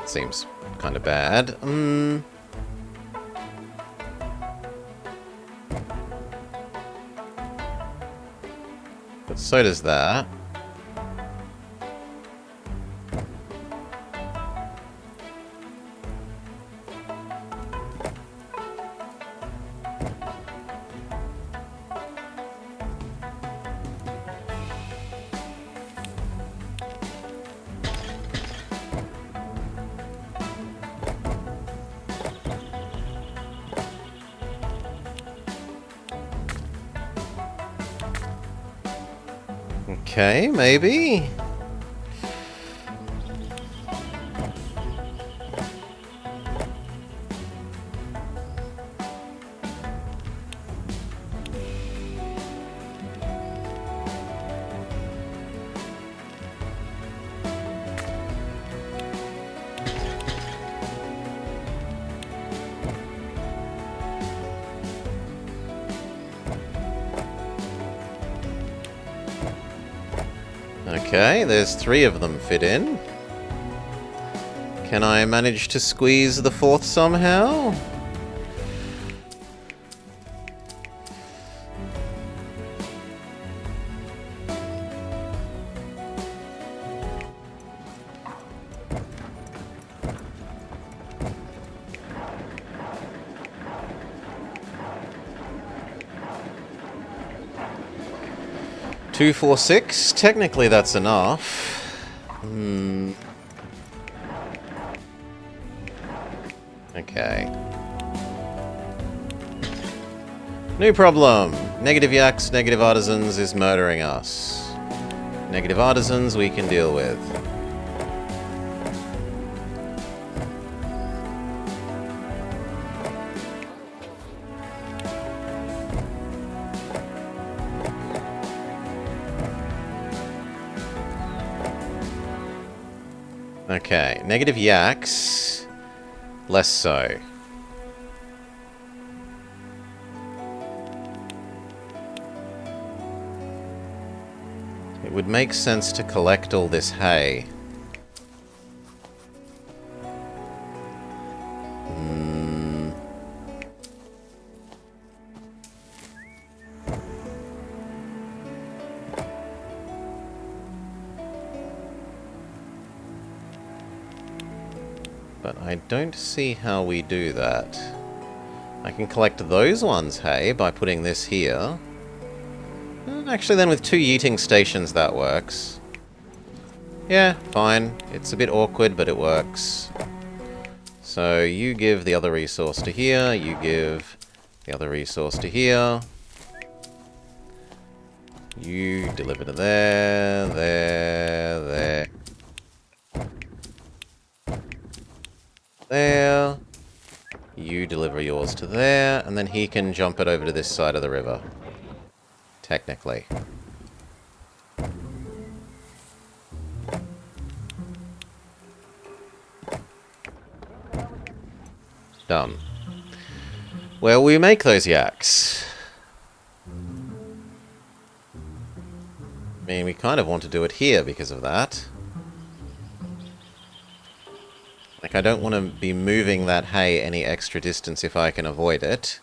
Seems kind of bad. But so does that. Okay, maybe. Okay, there's 3 of them fit in. Can I manage to squeeze the 4th somehow? 246. Technically that's enough. Okay. New problem. Negative yaks, negative artisans is murdering us. Negative artisans we can deal with. Okay, negative yaks, less so. It would make sense to collect all this hay. But I don't see how we do that. I can collect those ones, hay, by putting this here. Actually, then with 2 yeeting stations, that works. Yeah, fine. It's a bit awkward, but it works. So you give the other resource to here, you give the other resource to here. You deliver to there, there. There. You deliver yours to there, and then he can jump it over to this side of the river. Technically. Done. Where will we make those yaks? I mean, we kind of want to do it here because of that. Like, I don't want to be moving that hay any extra distance if I can avoid it.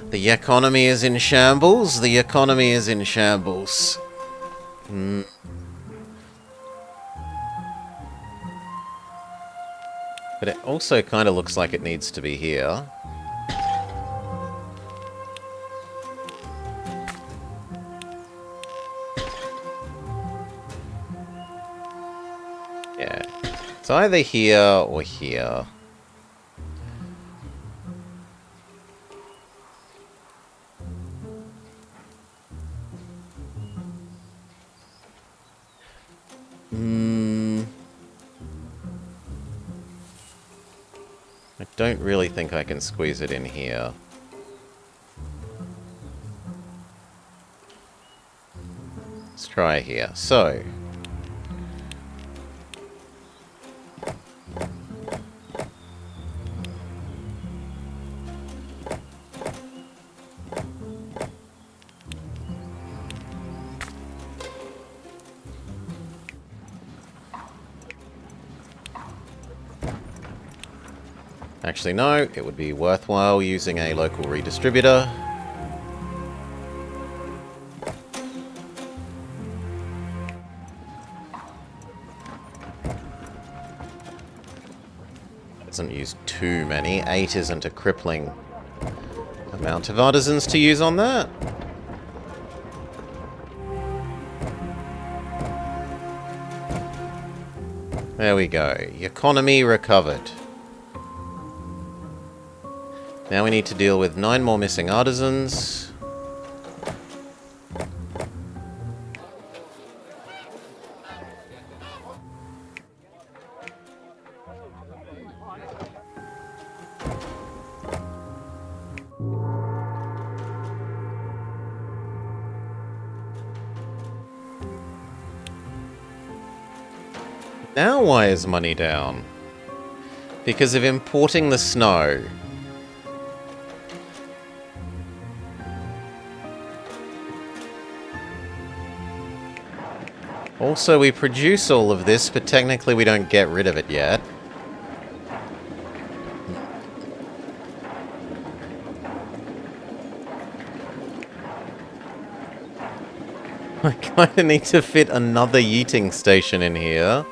The economy is in shambles. The economy is in shambles. But it also kind of looks like it needs to be here. Yeah. It's either here or here. I don't really think I can squeeze it in here. Let's try here. So. Actually, no, it would be worthwhile using a local redistributor. Doesn't use too many. 8 isn't a crippling amount of artisans to use on that. There we go. Economy recovered. Now we need to deal with 9 more missing artisans. Now why is money down? Because of importing the snow. Also, we produce all of this, but technically we don't get rid of it yet. I kind of need to fit another yeeting station in here.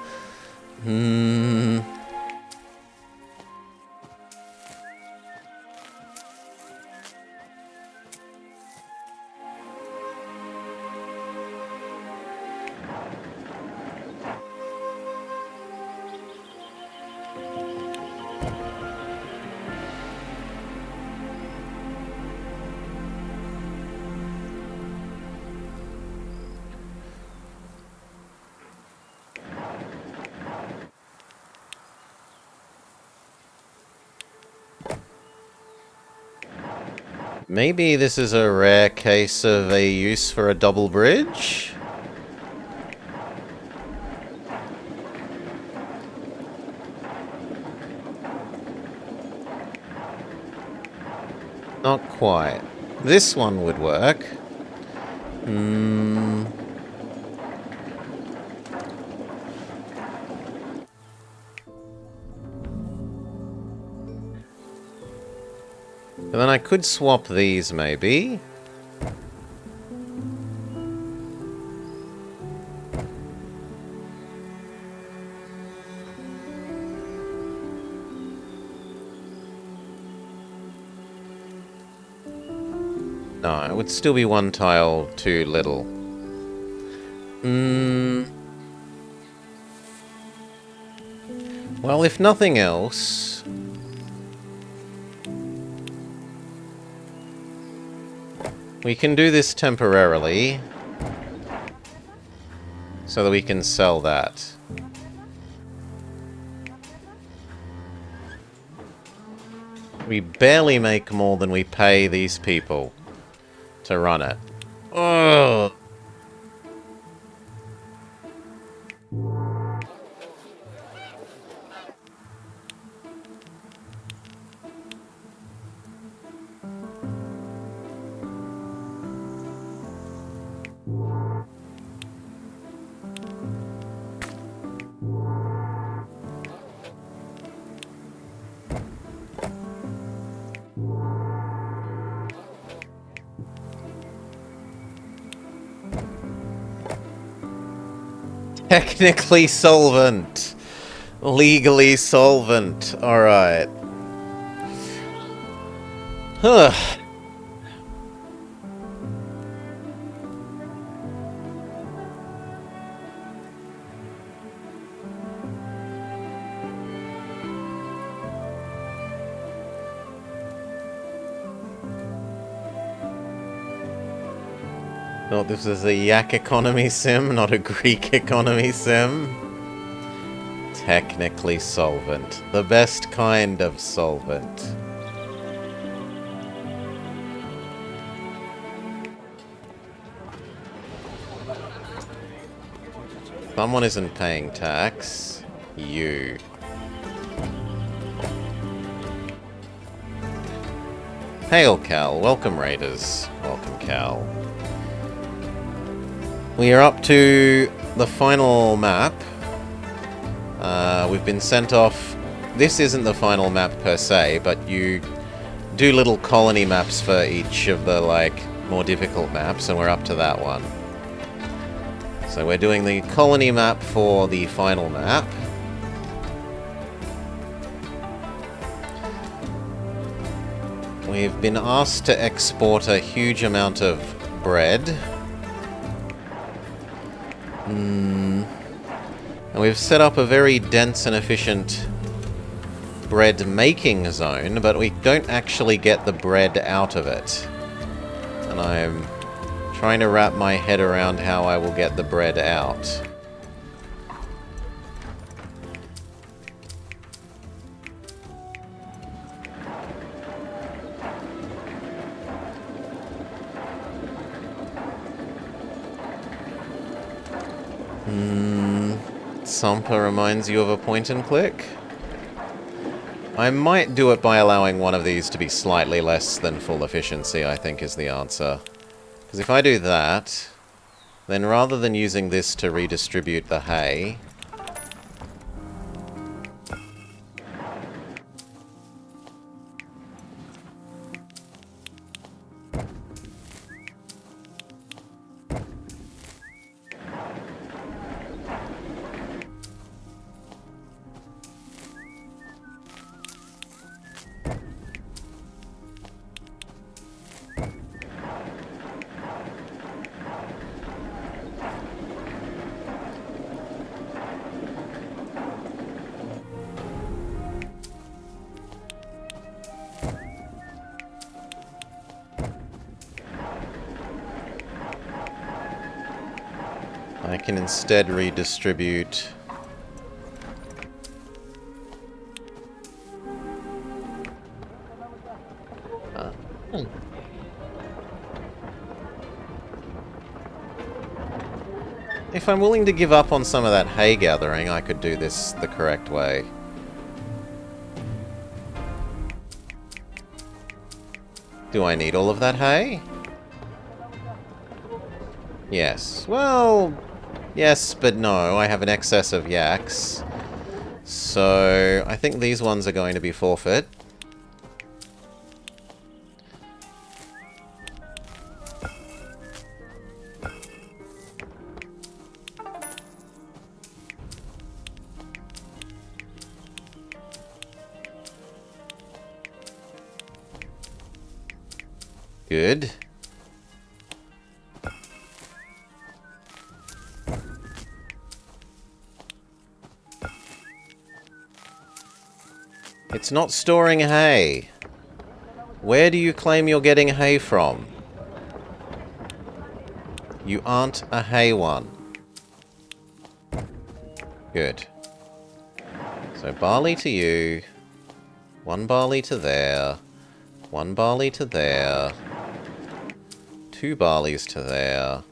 Maybe this is a rare case of a use for a double bridge? Not quite. This one would work. And then I could swap these, maybe. No, it would still be one tile too little. Well, if nothing else... we can do this temporarily, so that we can sell that. We barely make more than we pay these people to run it. Ugh. Technically solvent. Legally solvent. Alright. Huh. Thought this was a yak economy sim, not a Greek economy sim. Technically solvent. The best kind of solvent. Someone isn't paying tax. You. Hail, Cal. Welcome, Raiders. Welcome, Cal. We are up to the final map. We've been sent off. This isn't the final map per se, but you do little colony maps for each of the, like, more difficult maps, and we're up to that one. So we're doing the colony map for the final map. We've been asked to export a huge amount of bread. And we've set up a very dense and efficient bread making zone, but we don't actually get the bread out of it. And I'm trying to wrap my head around how I will get the bread out. Sampa reminds you of a point and click? I might do it by allowing one of these to be slightly less than full efficiency, I think is the answer. Because if I do that, then rather than using this to redistribute the hay... I can instead redistribute... If I'm willing to give up on some of that hay gathering, I could do this the correct way. Do I need all of that hay? Yes. Well, yes, but no. I have an excess of yaks. So, I think these ones are going to be forfeit. Good. It's not storing hay. Where do you claim you're getting hay from? You aren't a hay one. Good. So barley to you. One barley to there. One barley to there. Two barleys to there.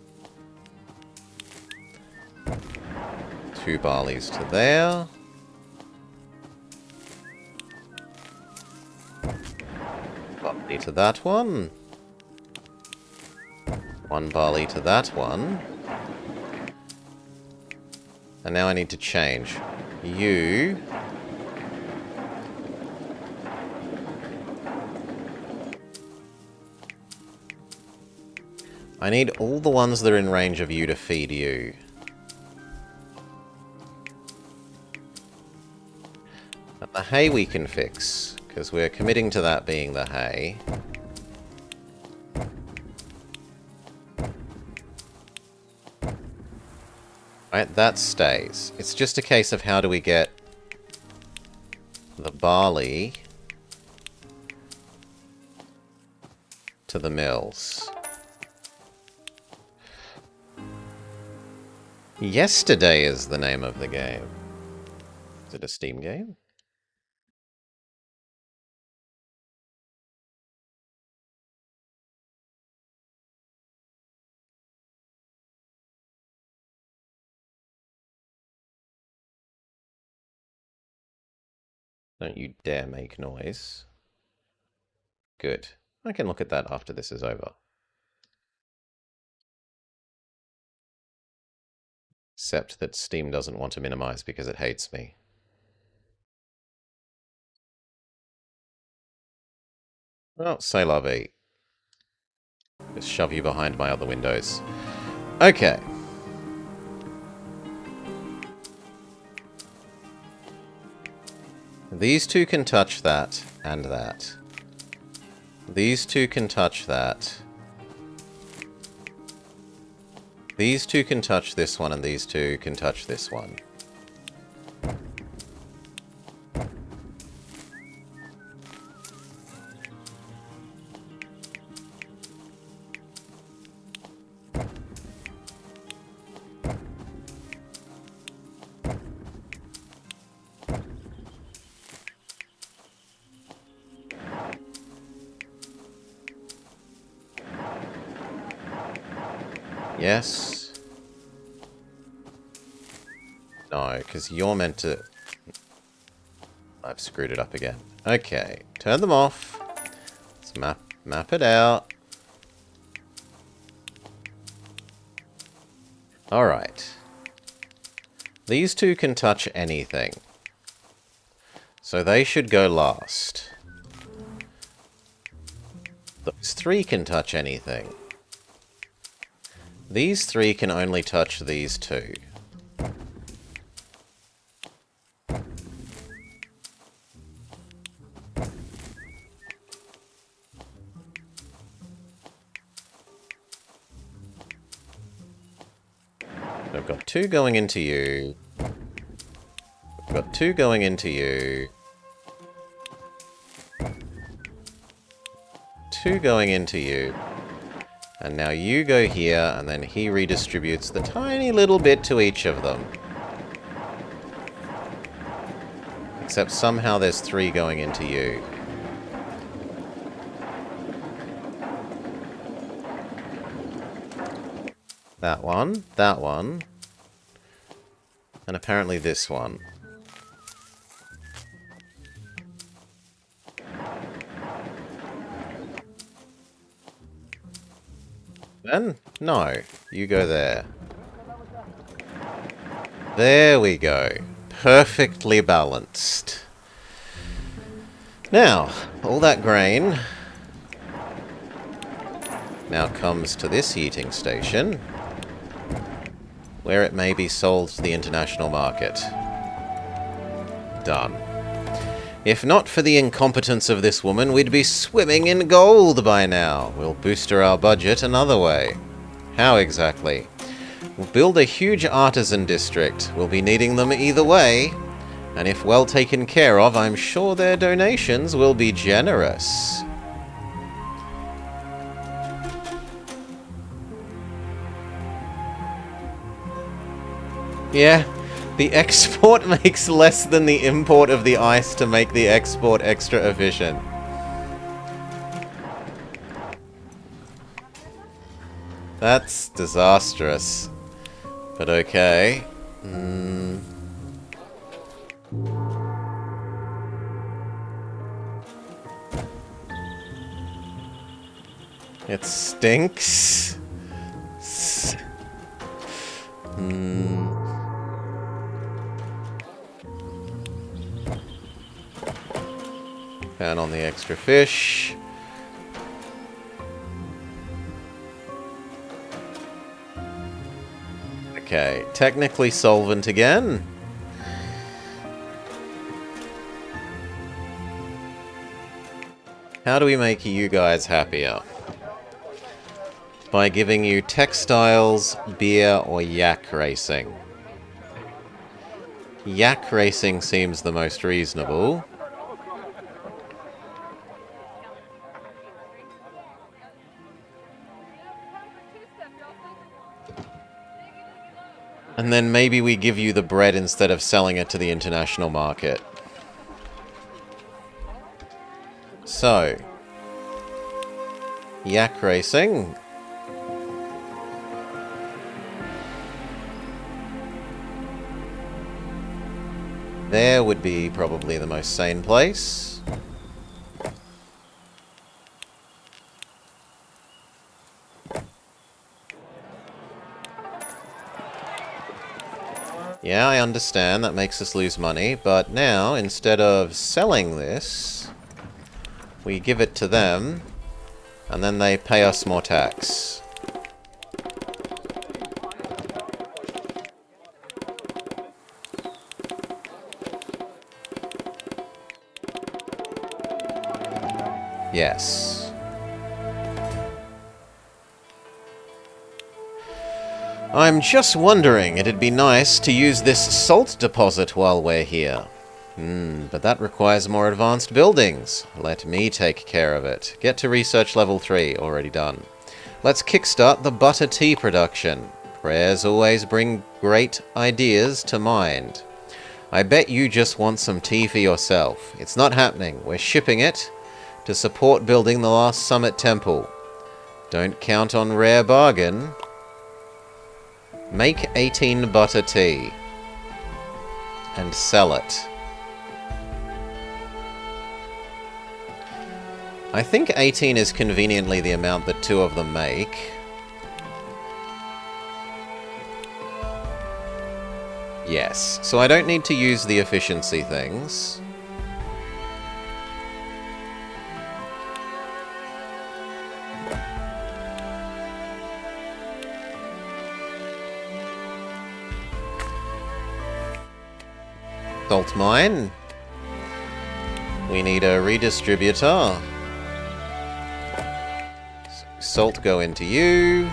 Two barleys to there. Barley to that one. One barley to that one. And now I need to change. You... I need all the ones that are in range of you to feed you. And the hay we can fix, because we're committing to that being the hay. Right, that stays. It's just a case of how do we get the barley to the mills. Yesterday is the name of the game. Is it a Steam game? Don't you dare make noise. Good. I can look at that after this is over. Except that Steam doesn't want to minimize because it hates me. Well, c'est la vie. Just shove you behind my other windows. Okay. These two can touch that and that. These two can touch that. These two can touch this one, and these two can touch this one. Yes. No, because you're meant to... I've screwed it up again. Okay, turn them off. Let's map it out. Alright. These two can touch anything. So they should go last. Those three can touch anything. These three can only touch these two. I've got two going into you. I've got two going into you. Two going into you. And now you go here, and then he redistributes the tiny little bit to each of them. Except somehow there's three going into you. That one, that one, And apparently this one. Then? No. You go there. There we go. Perfectly balanced. Now, all that grain now comes to this heating station, where it may be sold to the international market. Done. If not for the incompetence of this woman, we'd be swimming in gold by now. We'll booster our budget another way. How exactly? We'll build a huge artisan district. We'll be needing them either way. And if well taken care of, I'm sure their donations will be generous. Yeah, the export makes less than the import of the ice to make the export extra efficient. That's disastrous. But okay. It stinks. Down on the extra fish. Okay, technically solvent again. How do we make you guys happier? By giving you textiles, beer, or yak racing. Yak racing seems the most reasonable. And then maybe we give you the bread instead of selling it to the international market. So, yak racing. There would be probably the most sane place. Yeah, I understand that makes us lose money, but now, instead of selling this, we give it to them, and then they pay us more tax. Yes. I'm just wondering, it'd be nice to use this salt deposit while we're here. But that requires more advanced buildings. Let me take care of it. Get to research level 3, already done. Let's kickstart the butter tea production. Prayers always bring great ideas to mind. I bet you just want some tea for yourself. It's not happening. We're shipping it to support building the last summit temple. Don't count on rare bargain. Make 18 butter tea. And sell it. I think 18 is conveniently the amount that 2 of them make. Yes, so I don't need to use the efficiency things. Salt mine. We need a redistributor. Salt go into you.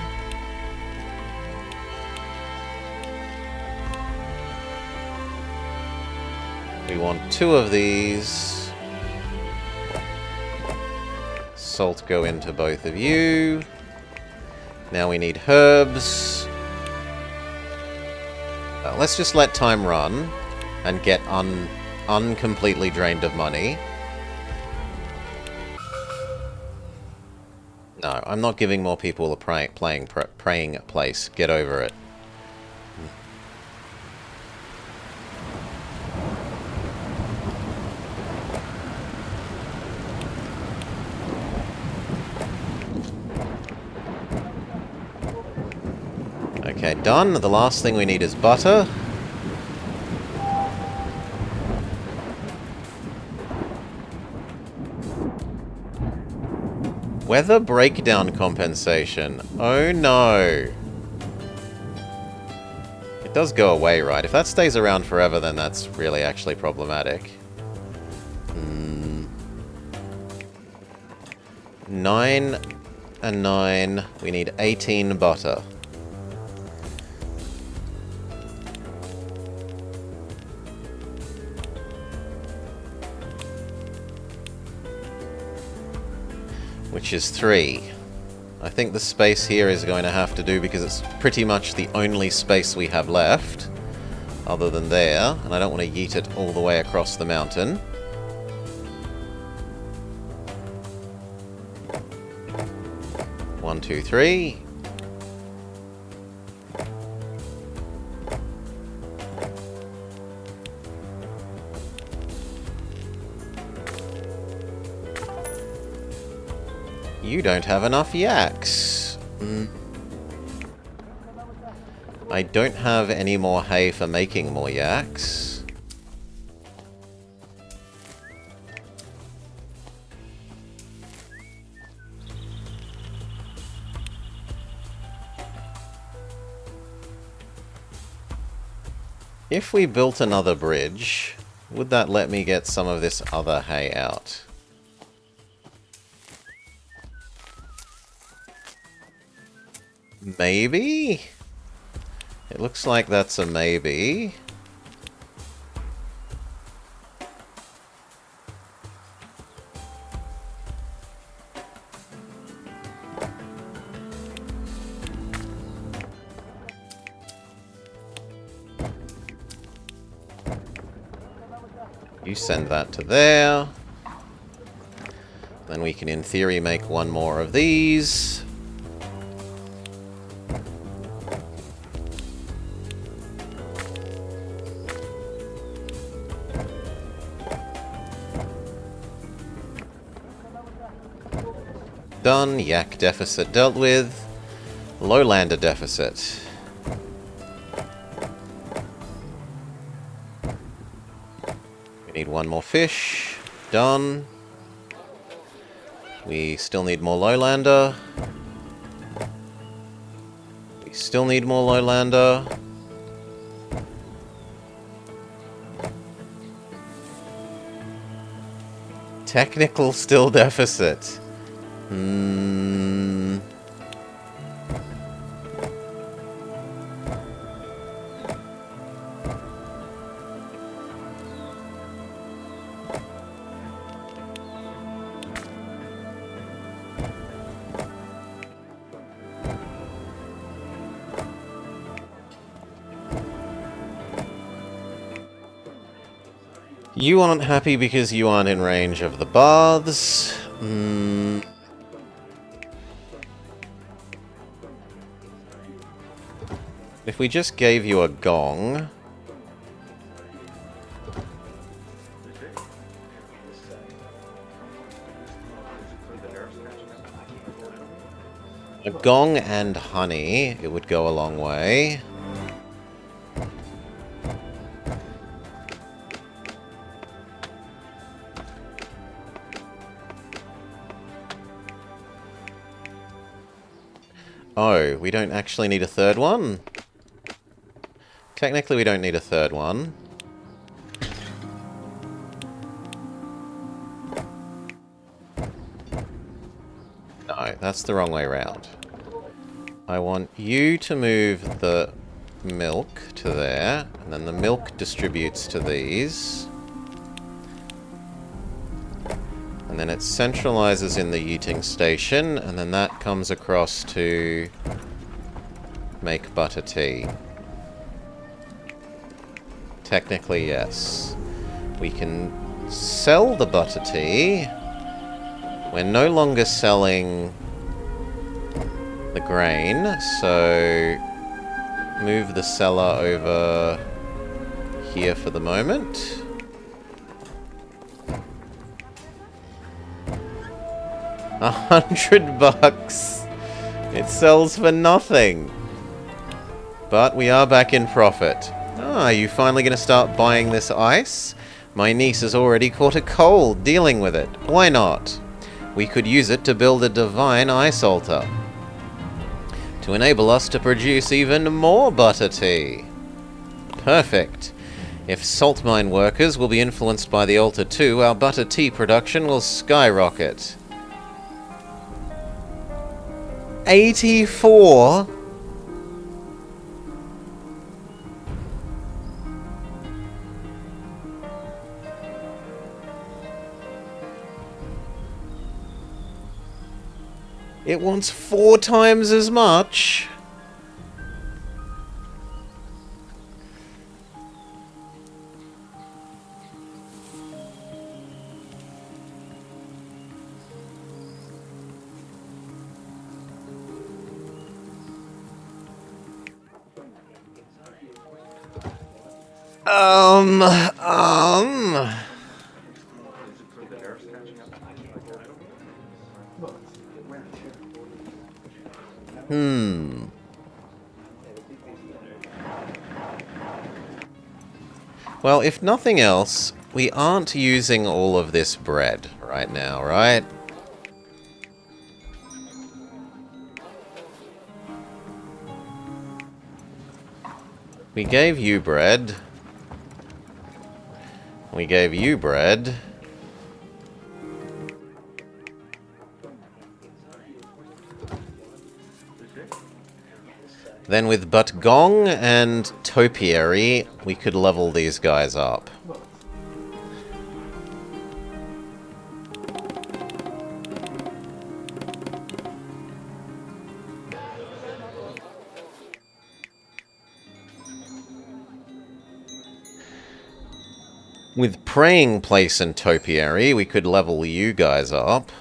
We want 2 of these. Salt go into both of you. Now we need herbs. Let's just let time run and get uncompletely drained of money. No, I'm not giving more people a praying place. Get over it. Okay, done. The last thing we need is butter. Weather breakdown compensation. Oh no. It does go away, right? If that stays around forever, then that's really actually problematic. 9 and 9. We need 18 butter. Which is 3. I think the space here is going to have to do because it's pretty much the only space we have left, other than there, and I don't want to yeet it all the way across the mountain. One, two, three. You don't have enough yaks. I don't have any more hay for making more yaks. If we built another bridge, would that let me get some of this other hay out? Maybe? It looks like that's a maybe. You send that to there. Then we can, in theory, make one more of these. Done. Yak deficit dealt with. Lowlander deficit. We need one more fish. Done. We still need more lowlander. We still need more lowlander. Technical still deficit. You aren't happy because you aren't in range of the baths. If we just gave you a gong... A gong and honey, it would go a long way. Oh, we don't actually need a third one? Technically, we don't need a third one. No, that's the wrong way around. I want you to move the milk to there, and then the milk distributes to these. And then it centralizes in the yeeting station, and then that comes across to make butter tea. Technically, yes. We can sell the butter tea. We're no longer selling the grain, so move the seller over here for the moment. $100. It sells for nothing. But we are back in profit. Ah, are you finally going to start buying this ice? My niece has already caught a cold dealing with it. Why not? We could use it to build a divine ice altar to enable us to produce even more butter tea. Perfect. If salt mine workers will be influenced by the altar too, our butter tea production will skyrocket. 84? It wants 4 times as much? Um... Well, if nothing else, we aren't using all of this bread right now, right? We gave you bread. We gave you bread. Then with Gong and Topiary, we could level these guys up. With Praying Place and Topiary, we could level you guys up.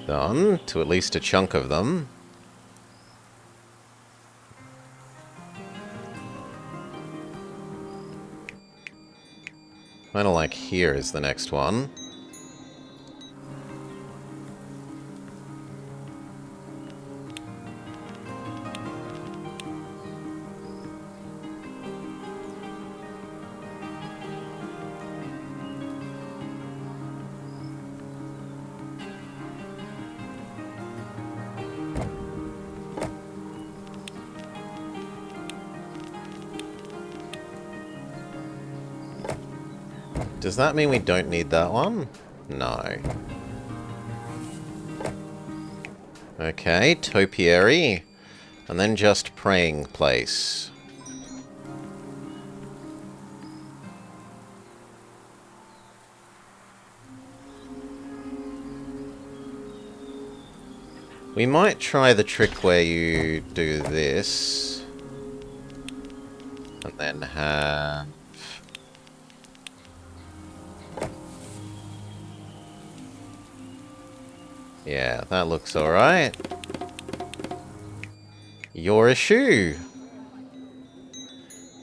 Done, to at least a chunk of them. Kinda like here is the next one. Does that mean we don't need that one? No. Okay, Topiary. And then just Praying Place. We might try the trick where you do this. And then have... Yeah, that looks alright. You're a shoe.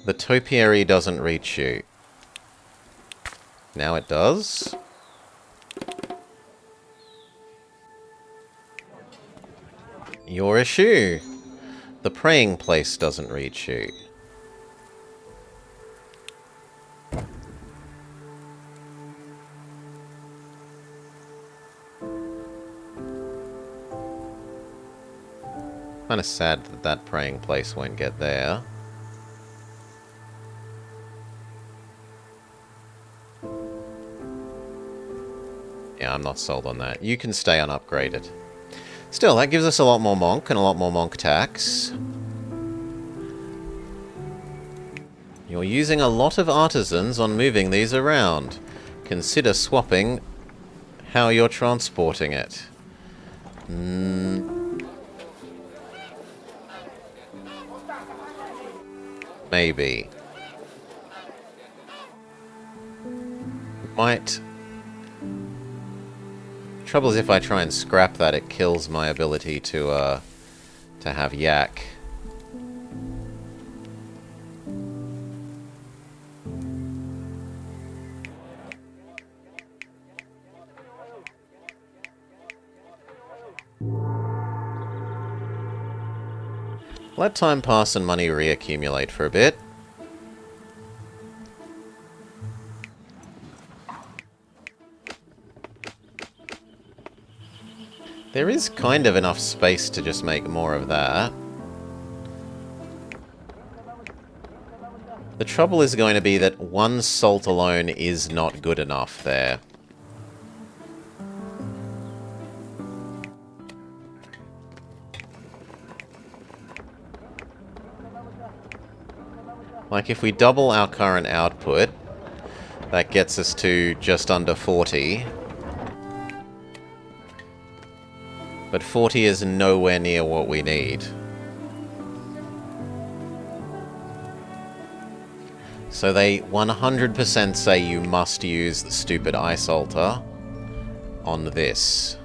The Topiary doesn't reach you. Now it does. You're a shoe. The Praying Place doesn't reach you. Kinda sad that that Praying Place won't get there. Yeah, I'm not sold on that. You can stay unupgraded. Still, that gives us a lot more Monk and a lot more Monk tax. You're using a lot of artisans on moving these around. Consider swapping how you're transporting it. Maybe. Might... Trouble is, if I try and scrap that, it kills my ability to have yak. Let time pass and money reaccumulate for a bit. There is kind of enough space to just make more of that. The trouble is going to be that one salt alone is not good enough there. Like, if we double our current output, that gets us to just under 40. But 40 is nowhere near what we need. So they 100% say you must use the stupid ice altar on this.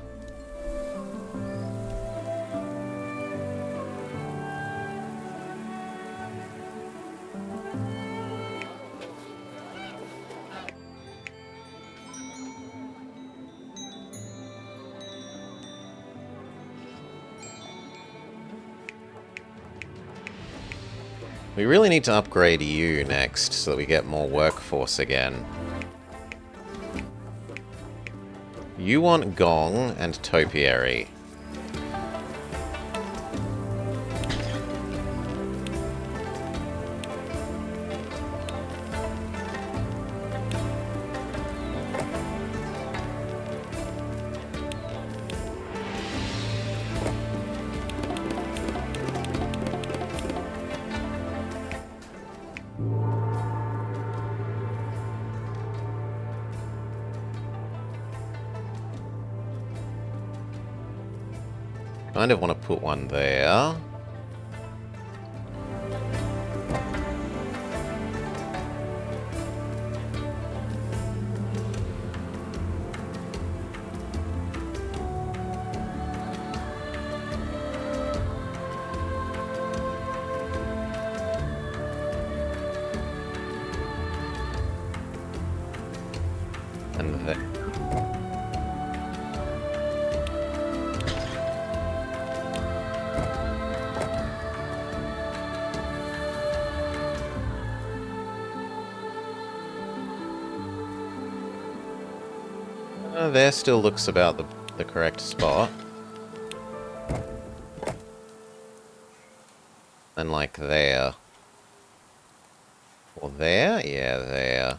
We really need to upgrade you next, so that we get more workforce again. You want Gong and Topiary. Kind of want to put one there. And there. There still looks about the correct spot. And like there. Or there? Yeah, there.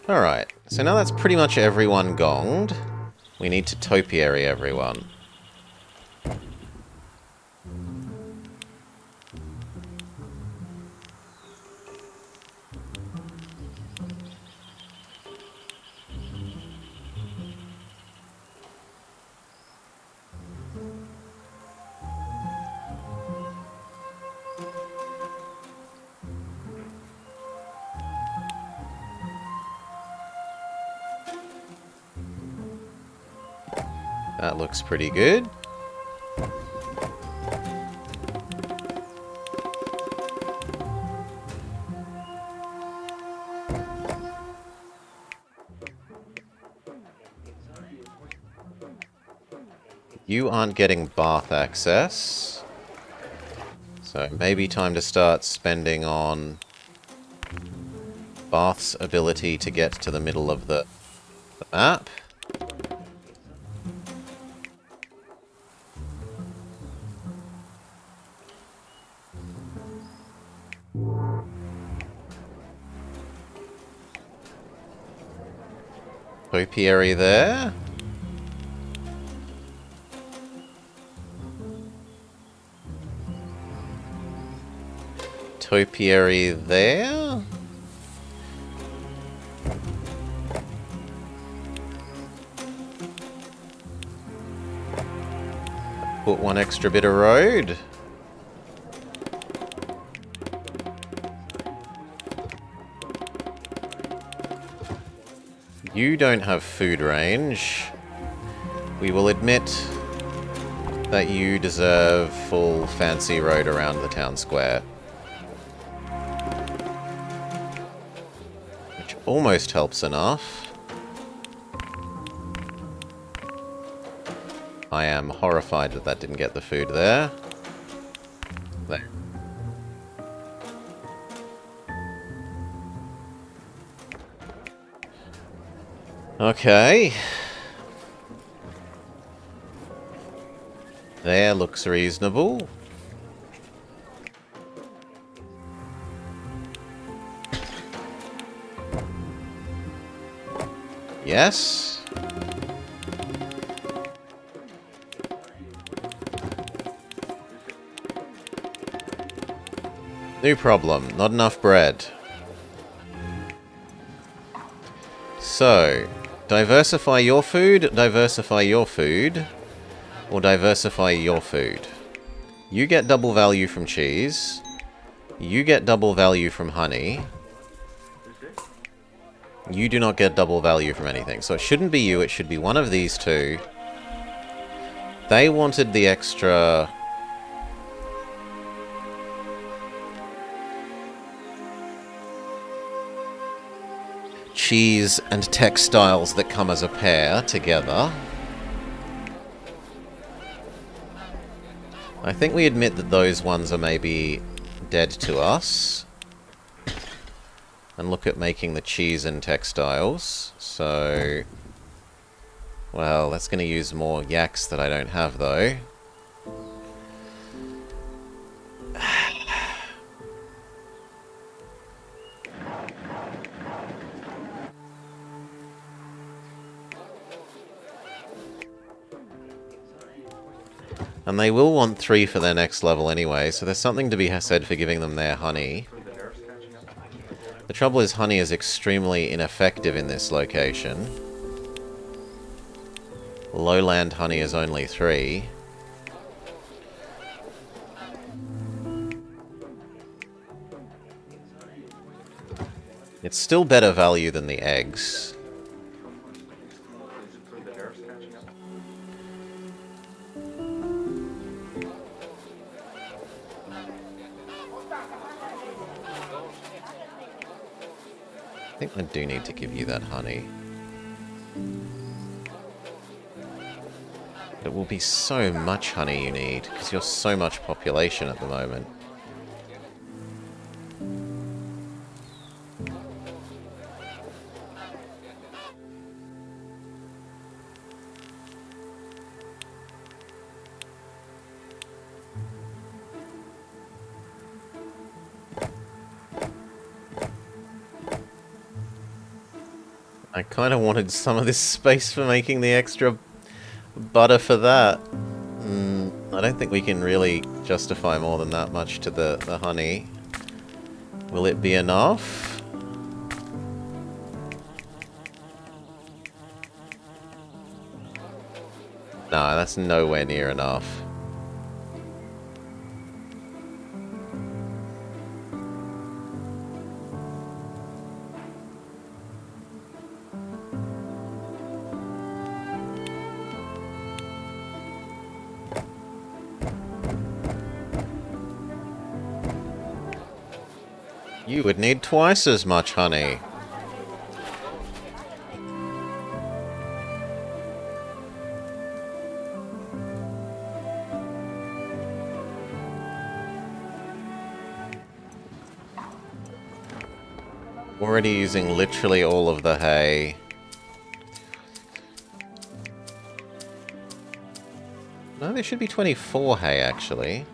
Alright, so now that's pretty much everyone gonged. We need to topiary everyone. That looks pretty good. You aren't getting bath access. So maybe time to start spending on Bath's ability to get to the middle of the map. Topiary there. Topiary there. put one extra bit of road. You don't have food range. We will admit that you deserve full fancy road around the town square. Which almost helps enough. I am horrified that that didn't get the food there. There. Okay. There, looks reasonable. Yes. No problem. Not enough bread. So, diversify your food, diversify your food, or diversify your food. You get double value from cheese. You get double value from honey. You do not get double value from anything. So it shouldn't be you, it should be one of these two. They wanted the extra... cheese and textiles that come as a pair together. I think we admit that those ones are maybe dead to us. And look at making the cheese and textiles. So... well, that's going to use more yaks that I don't have, though. And they will want 3 for their next level anyway, so there's something to be said for giving them their honey. The trouble is, honey is extremely ineffective in this location. Lowland honey is only 3. It's still better value than the eggs. I think I do need to give you that honey. It will be so much honey you need, because you're so much population at the moment. I kind of wanted some of this space for making the extra butter for that. I don't think we can really justify more than that much to the honey. Will it be enough? No, that's nowhere near enough. You would need twice as much honey. Already using literally all of the hay. No, there should be 24 hay, actually.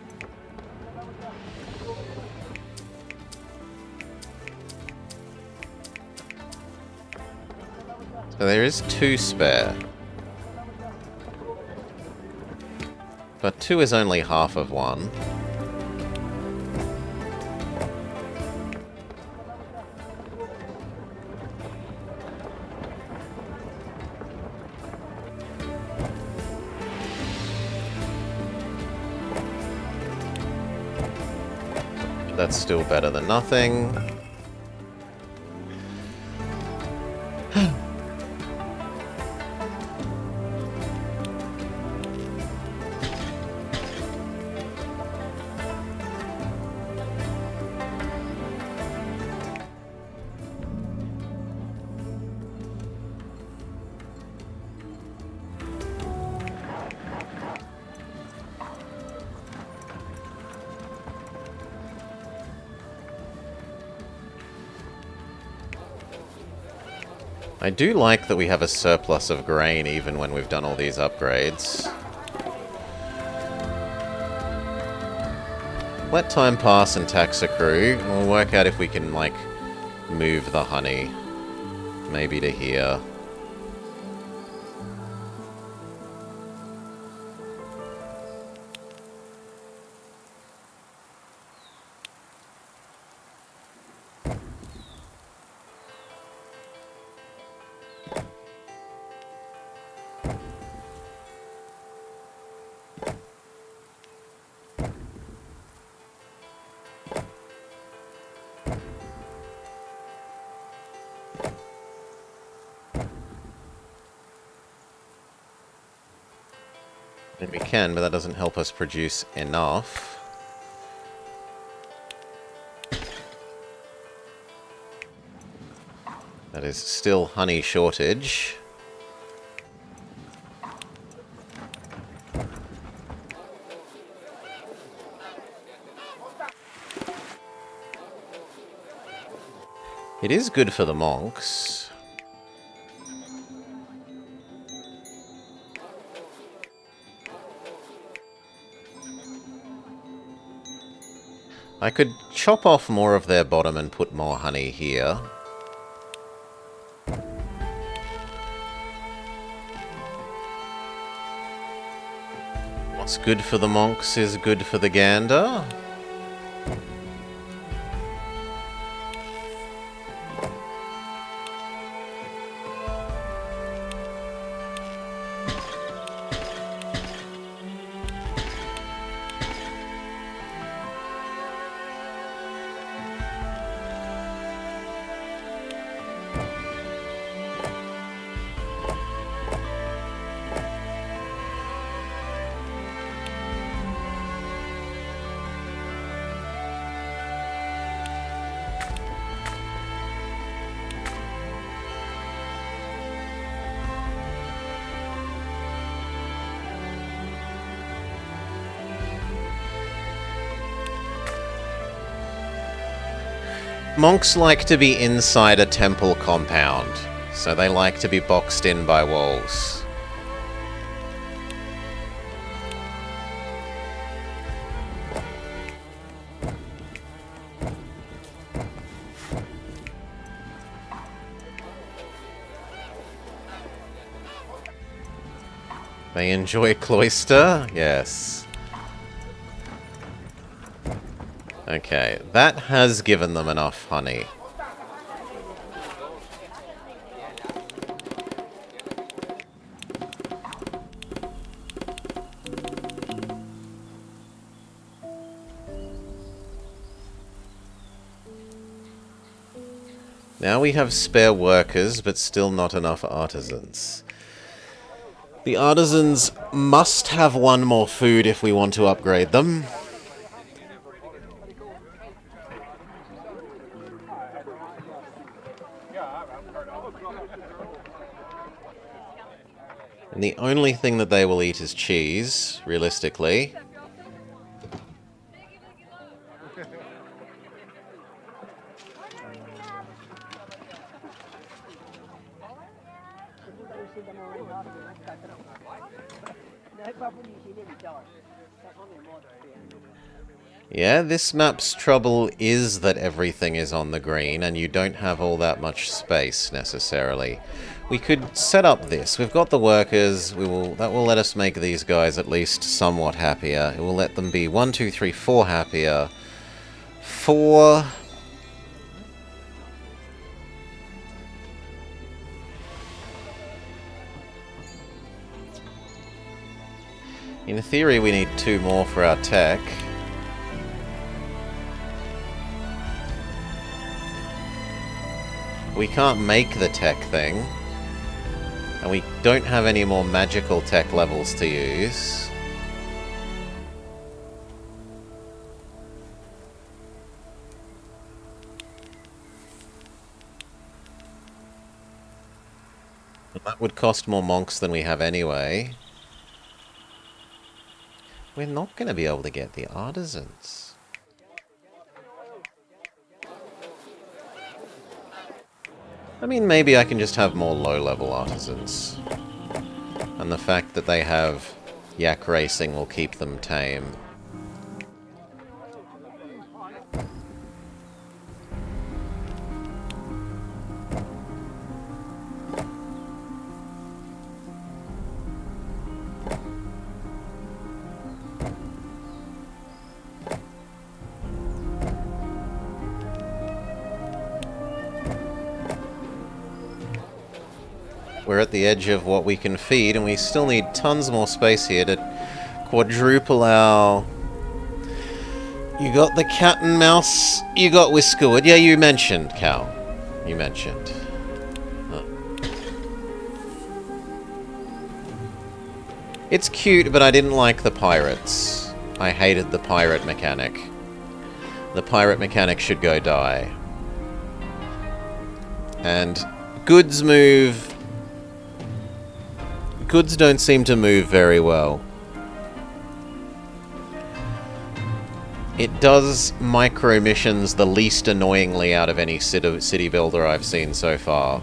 So there is 2 spare. But 2 is only half of 1. that's still better than nothing. I do like that we have a surplus of grain even when we've done all these upgrades. Let time pass and tax accrue, and we'll work out if we can, like, move the honey. Maybe to here. And we can, but that doesn't help us produce enough. That is still honey shortage. It is good for the monks. I could chop off more of their bottom and put more honey here. What's good for the monks is good for the gander. Monks like to be inside a temple compound, so they like to be boxed in by walls. They enjoy cloister? Yes. Okay, that has given them enough honey. Now we have spare workers, but still not enough artisans. The artisans must have one more food if we want to upgrade them. And the only thing that they will eat is cheese, realistically. Yeah, this map's trouble is that everything is on the green and you don't have all that much space, necessarily. We could set up this. We've got the workers. That will let us make these guys at least somewhat happier. It will let them be 1, 2, 3, 4 happier. 4... In theory, we need 2 more for our tech. We can't make the tech thing. And we don't have any more magical tech levels to use. That would cost more monks than we have anyway. We're not going to be able to get the artisans. I mean, maybe I can just have more low-level artisans. And the fact that they have yak racing will keep them tame. We're at the edge of what we can feed, and we still need tons more space here to quadruple our... You got the cat and mouse, you got Whiskerwood. Yeah, you mentioned, Cal. You mentioned. It's cute, but I didn't like the pirates. I hated the pirate mechanic. The pirate mechanic should go die. And goods move... Goods don't seem to move very well. It does micro missions the least annoyingly out of any city builder I've seen so far.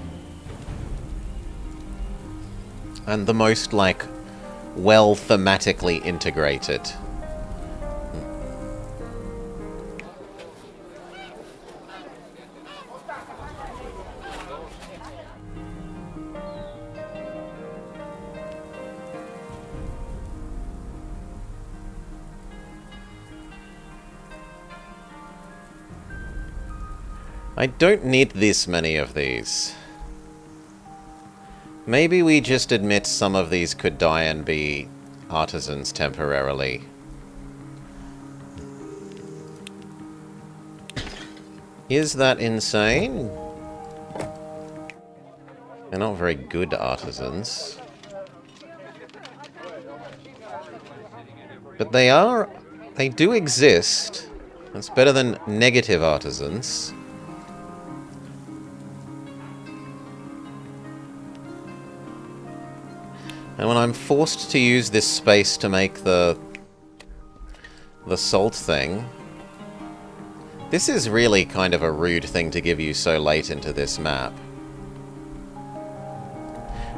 And the most, like, well thematically integrated. I don't need this many of these. Maybe we just admit some of these could die and be artisans temporarily. Is that insane? They're not very good artisans. But they do exist. That's better than negative artisans. And when I'm forced to use this space to make the salt thing, this is really kind of a rude thing to give you so late into this map.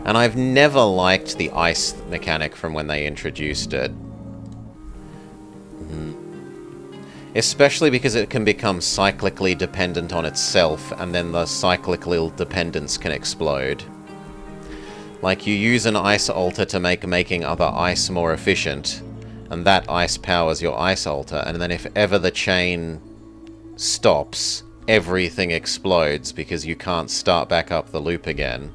And I've never liked the ice mechanic from when they introduced it. Especially because it can become cyclically dependent on itself, and then the cyclical dependence can explode. Like, you use an ice altar to make making other ice more efficient, and that ice powers your ice altar, and then if ever the chain stops, everything explodes because you can't start back up the loop again.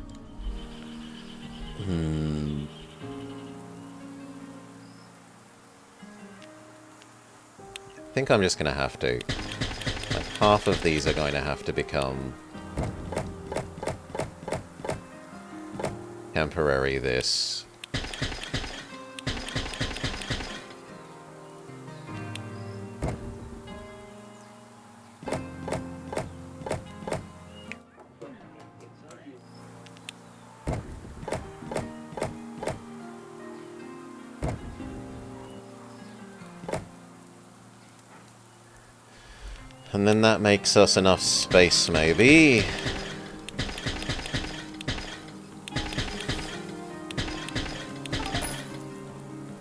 I think I'm just going to have to. Like, half of these are going to have to become temporary this. And then that makes us enough space, maybe.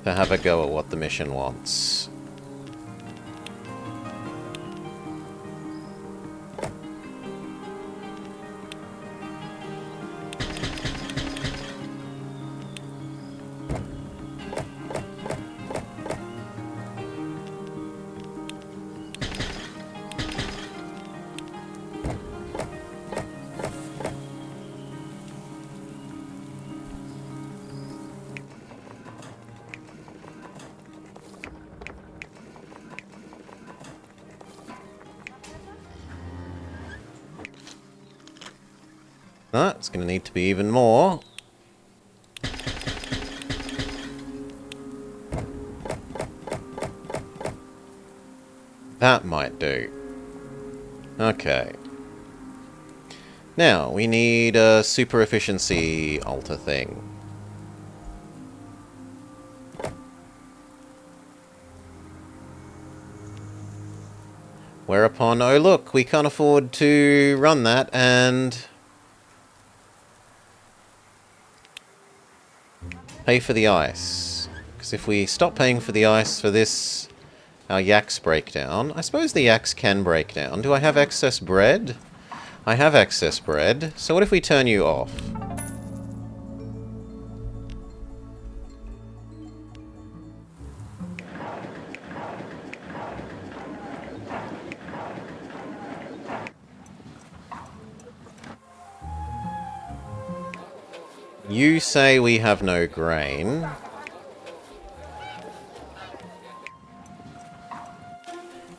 To have a go at what the mission wants. No, it's going to need to be even more. That might do. Okay. Now, we need a super efficiency altar thing. Whereupon, oh look, we can't afford to run that, and pay for the ice. Because if we stop paying for the ice for this, our yaks break down. I suppose the yaks can break down. Do I have excess bread? I have excess bread. So what if we turn you off? You say we have no grain.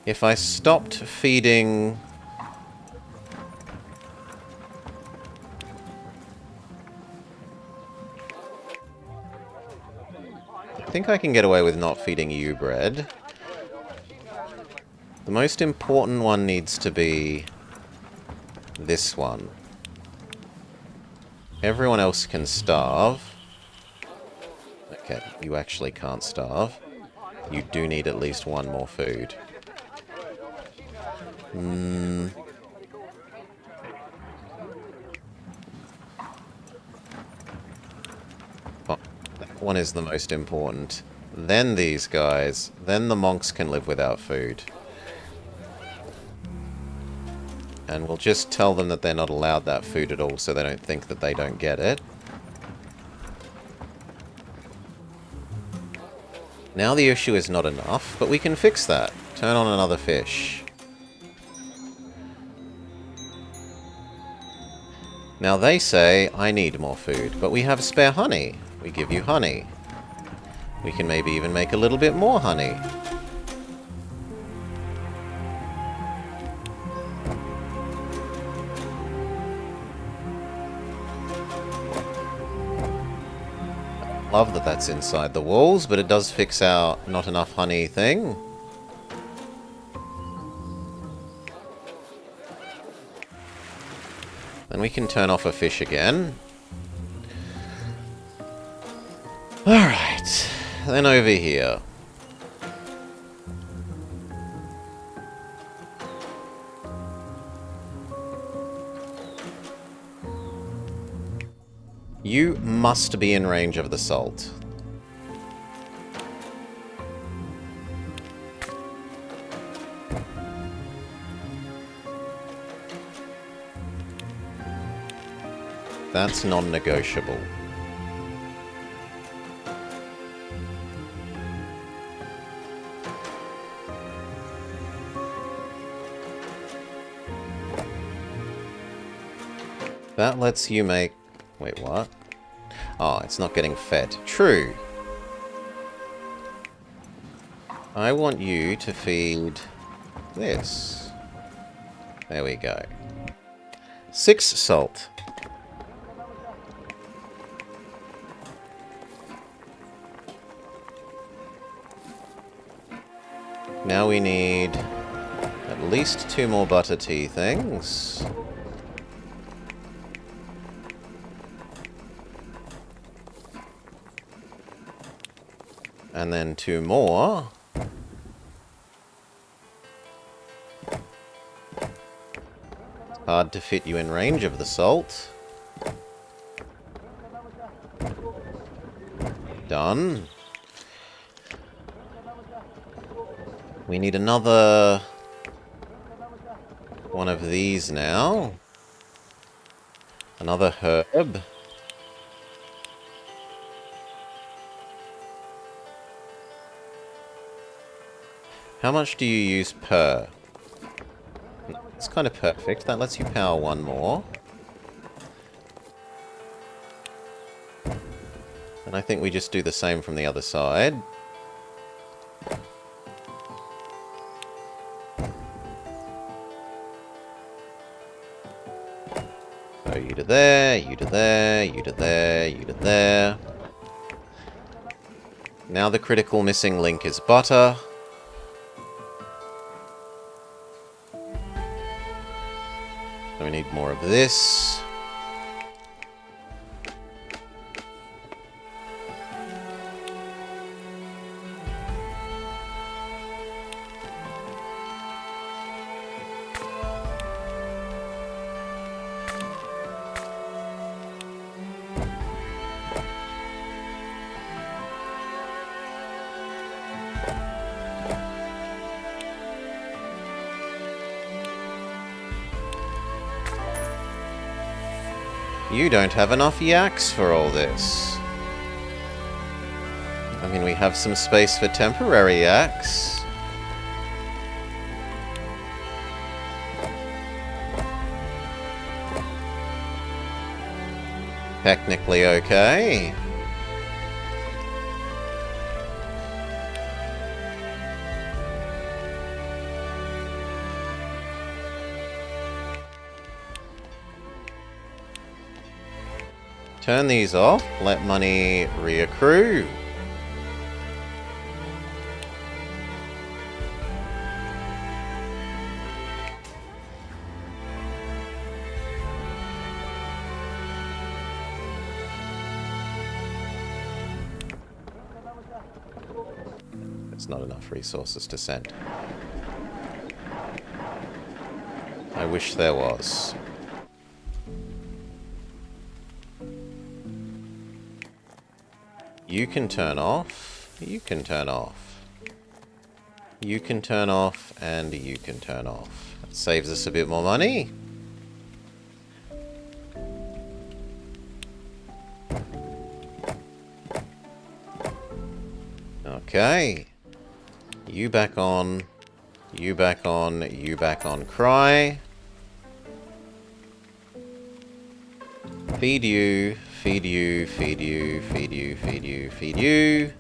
If I stopped feeding... I think I can get away with not feeding you bread. The most important one needs to be this one. Everyone else can starve. Okay, you actually can't starve. You do need at least one more food. Oh, that one is the most important. Then these guys. Then the monks can live without food. And we'll just tell them that they're not allowed that food at all so they don't think that they don't get it. Now the issue is not enough, but we can fix that. Turn on another fish. Now they say, I need more food, but we have spare honey. We give you honey. We can maybe even make a little bit more honey. Love that that's inside the walls, but it does fix our not enough honey thing. Then we can turn off a fish again. Alright, then over here. You must be in range of the salt. That's non-negotiable. That lets you make... Wait, what? Oh, it's not getting fed. True. I want you to feed this. There we go. 6 salt. Now we need at least 2 more butter tea things. And then 2 more. Hard to fit you in range of the salt. Done. We need another one of these now. Another herb. How much do you use per? It's kind of perfect. That lets you power 1 more. And I think we just do the same from the other side. So So you to there, you to there, you to there, you to there. Now the critical missing link is butter. So we need more of this. You don't have enough yaks for all this. I mean, we have some space for temporary yaks. Technically okay. Turn these off, let money reaccrue. There's not enough resources to send. I wish there was. You can turn off, you can turn off. You can turn off, and you can turn off. That saves us a bit more money. Okay. You back on, you back on, you back on cry. Feed you, feed you, feed you, feed you, feed you, feed you.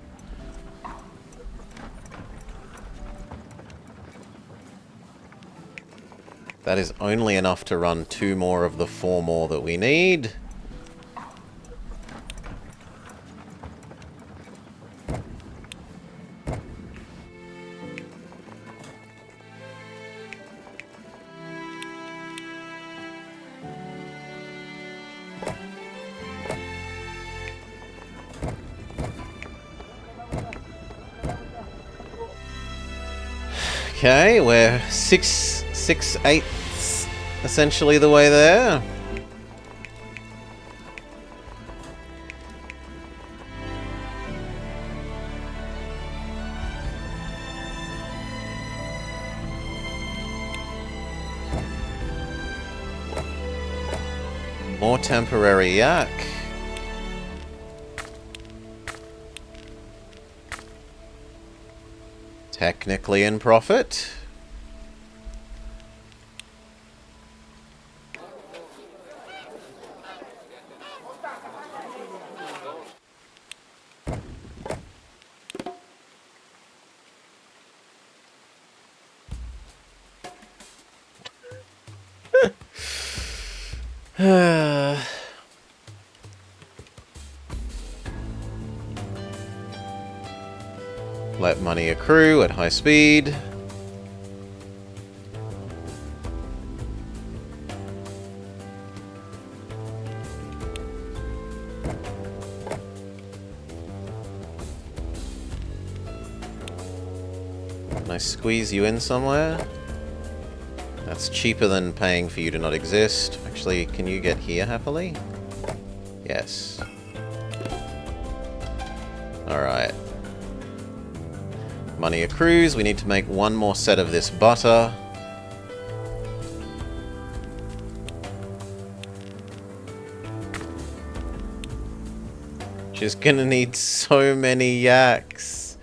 That is only enough to run 2 more of the 4 more that we need. Okay, we're 6/8 essentially the way there. More temporary yak. Technically in profit. Let money accrue at high speed. Can I squeeze you in somewhere? That's cheaper than paying for you to not exist. Actually, can you get here happily? Yes. Alright. Money accrues. We need to make 1 more set of this butter. She's gonna need so many yaks.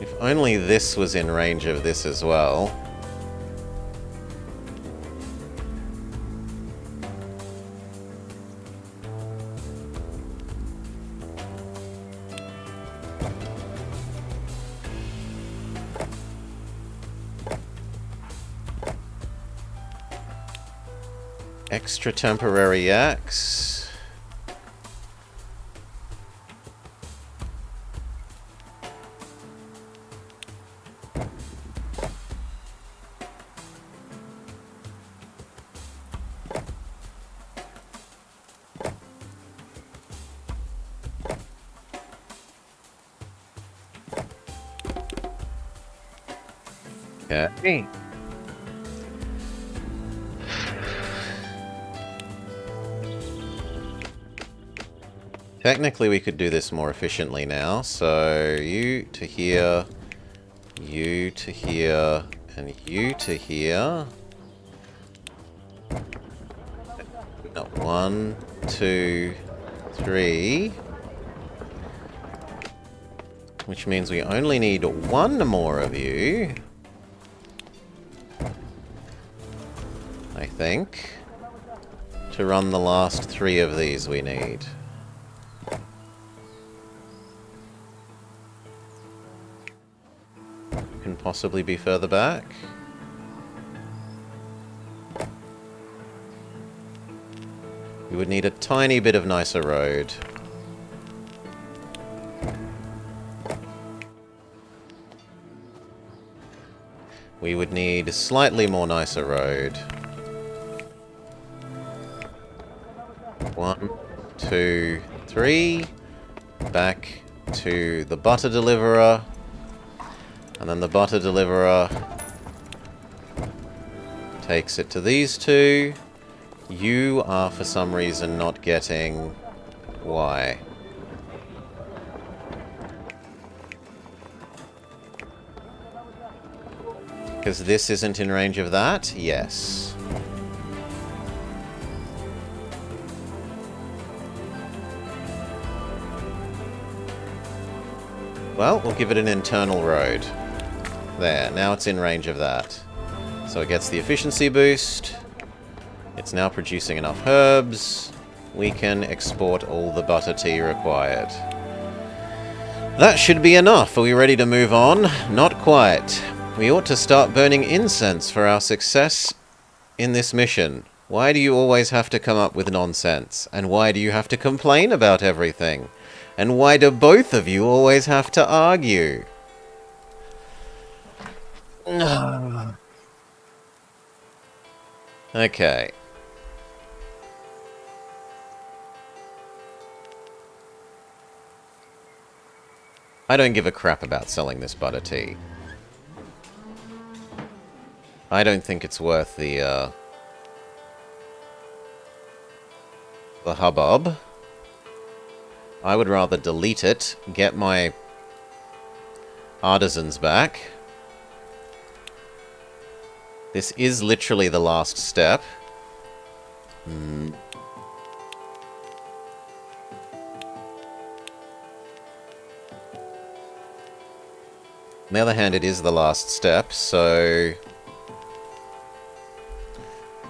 If only this was in range of this as well. Extra temporary axe. Okay. Technically, we could do this more efficiently now. So, you to here, you to here, and you to here. No, 1, 2, 3. Which means we only need one more of you. I think. To run the last 3 of these we need. Can possibly be further back. We would need a tiny bit of nicer road. We would need a slightly more nicer road. 1, 2, 3. Back to the butter deliverer. And then the butter deliverer takes it to these 2. You are, for some reason, not getting... Why? Because this isn't in range of that? Yes. Well, we'll give it an internal road. There, now it's in range of that. So it gets the efficiency boost. It's now producing enough herbs. We can export all the butter tea required. That should be enough. Are we ready to move on? Not quite. We ought to start burning incense for our success in this mission. Why do you always have to come up with nonsense? And why do you have to complain about everything? And why do both of you always have to argue? Okay. I don't give a crap about selling this butter tea. I don't think it's worth the hubbub. I would rather delete it, get my artisans back. This is literally the last step. On the other hand, it is the last step, so...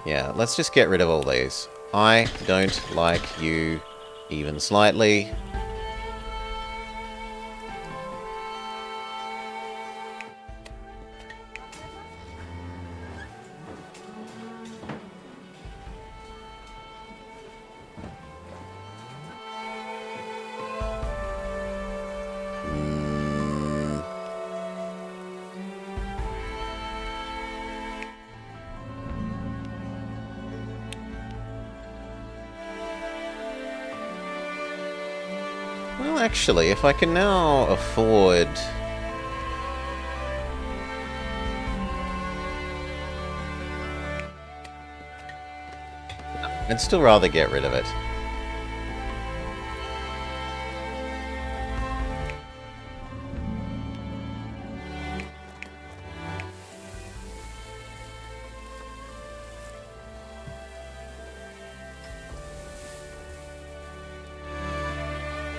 yeah, let's just get rid of all these. I don't like you even slightly. Well, actually, if I can now afford... I'd still rather get rid of it.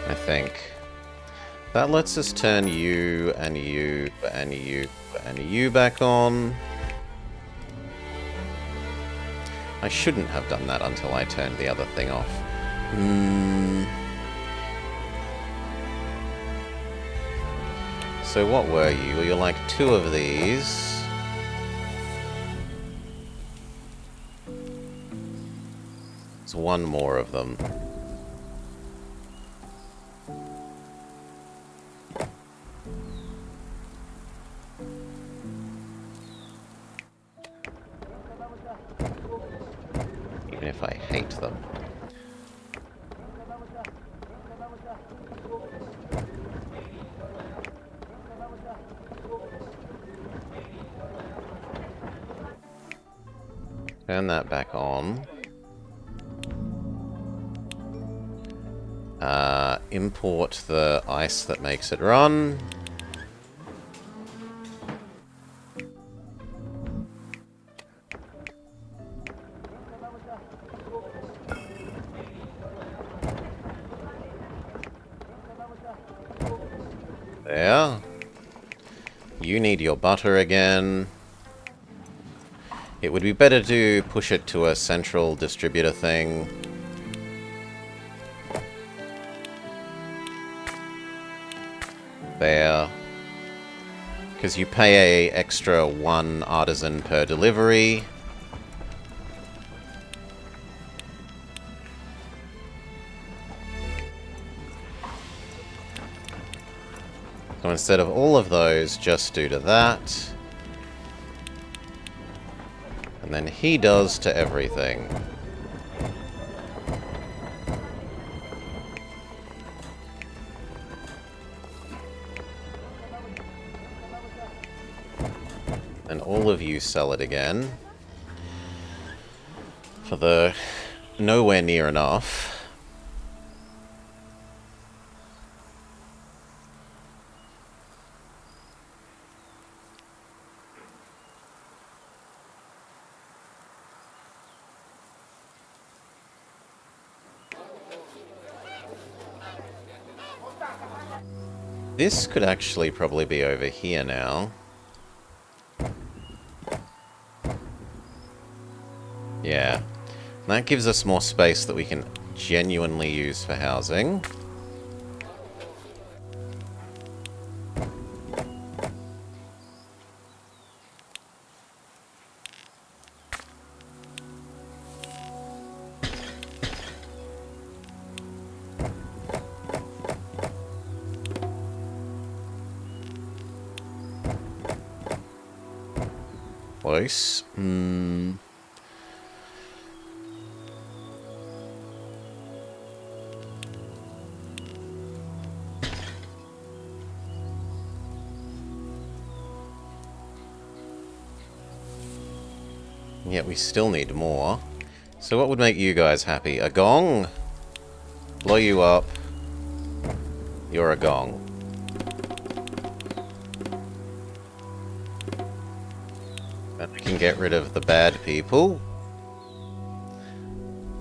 I think. That lets us turn you and you and you and you back on. I shouldn't have done that until I turned the other thing off. So what were you? Well, you're like 2 of these. There's one more of them. Even if I hate them. Turn that back on. Import the ice that makes it run. There. You need your butter again. It would be better to push it to a central distributor thing. There. Because you pay an extra 1 artisan per delivery. So instead of all of those, just do to that. And then he does to everything. And all of you sell it again. For the nowhere near enough. This could actually probably be over here now. Yeah. That gives us more space that we can genuinely use for housing. Close. Yet we still need more. So what would make you guys happy? A gong? Blow you up. You're a gong. And we can get rid of the bad people.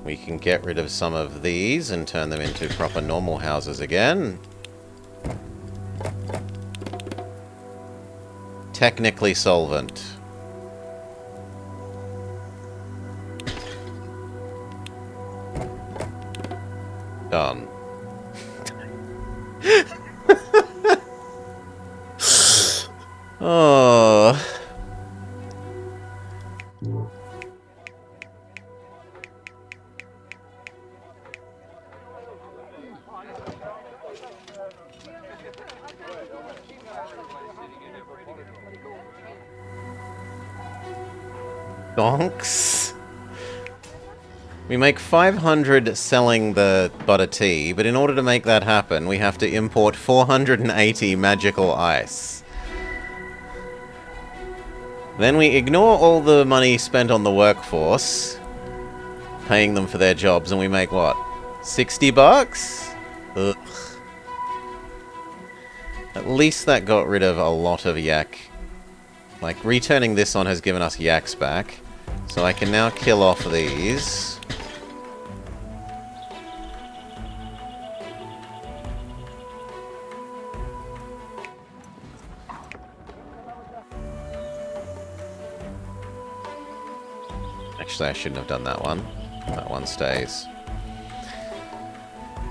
We can get rid of some of these and turn them into proper normal houses again. Technically solvent. Done. Oh. Donks. We make 500 selling the butter tea, but in order to make that happen, we have to import 480 magical ice. Then we ignore all the money spent on the workforce, paying them for their jobs, and we make what? 60 bucks? Ugh. At least that got rid of a lot of yak. Like, returning this on has given us yaks back. So I can now kill off these. Actually, I shouldn't have done that one. That one stays.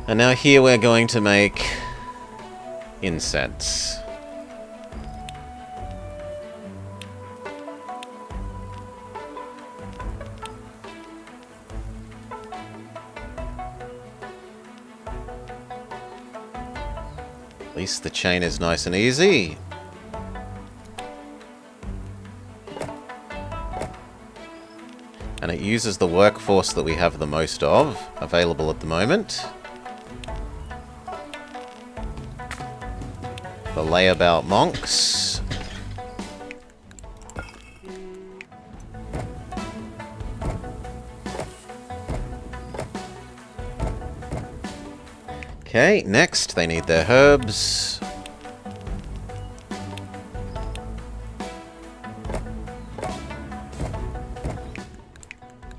And now here we're going to make incense. At least the chain is nice and easy. And it uses the workforce that we have the most of, available at the moment. The layabout monks. Okay, next they need their herbs.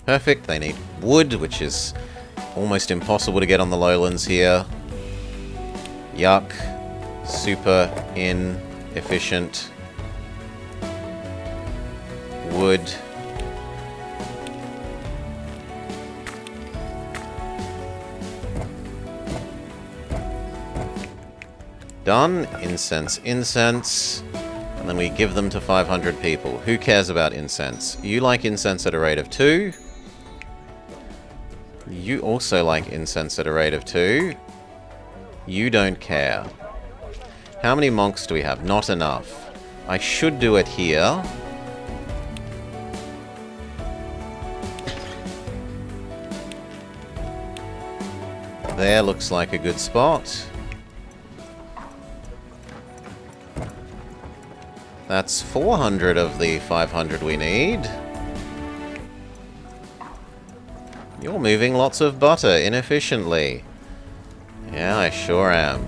Perfect, they need wood, which is almost impossible to get on the lowlands here. Yuck. Super inefficient. Wood. Done. Incense, incense. And then we give them to 500 people. Who cares about incense? You like incense at a rate of 2. You also like incense at a rate of 2. You don't care. How many monks do we have? Not enough. I should do it here. There looks like a good spot. That's 400 of the 500 we need. You're moving lots of butter inefficiently. Yeah, I sure am.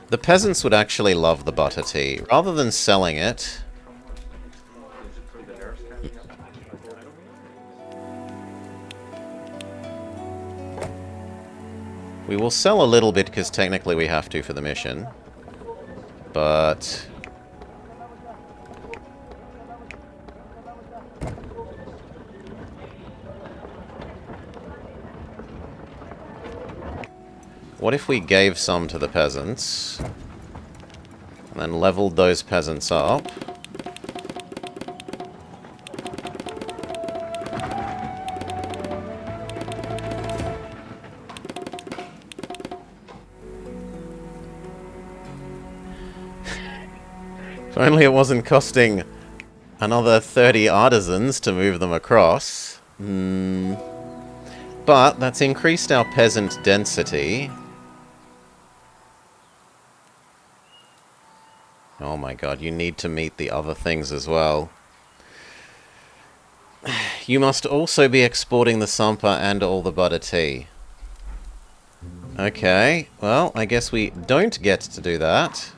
The peasants would actually love the butter tea. Rather than selling it... We will sell a little bit because technically we have to for the mission. But... what if we gave some to the peasants, and then leveled those peasants up? If only it wasn't costing another 30 artisans to move them across. But that's increased our peasant density. Oh my god, you need to meet the other things as well. You must also be exporting the Sampa and all the butter tea. Okay, well, I guess we don't get to do that.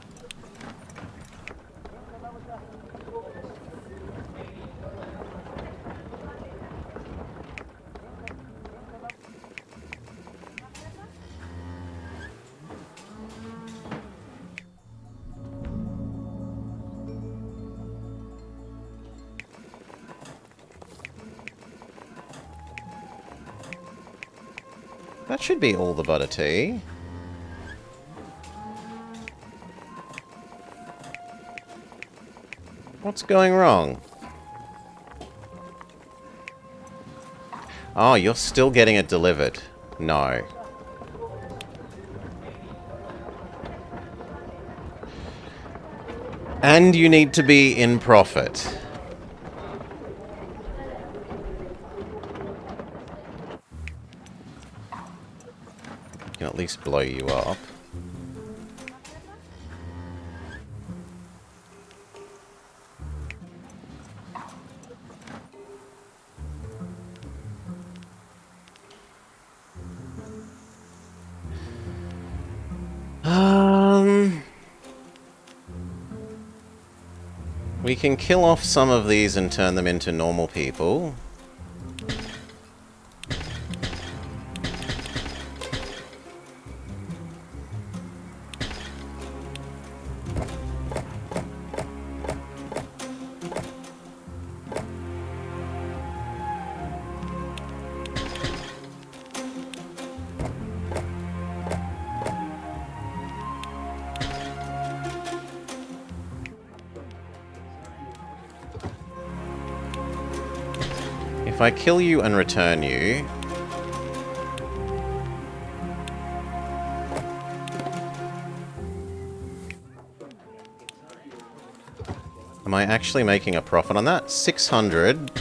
That should be all the butter tea. What's going wrong? Oh, you're still getting it delivered. No. And you need to be in profit. Can at least blow you up. We can kill off some of these and turn them into normal people. If I kill you and return you... Am I actually making a profit on that? 600.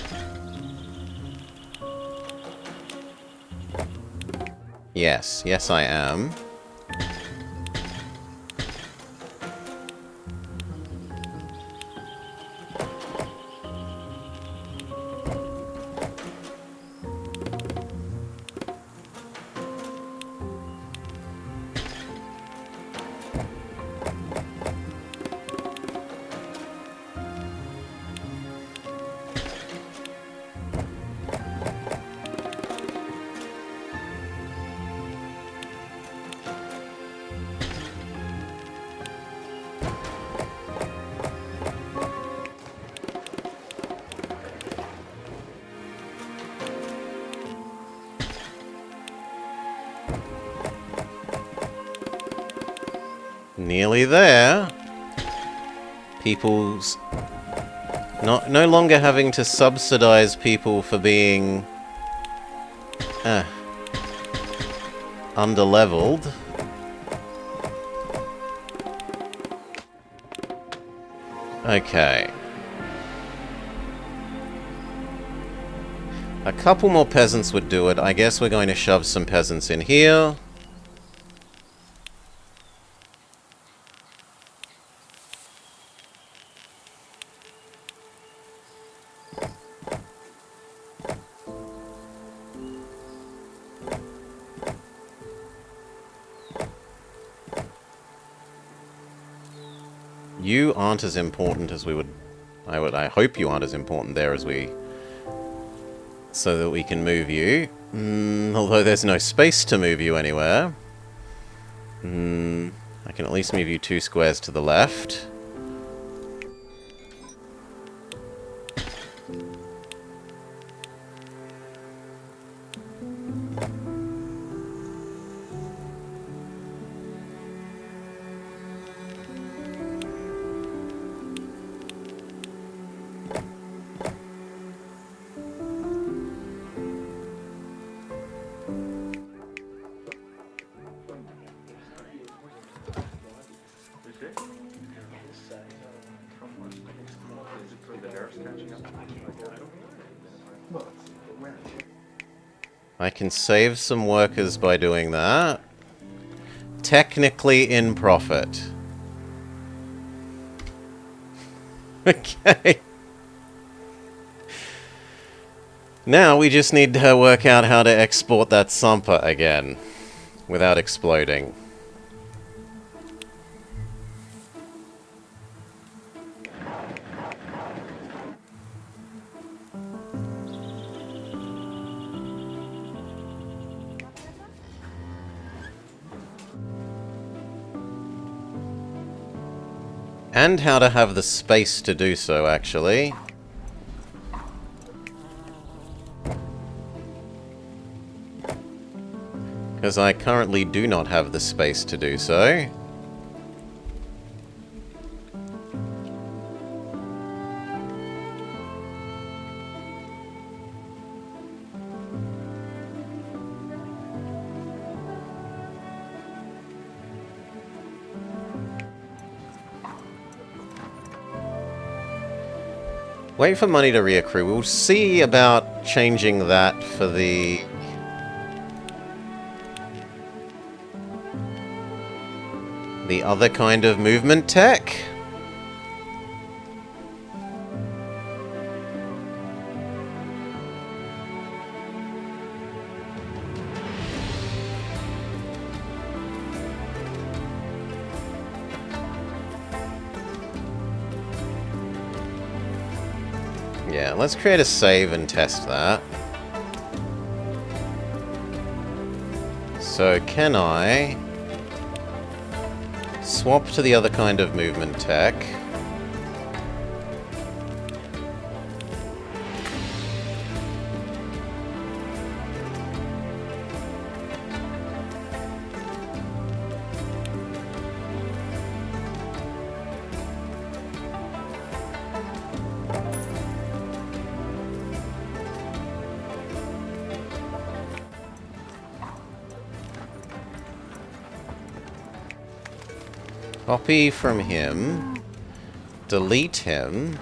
Yes, yes I am. Nearly there. People's... no longer having to subsidize people for being... underleveled. Okay. A couple more peasants would do it. I guess we're going to shove some peasants in here. You aren't as important as we would... I hope you aren't as important there as we... So that we can move you. Although there's no space to move you anywhere. I can at least move you 2 squares to the left. I can save some workers by doing that. Technically in profit. Okay. Now we just need to work out how to export that sumper again. Without exploding. And how to have the space to do so, actually. Because I currently do not have the space to do so. Wait for money to reaccrue. We'll see about changing that for the... other kind of movement tech. Yeah, let's create a save and test that. So can I swap to the other kind of movement tech? Copy from him. Delete him.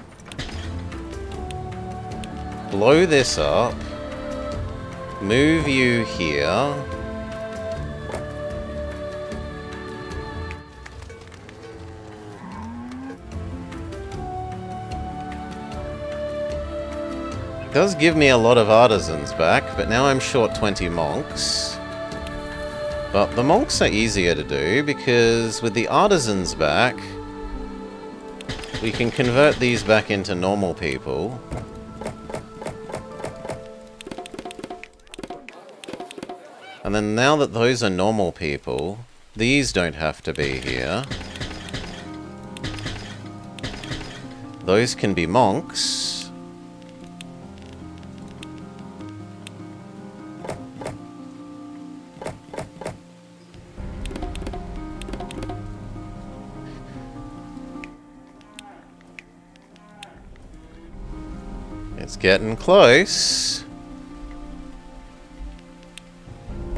Blow this up. Move you here. It does give me a lot of artisans back, but now I'm short 20 monks. But the monks are easier to do, because with the artisans back, we can convert these back into normal people. And then now that those are normal people, these don't have to be here. Those can be monks. It's getting close.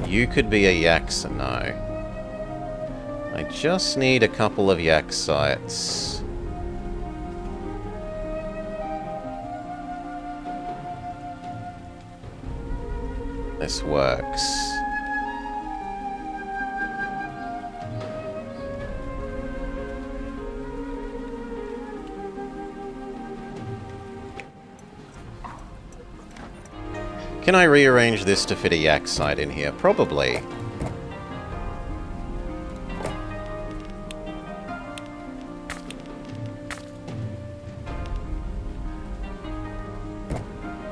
You could be a Yaksa now. I just need a couple of yak sites. This works. Can I rearrange this to fit a yak site in here? Probably.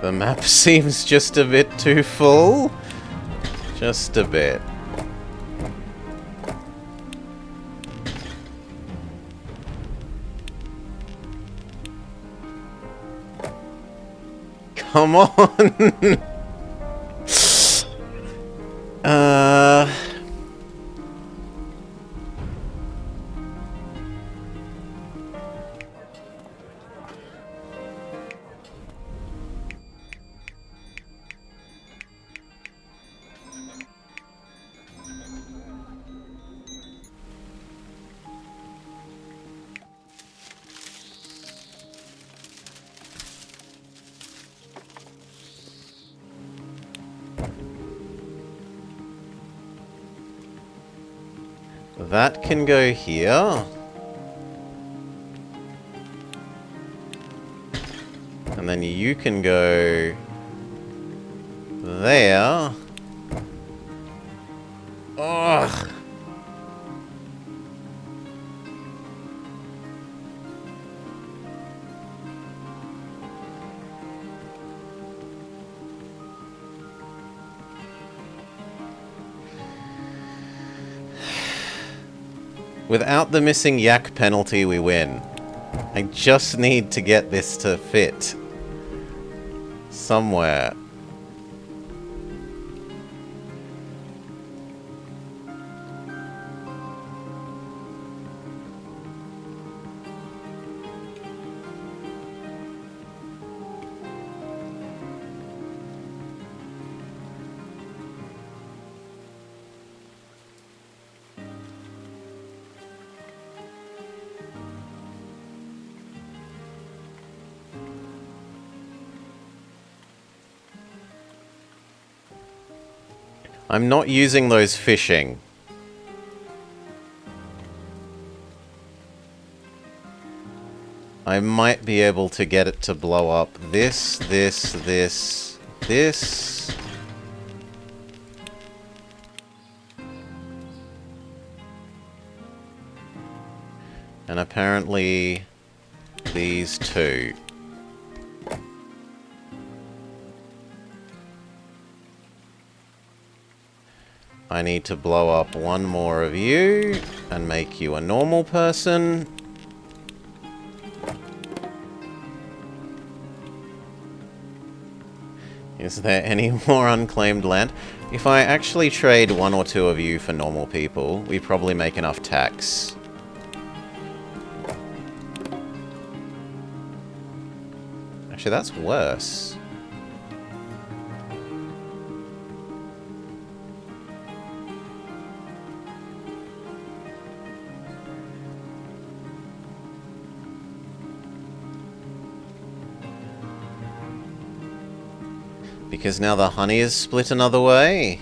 The map seems just a bit too full. Just a bit. Come on! That can go here. And then you can go there. Ugh. Without the missing yak penalty, we win. I just need to get this to fit somewhere. I'm not using those fishing. I might be able to get it to blow up this. And apparently these two. I need to blow up one more of you and make you a normal person. Is there any more unclaimed land? If I actually trade one or two of you for normal people, we probably make enough tax. Actually, that's worse. Because now the honey is split another way.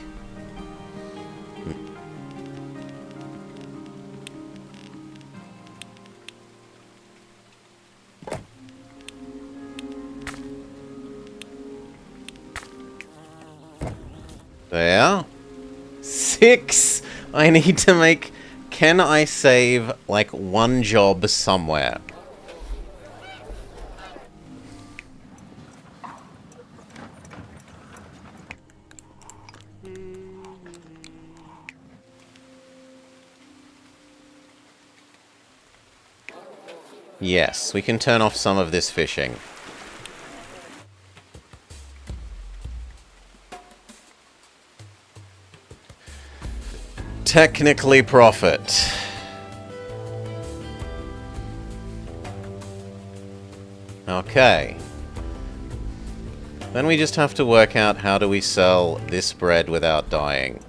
There. 6! I need to make... Can I save, like, one job somewhere? Yes, we can turn off some of this fishing. Technically profit. Okay. Then we just have to work out how do we sell this bread without dying.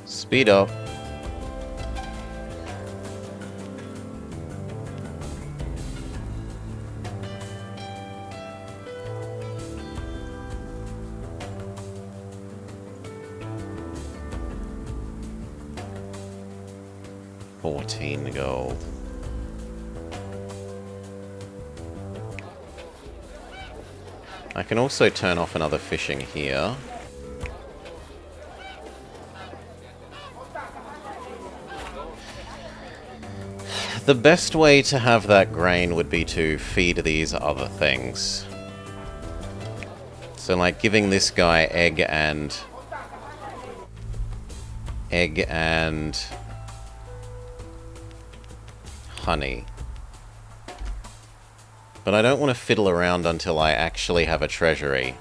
Speed up. $14 gold. I can also turn off another fishing here. The best way to have that grain would be to feed these other things. So like giving this guy egg and honey. But I don't want to fiddle around until I actually have a treasury.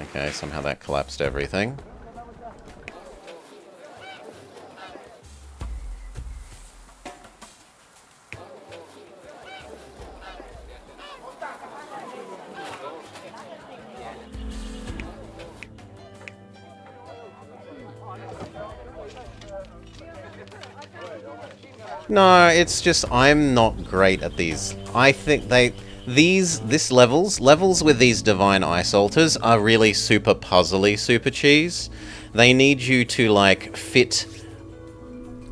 Okay, somehow that collapsed everything. No, it's just I'm not great at these. I think levels with these divine ice altars are really super puzzly super cheese. They need you to like fit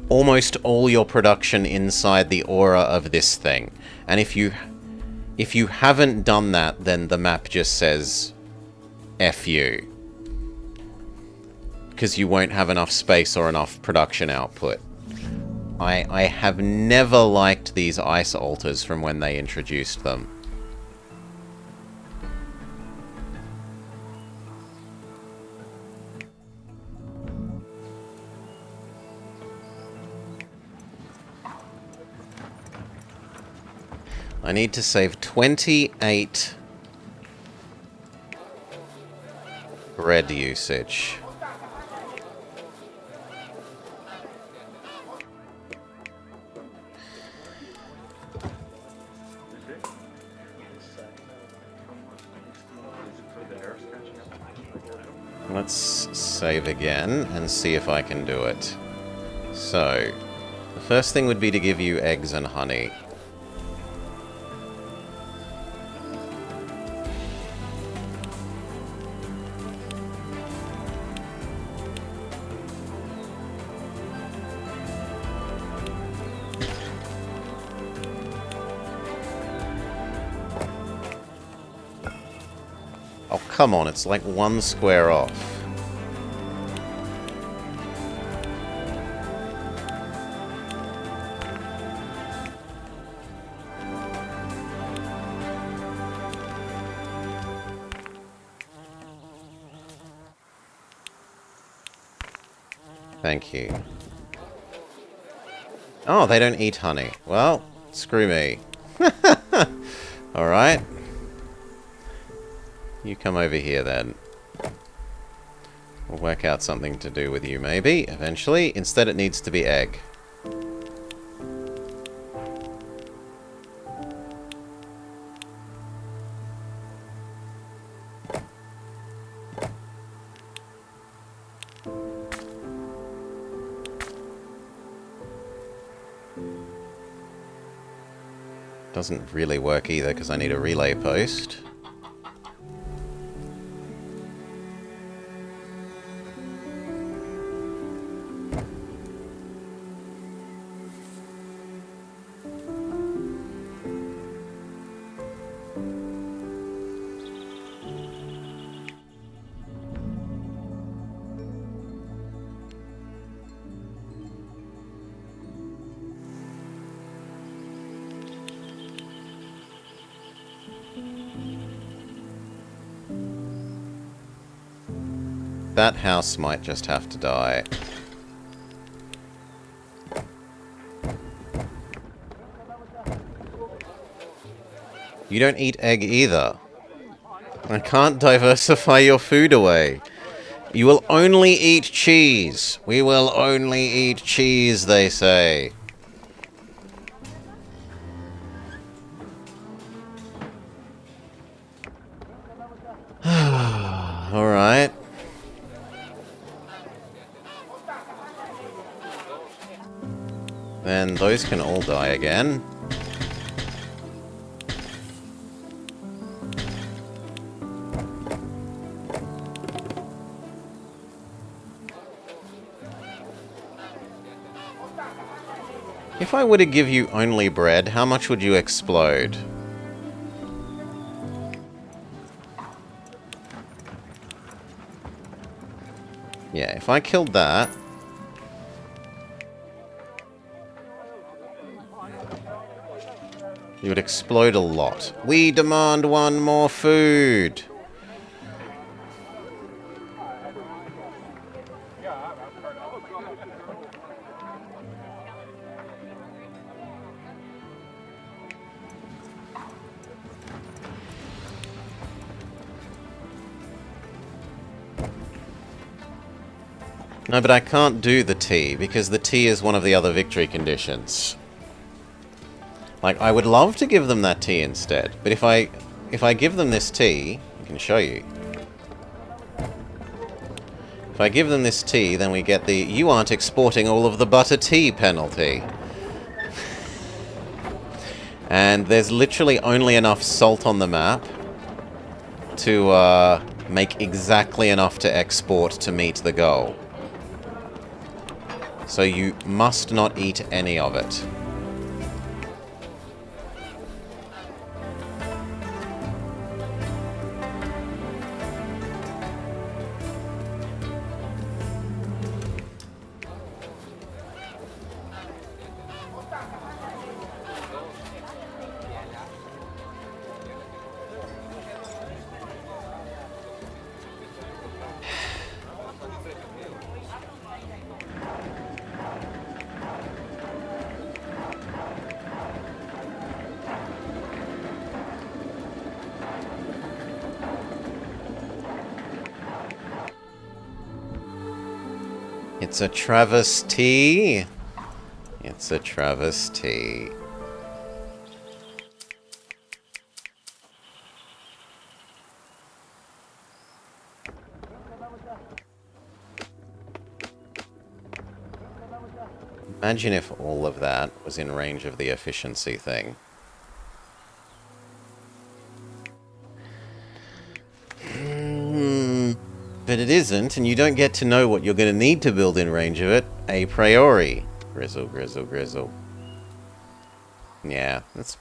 almost all your production inside the aura of this thing. And if you haven't done that, then the map just says F you. Because you won't have enough space or enough production output. I have never liked these ice altars from when they introduced them. I need to save 28 bread usage. Let's save again and see if I can do it. So, the first thing would be to give you eggs and honey. Oh, come on, it's like one square off. Thank you. Oh, they don't eat honey. Well, screw me. Alright. You come over here then. We'll work out something to do with you maybe, eventually. Instead it needs to be egg. Doesn't really work either because I need a relay post. That house might just have to die. You don't eat egg either. I can't diversify your food away. You will only eat cheese. We will only eat cheese, they say. Alright. Then those can all die again. If I were to give you only bread, how much would you explode? Yeah, if I killed that... you would explode a lot. We demand one more food! No, but I can't do the tea, because the tea is one of the other victory conditions. Like, I would love to give them that tea instead, but if I give them this tea, I can show you. If I give them this tea, then we get the "you aren't exporting all of the butter tea" penalty. And there's literally only enough salt on the map to make exactly enough to export to meet the goal. So you must not eat any of it. It's a travesty. It's a travesty. Imagine if all of that was in range of the efficiency thing. But it isn't, and you don't get to know what you're going to need to build in range of it a priori. Grizzle, grizzle, grizzle. Yeah, that's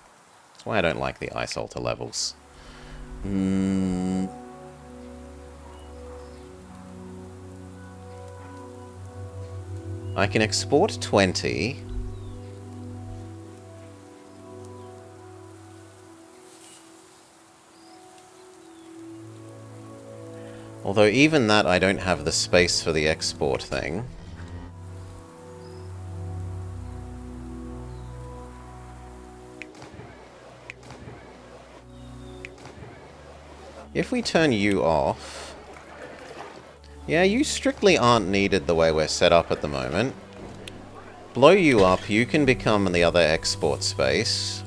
why I don't like the ice altar levels. I can export 20. Although even that, I don't have the space for the export thing. If we turn you off... yeah, you strictly aren't needed the way we're set up at the moment. Blow you up, you can become the other export space.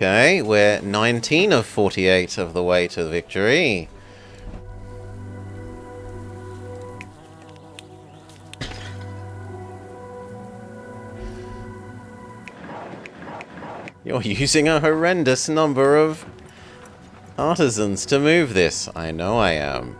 Okay, we're 19 of 48 of the way to victory. You're using a horrendous number of artisans to move this. I know I am.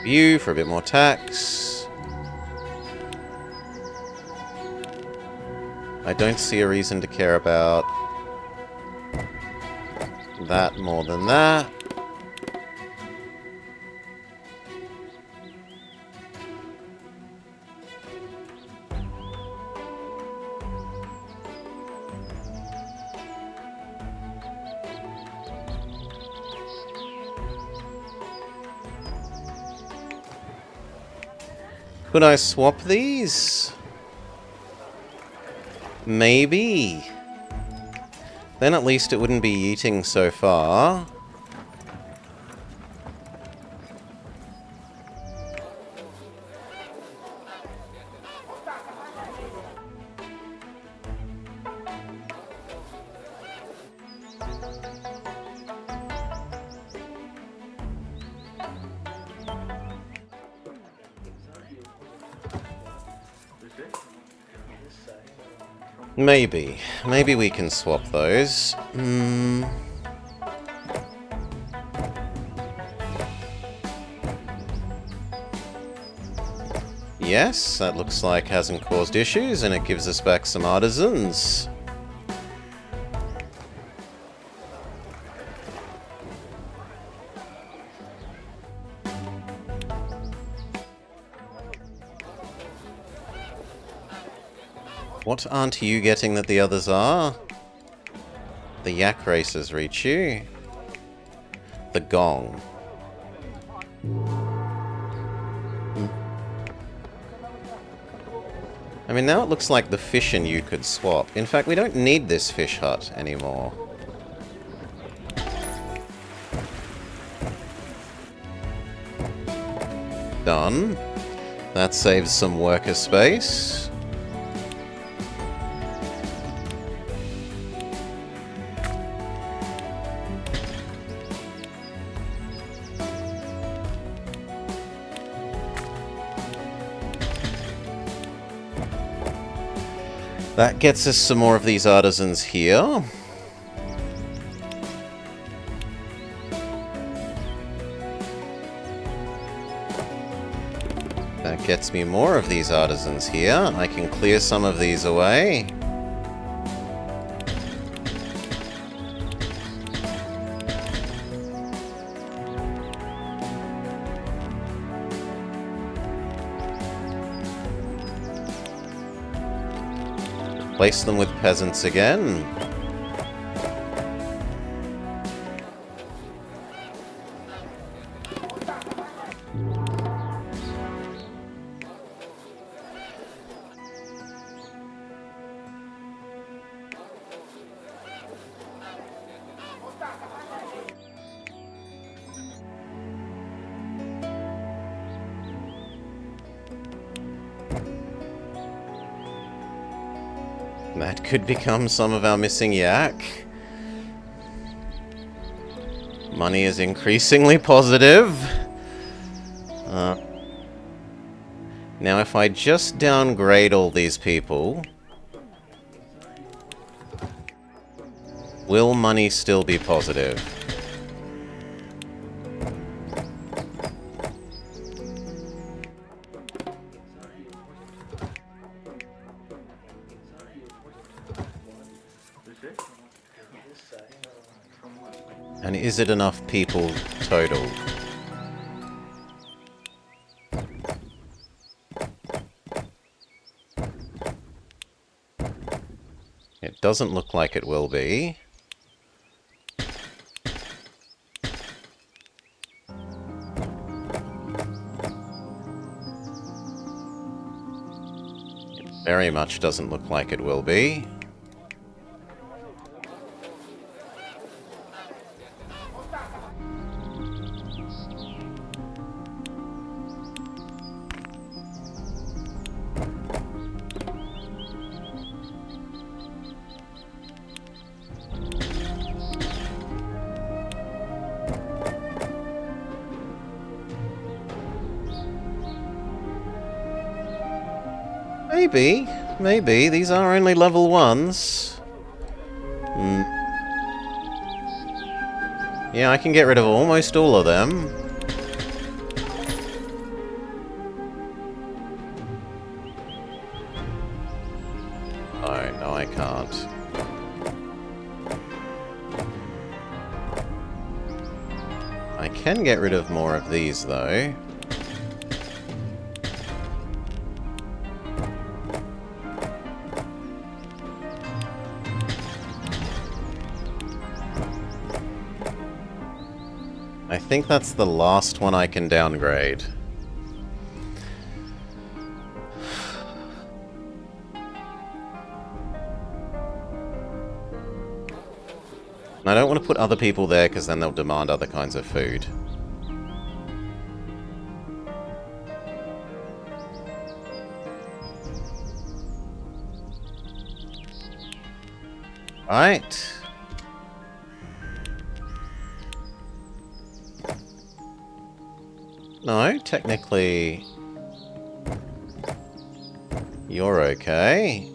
You for a bit more tax. I don't see a reason to care about that more than that. Could I swap these? Maybe. Then at least it wouldn't be eating so far. Maybe. Maybe we can swap those. Yes, that looks like hasn't caused issues, and it gives us back some artisans. What aren't you getting that the others are? The yak racers reach you. The gong. I mean, now it looks like the fish and you could swap. In fact, we don't need this fish hut anymore. Done. That saves some worker space. That gets us some more of these artisans here. That gets me more of these artisans here. I can clear some of these away. Replace them with peasants again. That could become some of our missing yak. Money is increasingly positive. Now if I just downgrade all these people, will money still be positive? And is it enough people total? It doesn't look like it will be. Very much doesn't look like it will be. Maybe. Maybe. These are only level 1s. Yeah, I can get rid of almost all of them. Oh, no, I can't. I can get rid of more of these, though. I think that's the last one I can downgrade. I don't want to put other people there because then they'll demand other kinds of food. Right. No, technically... you're okay.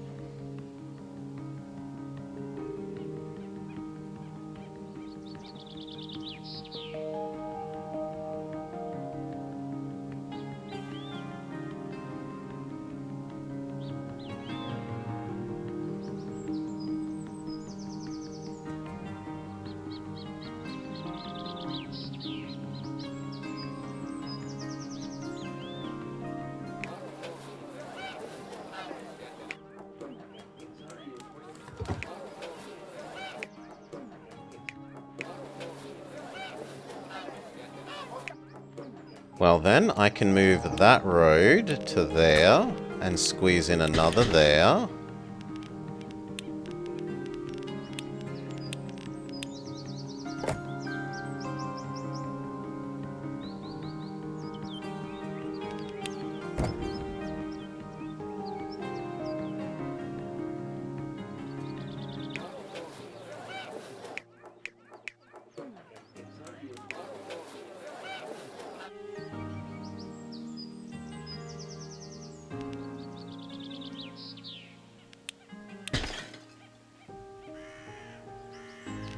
Well then, I can move that road to there, and squeeze in another there.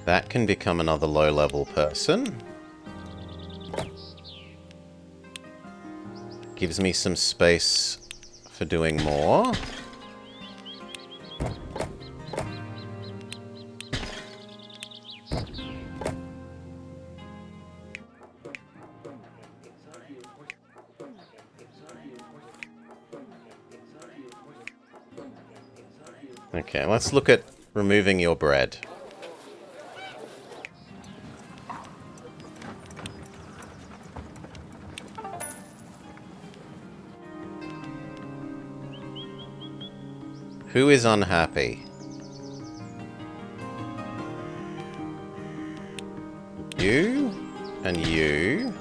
That can become another low-level person. Gives me some space for doing more. Okay, let's look at removing your bread. Who is unhappy? You and you.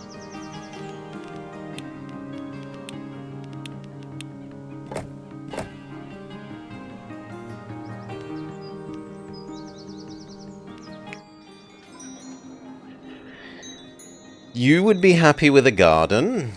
You would be happy with a garden.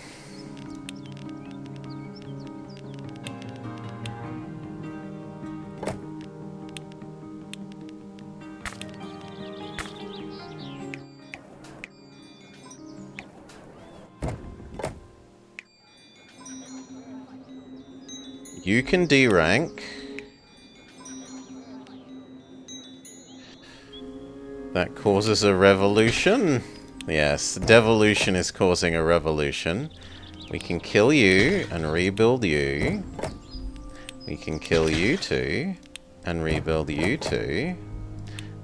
You can D-rank. That causes a revolution. Yes, devolution is causing a revolution. We can kill you and rebuild you. We can kill you too and rebuild you too.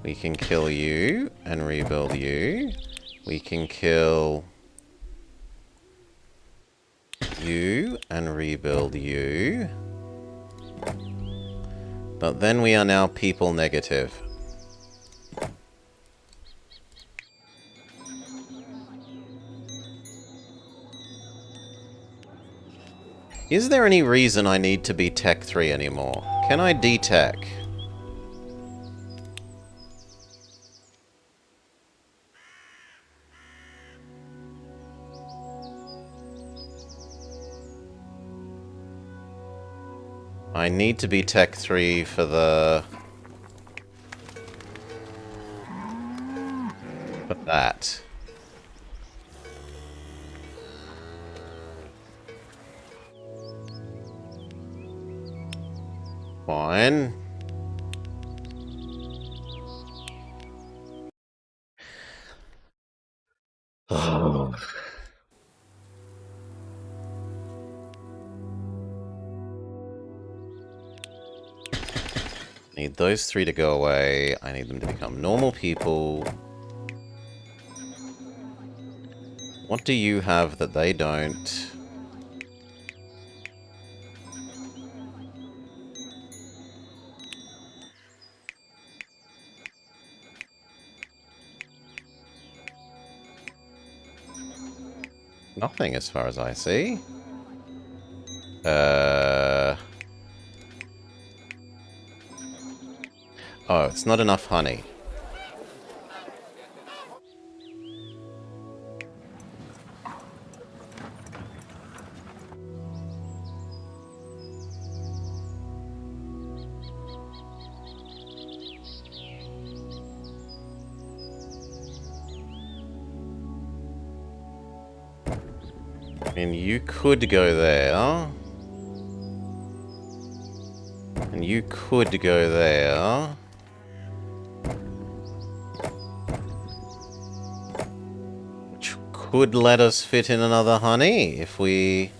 We can kill you and rebuild you. We can kill you and rebuild you. But then we are now people negative. Is there any reason I need to be Tech 3 anymore? Can I de-tech? I need to be Tech 3 for the... for that. Fine. Oh. Need those 3 to go away. I need them to become normal people. What do you have that they don't? Nothing as far as I see. Oh, it's not enough honey. I mean, you could go there. And you could go there. Which could let us fit in another honey if we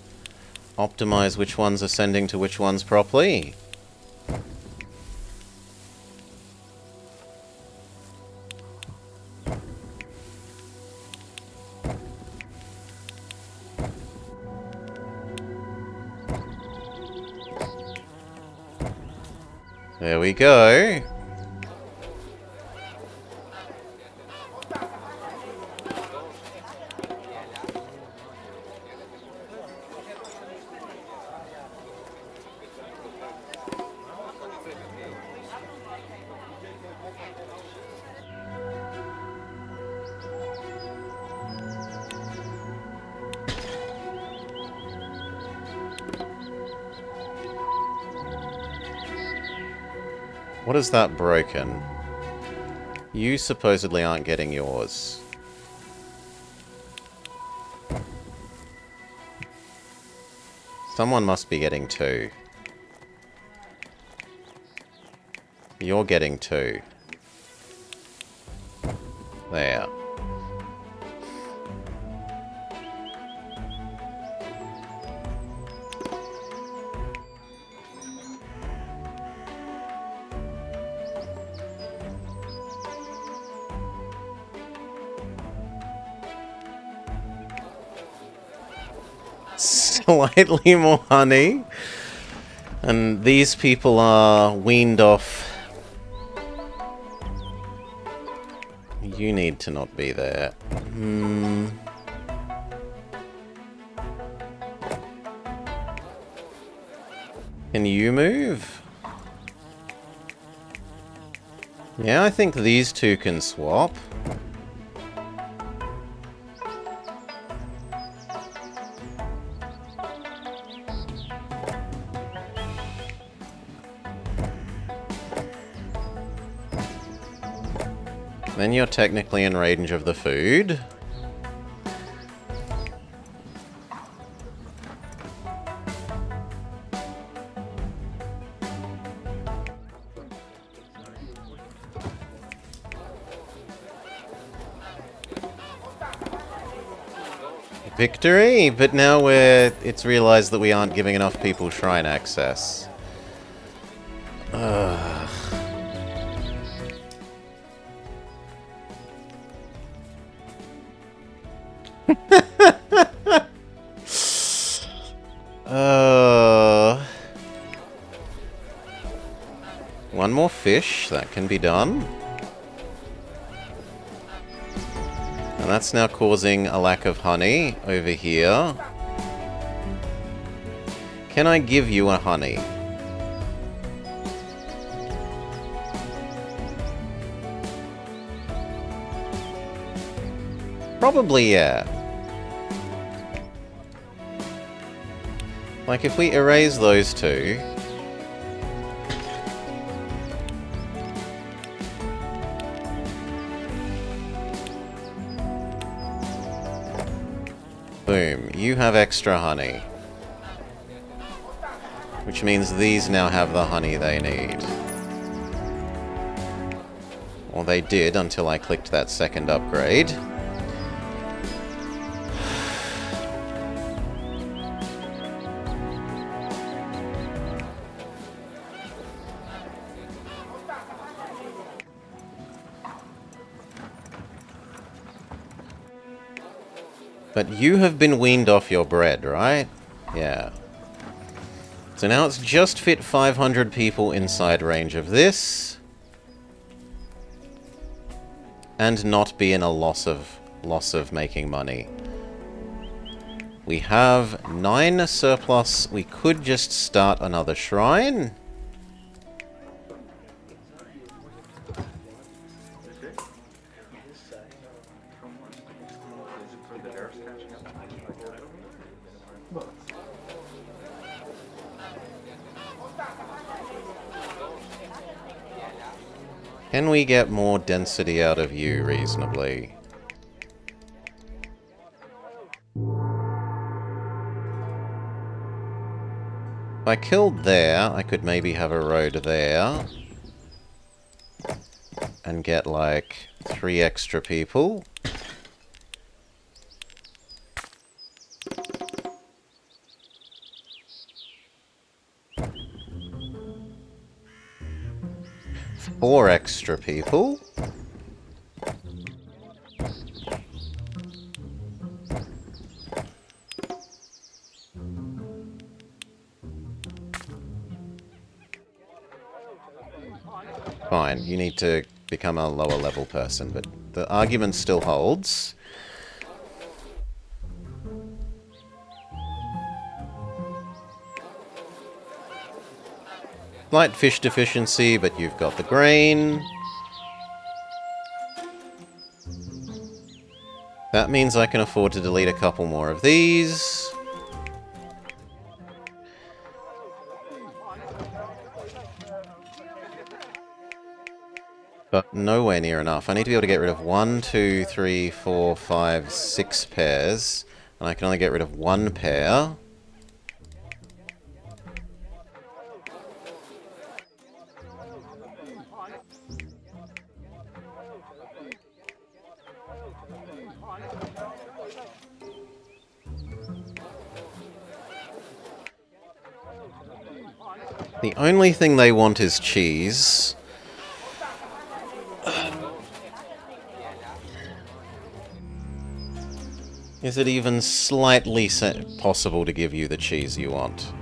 optimize which ones are sending to which ones properly. There we go. What is that broken? You supposedly aren't getting yours. Someone must be getting 2. You're getting 2. There. Slightly more honey. And these people are weaned off. You need to not be there. Can you move? Yeah, I think these 2 can swap. Then you're technically in range of the food. Victory! But now it's realized that we aren't giving enough people shrine access. Ugh. fish. That can be done. And that's now causing a lack of honey over here. Can I give you a honey? Probably, yeah. Like, if we erase those two... Boom. You have extra honey. Which means these now have the honey they need. Or they did until I clicked that second upgrade. But you have been weaned off your bread, right? Yeah. So now it's just fit 500 people inside range of this. And not be in a loss of making money. We have 9 surplus. We could just start another shrine. Can we get more density out of you reasonably? If I killed there, I could maybe have a road there. And get like 3 extra people. Four extra people. Fine, you need to become a lower level person, but the argument still holds. Light fish deficiency, but you've got the grain. That means I can afford to delete a couple more of these. But nowhere near enough. I need to be able to get rid of 1, 2, 3, 4, 5, 6 pairs. And I can only get rid of 1 pair. The only thing they want is cheese. Is it even slightly possible to give you the cheese you want?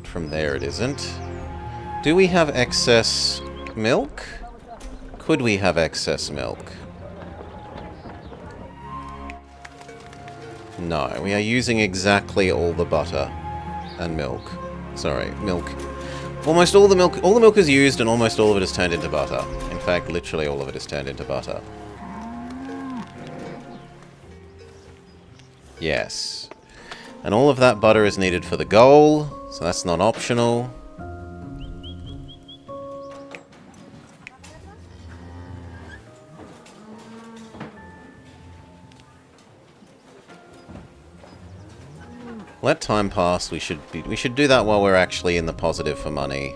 From there it isn't. Do we have excess milk? Could we have excess milk? No, we are using exactly all the butter and milk. Sorry, milk. Almost all the milk is used and almost all of it is turned into butter. In fact, literally all of it is turned into butter. Yes. And all of that butter is needed for the goal, so that's not optional. Let time pass. We should do that while we're actually in the positive for money.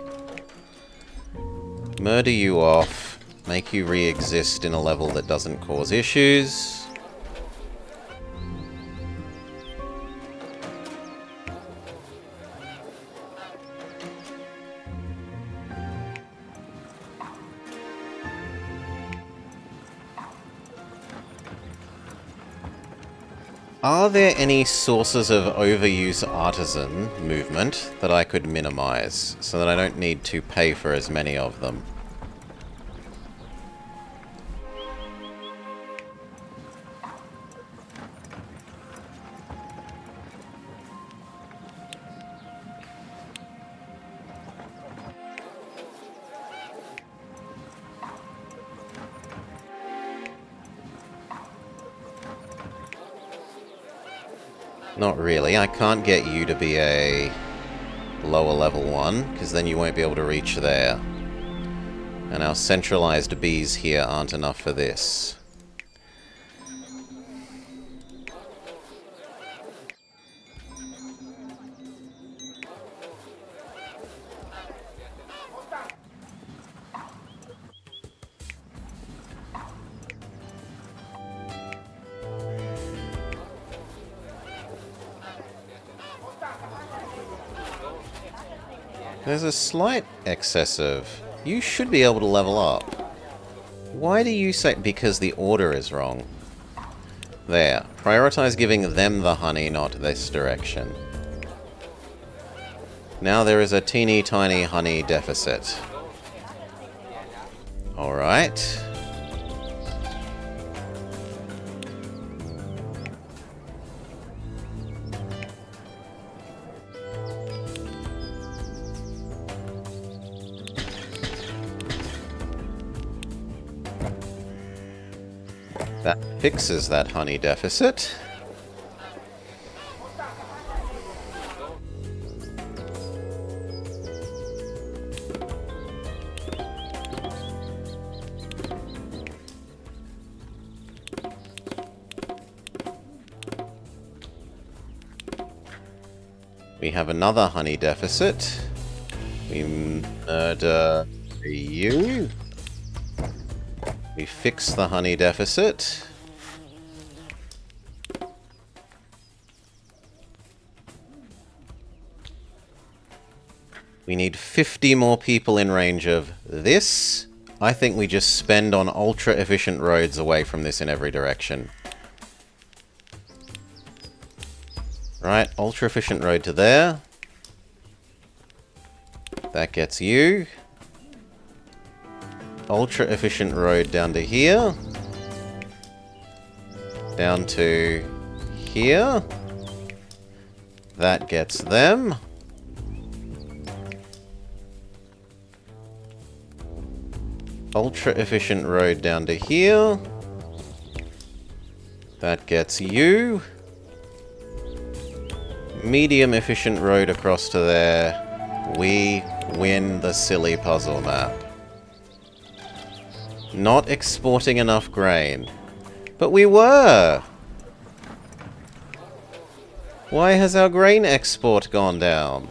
Murder you off. Make you re-exist in a level that doesn't cause issues. Are there any sources of overuse artisan movement that I could minimize so that I don't need to pay for as many of them? Not really. I can't get you to be a lower level one, because then you won't be able to reach there. And our centralized bees here aren't enough for this. There's a slight excess of... You should be able to level up. Why do you say... Because the order is wrong. There. Prioritize giving them the honey, not this direction. Now there is a teeny tiny honey deficit. Alright. That fixes that honey deficit. We have another honey deficit. We murder you. We fix the honey deficit. We need 50 more people in range of this. I think we just spend on ultra-efficient roads away from this in every direction. Right, ultra-efficient road to there. That gets you. Ultra-efficient road down to here. Down to here. That gets them. Ultra-efficient road down to here. That gets you. Medium efficient road across to there. We win the silly puzzle map. Not exporting enough grain. But we were! Why has our grain export gone down?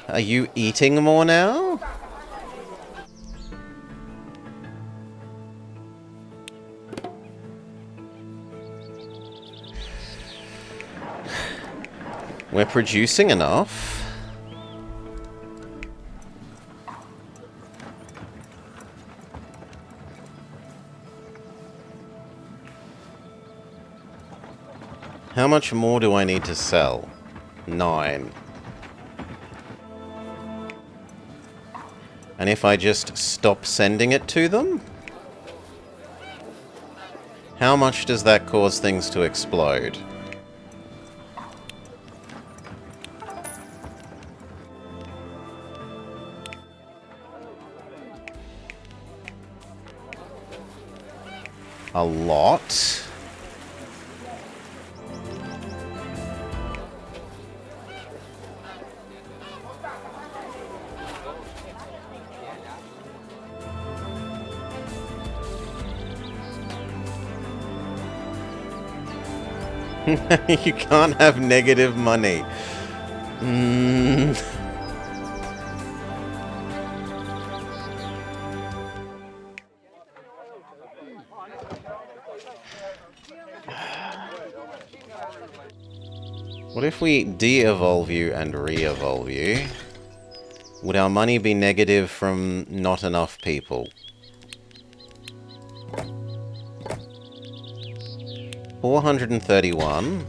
Are you eating more now? We're producing enough. How much more do I need to sell? 9. And if I just stop sending it to them? How much does that cause things to explode? A lot. You can't have negative money. What if we de-evolve you and re-evolve you? Would our money be negative from not enough people? 431.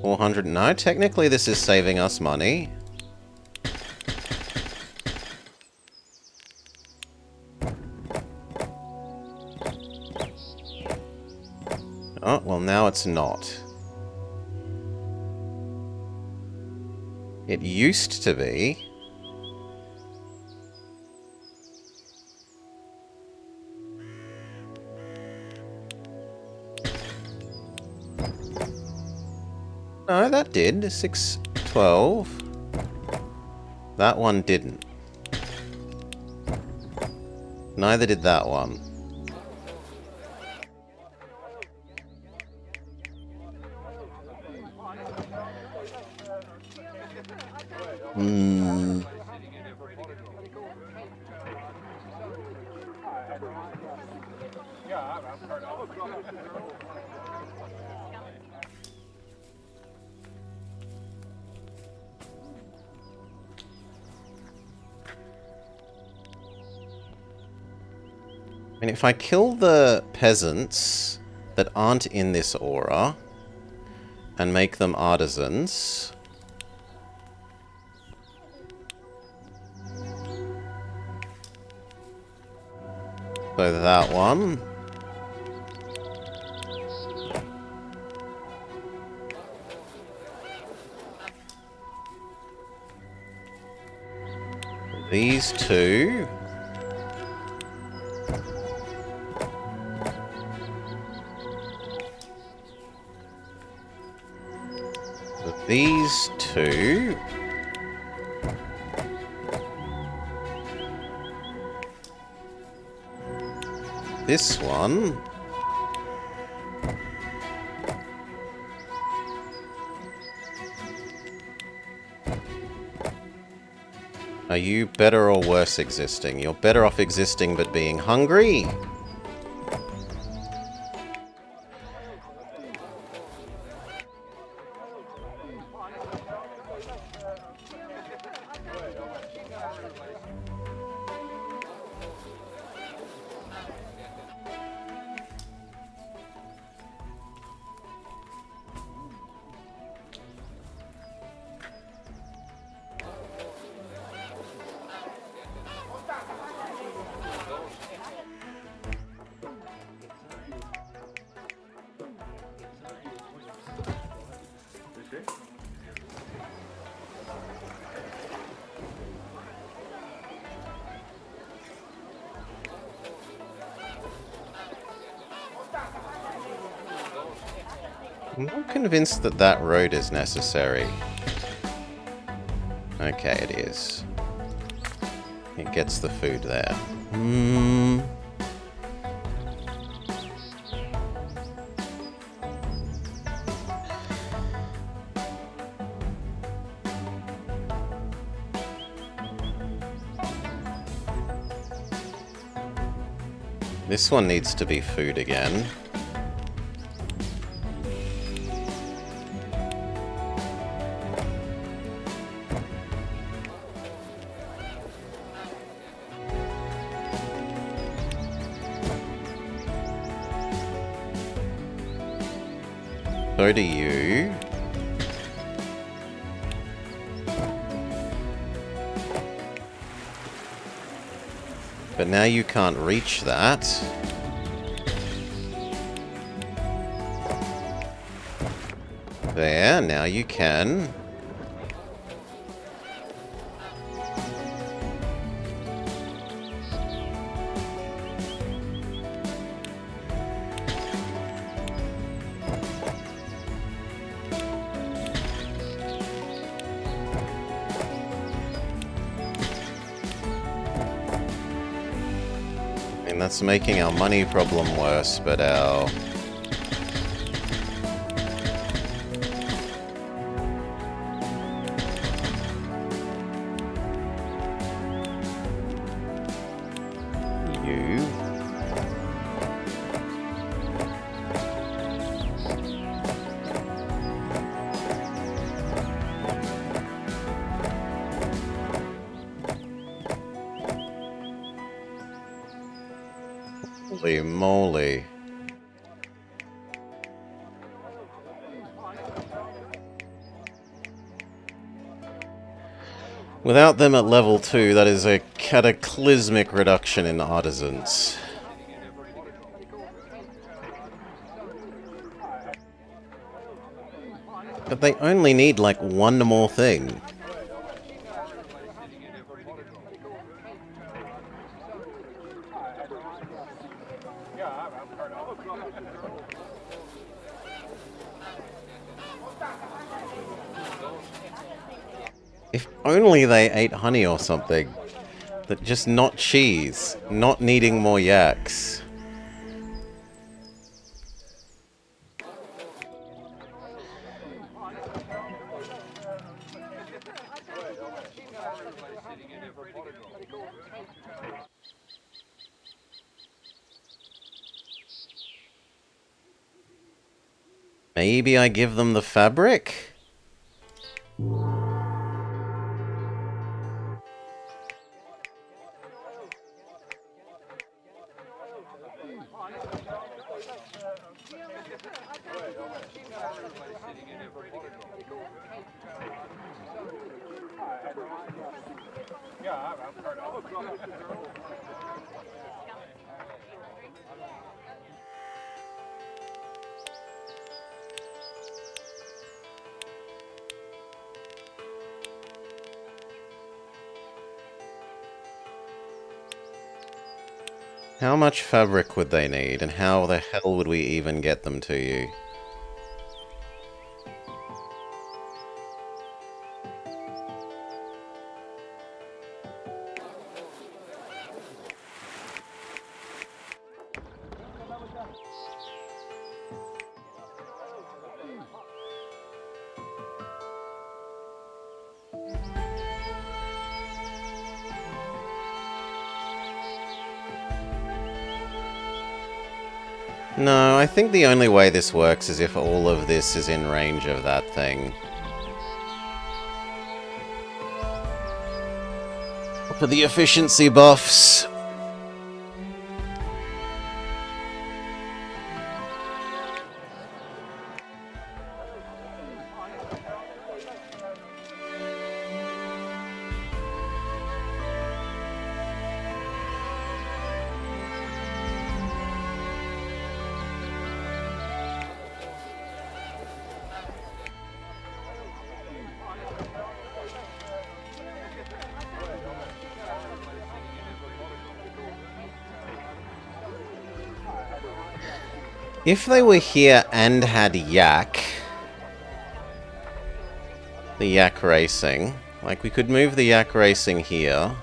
400. No, technically this is saving us money. Oh, well now it's not. It used to be. No, that did. 612. That one didn't. Neither did that one. And if I kill the peasants that aren't in this aura and make them artisans, so that one, these two, these two, this one, are you better or worse existing? You're better off existing but being hungry. I'm not convinced that that road is necessary. Okay, it is. It gets the food there. This one needs to be food again. So do you. But now you can't reach that. There, now you can. And that's making our money problem worse, but our... you... Holy moly. Without them at level 2, that is a cataclysmic reduction in artisans. But they only need, like, one more thing. If only they ate honey or something. That just not cheese. Not needing more yaks. Maybe I give them the fabric? How much fabric would they need, and how the hell would we even get them to you? No, I think the only way this works is if all of this is in range of that thing. For the efficiency buffs. If they were here and had yak, the yak racing, like we could move the yak racing here,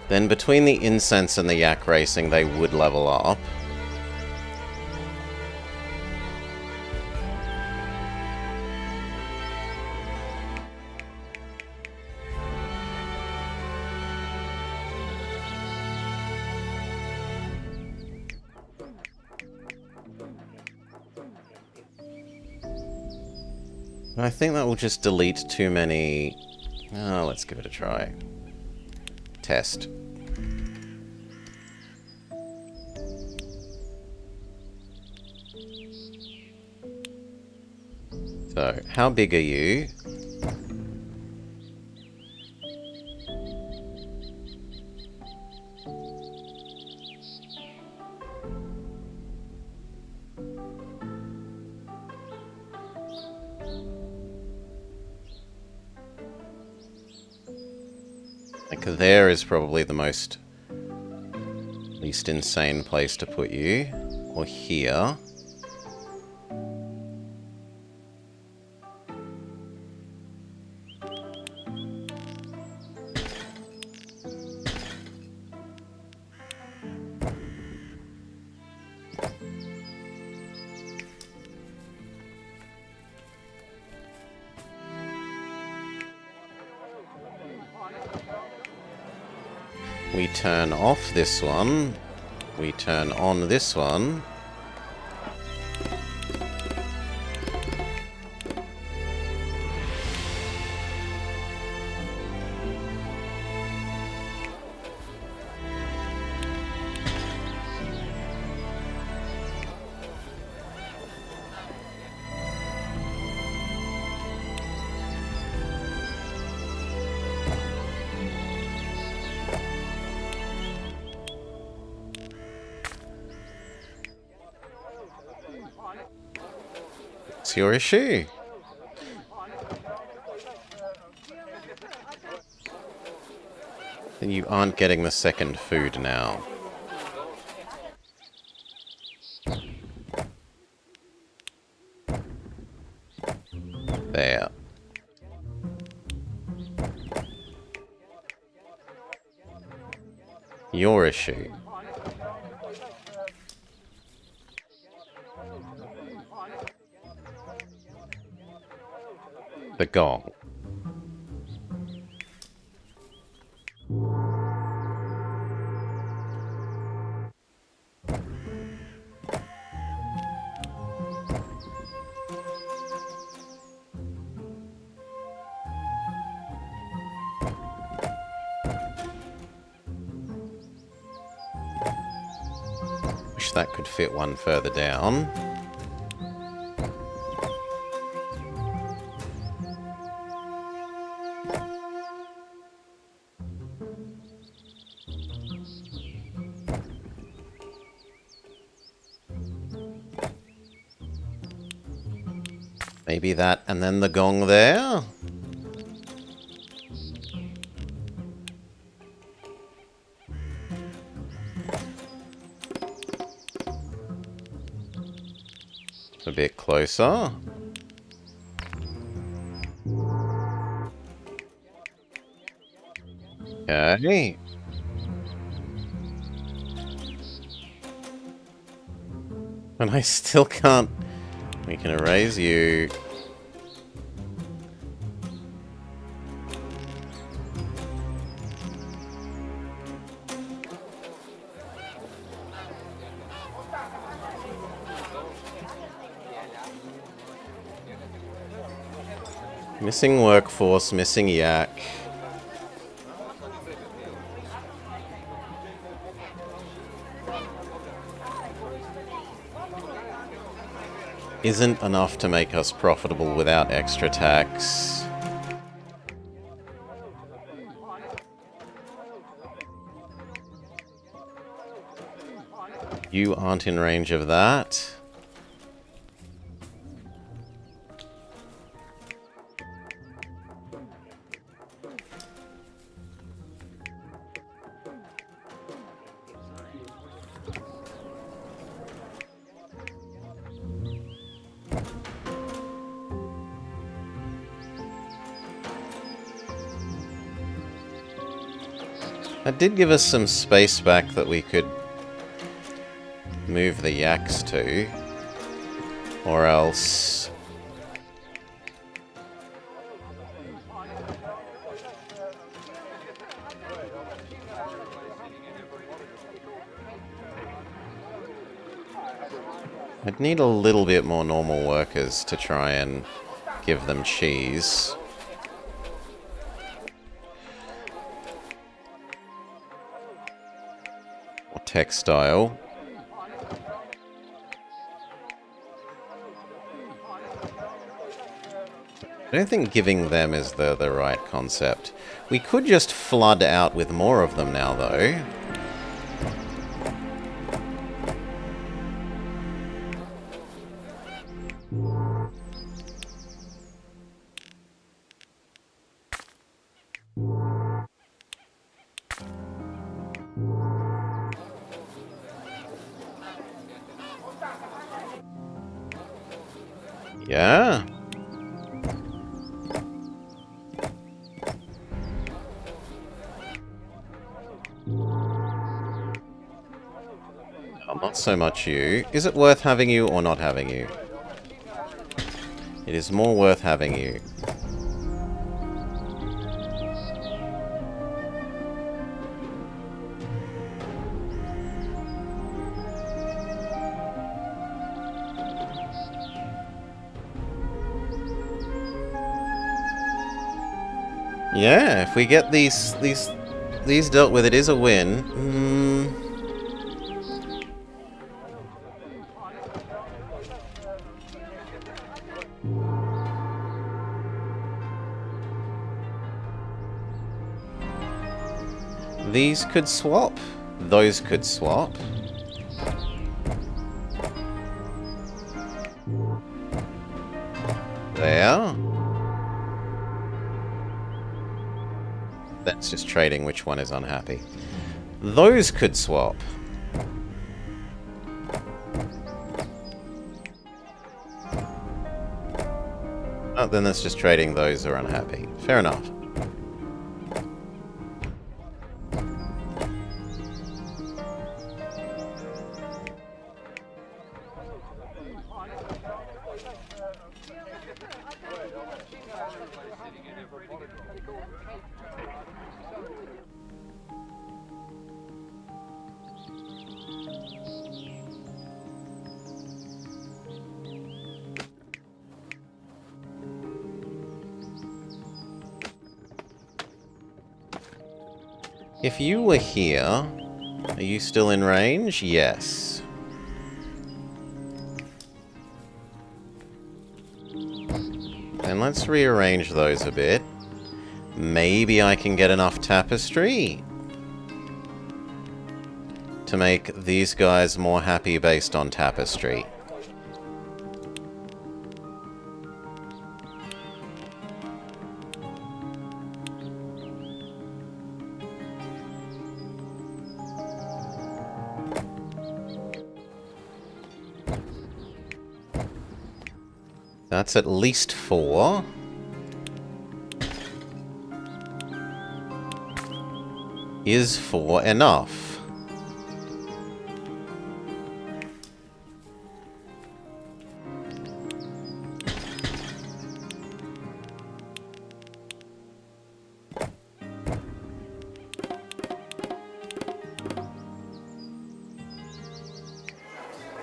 then between the incense and the yak racing they would level up. I think that will just delete too many... Oh, let's give it a try. Test. So, how big are you? Like, there is probably the least insane place to put you. Or here. We turn off this one. We turn on this one. What's your issue? Then you aren't getting the second food now. There. Your issue. The gong. Wish that could fit one further down. Maybe that and then the gong there? A bit closer. Okay. And I still can't... We can erase you. Missing workforce, missing yak. Isn't enough to make us profitable without extra tax. You aren't in range of that. That did give us some space back that we could move the yaks to. Or else... I'd need a little bit more normal workers to try and give them cheese. Or textile. I don't think giving them is the right concept. We could just flood out with more of them now, though. Yeah. Oh, not so much you. Is it worth having you or not having you? It is more worth having you. Yeah, if we get these dealt with, it is a win. These could swap. Those could swap. there. That's just trading which one is unhappy. Those could swap. Oh, then that's just trading those who are unhappy. Fair enough. If you were here, are you still in range? Yes. And let's rearrange those a bit. Maybe I can get enough tapestry to make these guys more happy based on tapestry. That's at least 4. Is 4 enough?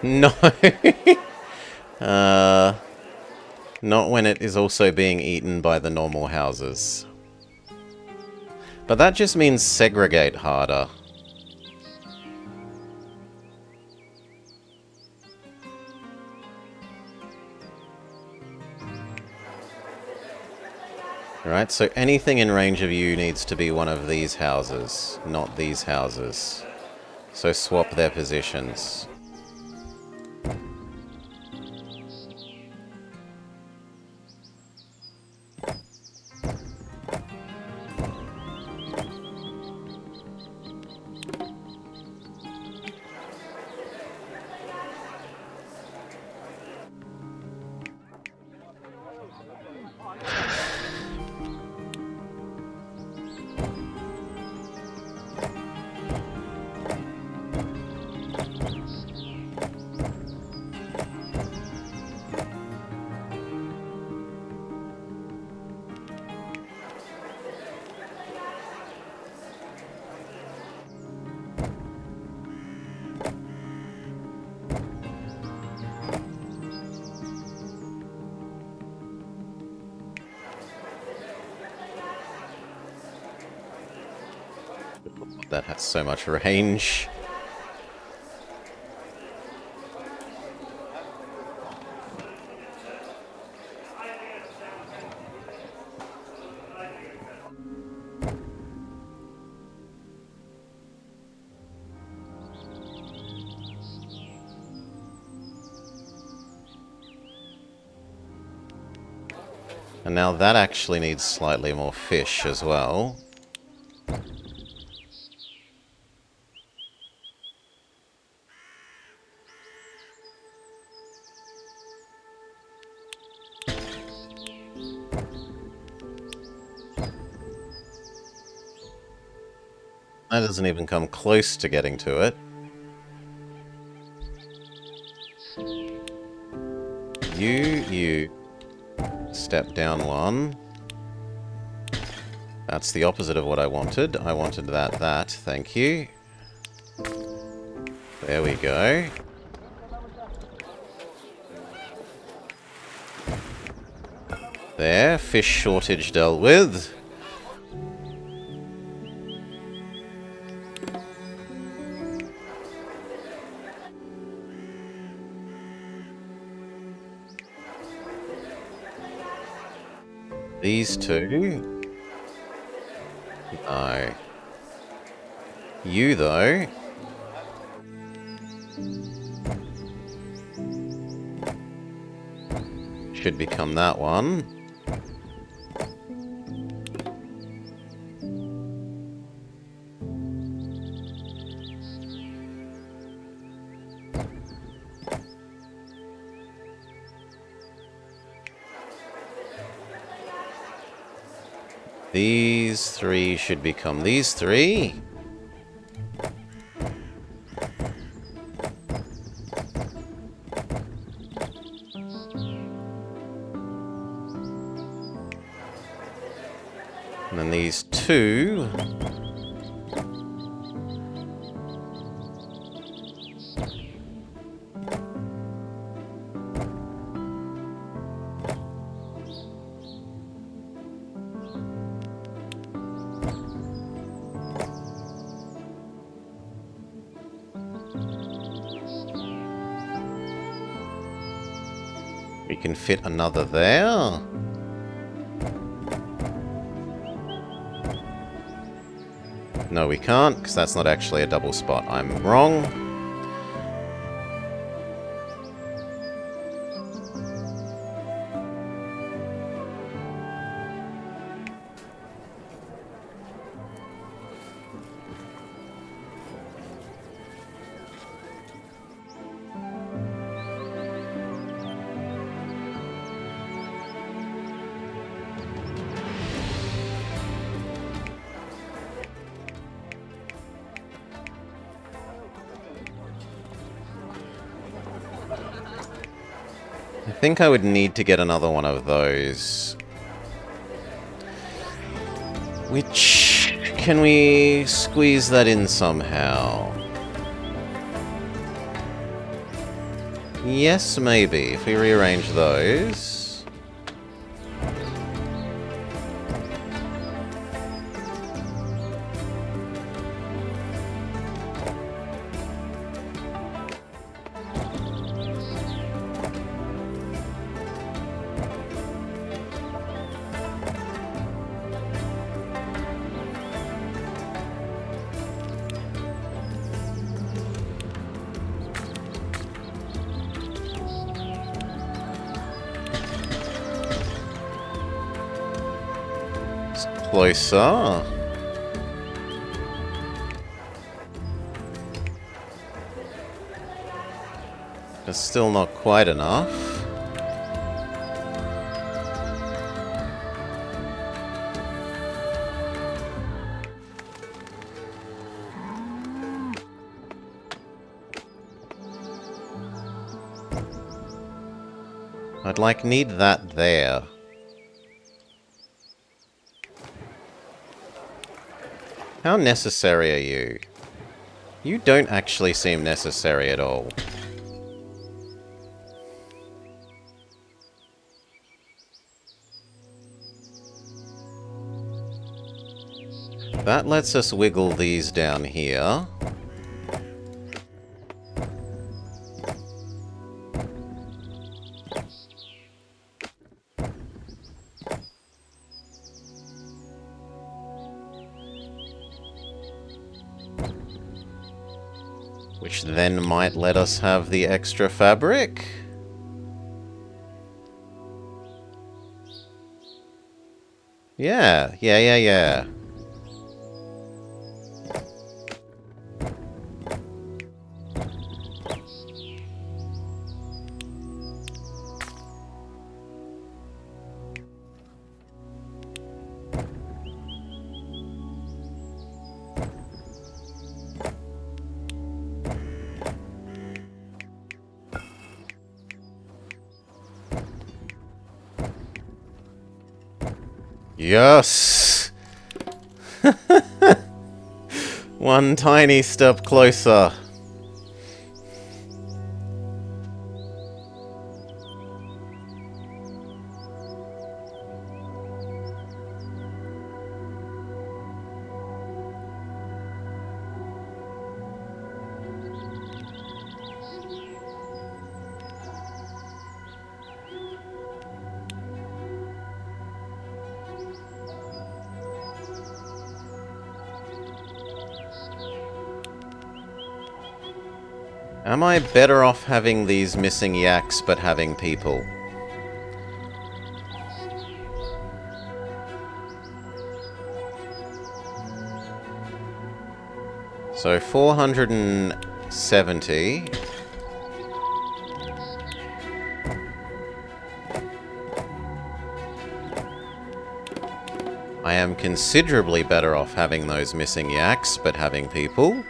No. Not when it is also being eaten by the normal houses. But that just means segregate harder. Right, so anything in range of you needs to be one of these houses, not these houses. So swap their positions. That has so much range. And now that actually needs slightly more fish as well. That doesn't even come close to getting to it. You step down 1. That's the opposite of what I wanted. I wanted that. Thank you. There we go. There, fish shortage dealt with. These two. No. You, though. should become that one. These three should become these three. And then these two. We can fit another there. No, we can't, because that's not actually a double spot. I'm wrong. I think I would need to get another one of those. Which... can we squeeze that in somehow? Yes, maybe. If we rearrange those... closer. It's still not quite enough. I'd need that there. How necessary are you? You don't actually seem necessary at all. That lets us wiggle these down here. Which then might let us have the extra fabric. Yeah. Yes! One tiny step closer. Am I better off having these missing yaks but having people? So 470. I am considerably better off having those missing yaks, but having people.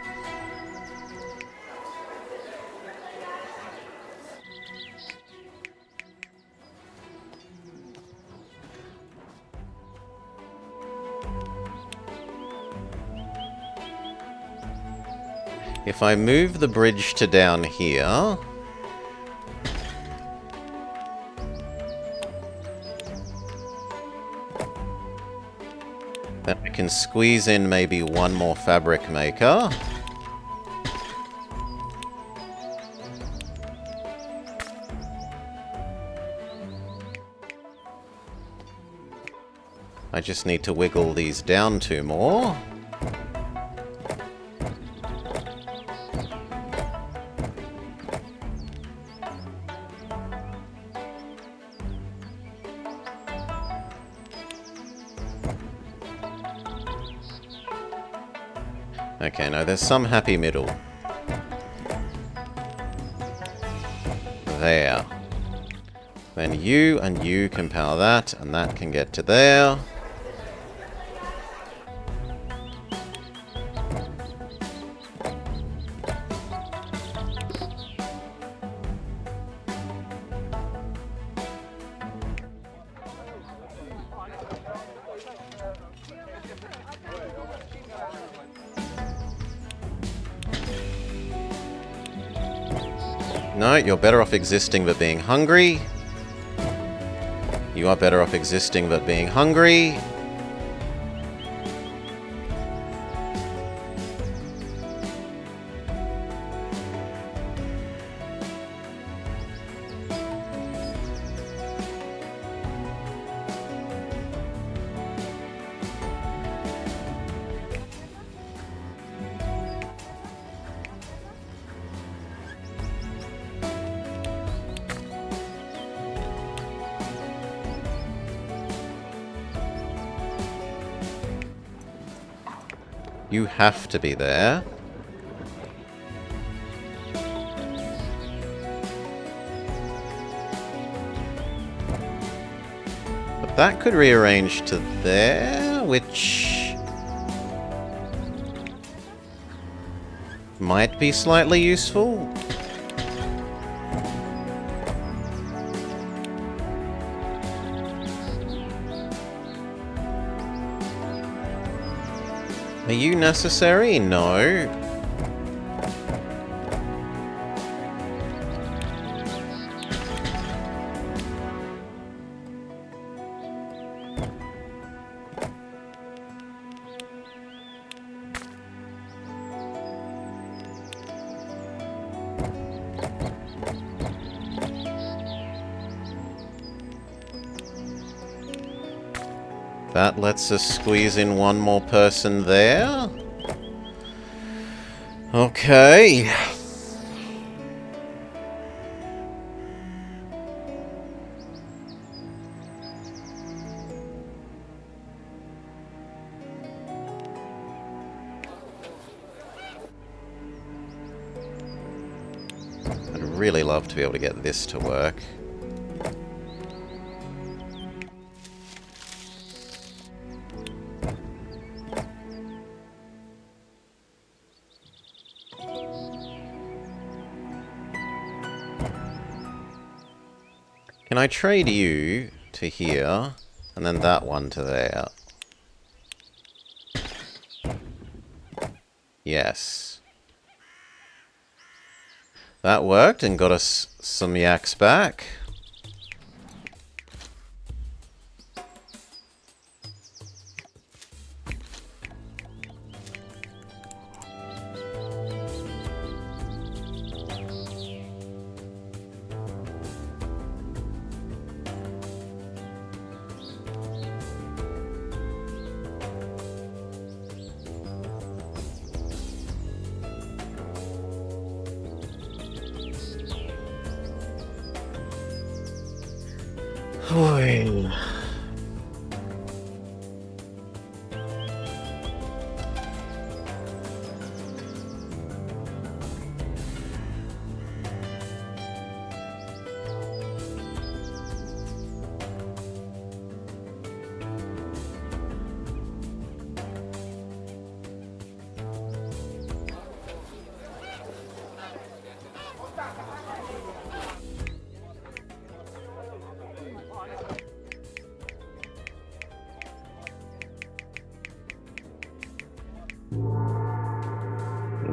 If I move the bridge to down here... then I can squeeze in maybe one more fabric maker. I just need to wiggle these down 2 more. Okay, no, there's some happy middle. There. Then you and you can power that, and that can get to there. No, you're better off existing but being hungry. You are better off existing but being hungry. You have to be there. But that could rearrange to there, which might be slightly useful. Are you necessary? No. That lets us squeeze in one more person there. Okay. I'd really love to be able to get this to work. Can I trade you to here, and then that one to there? Yes. That worked and got us some yaks back.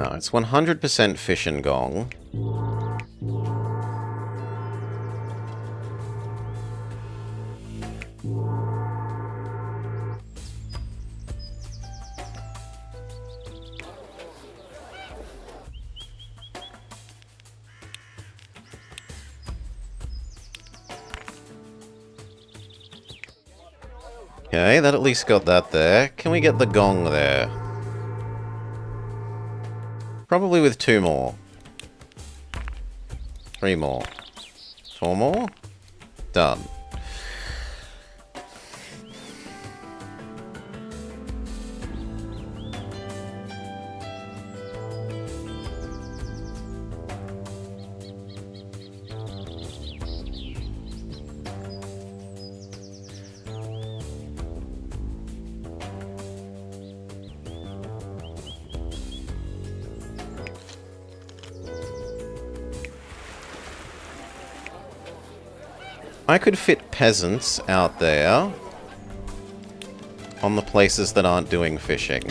No, it's 100% fish and gong. Okay, that at least got that there. Can we get the gong there? Probably with 2 more. 3 more. 4 more? Done. I could fit peasants out there on the places that aren't doing fishing.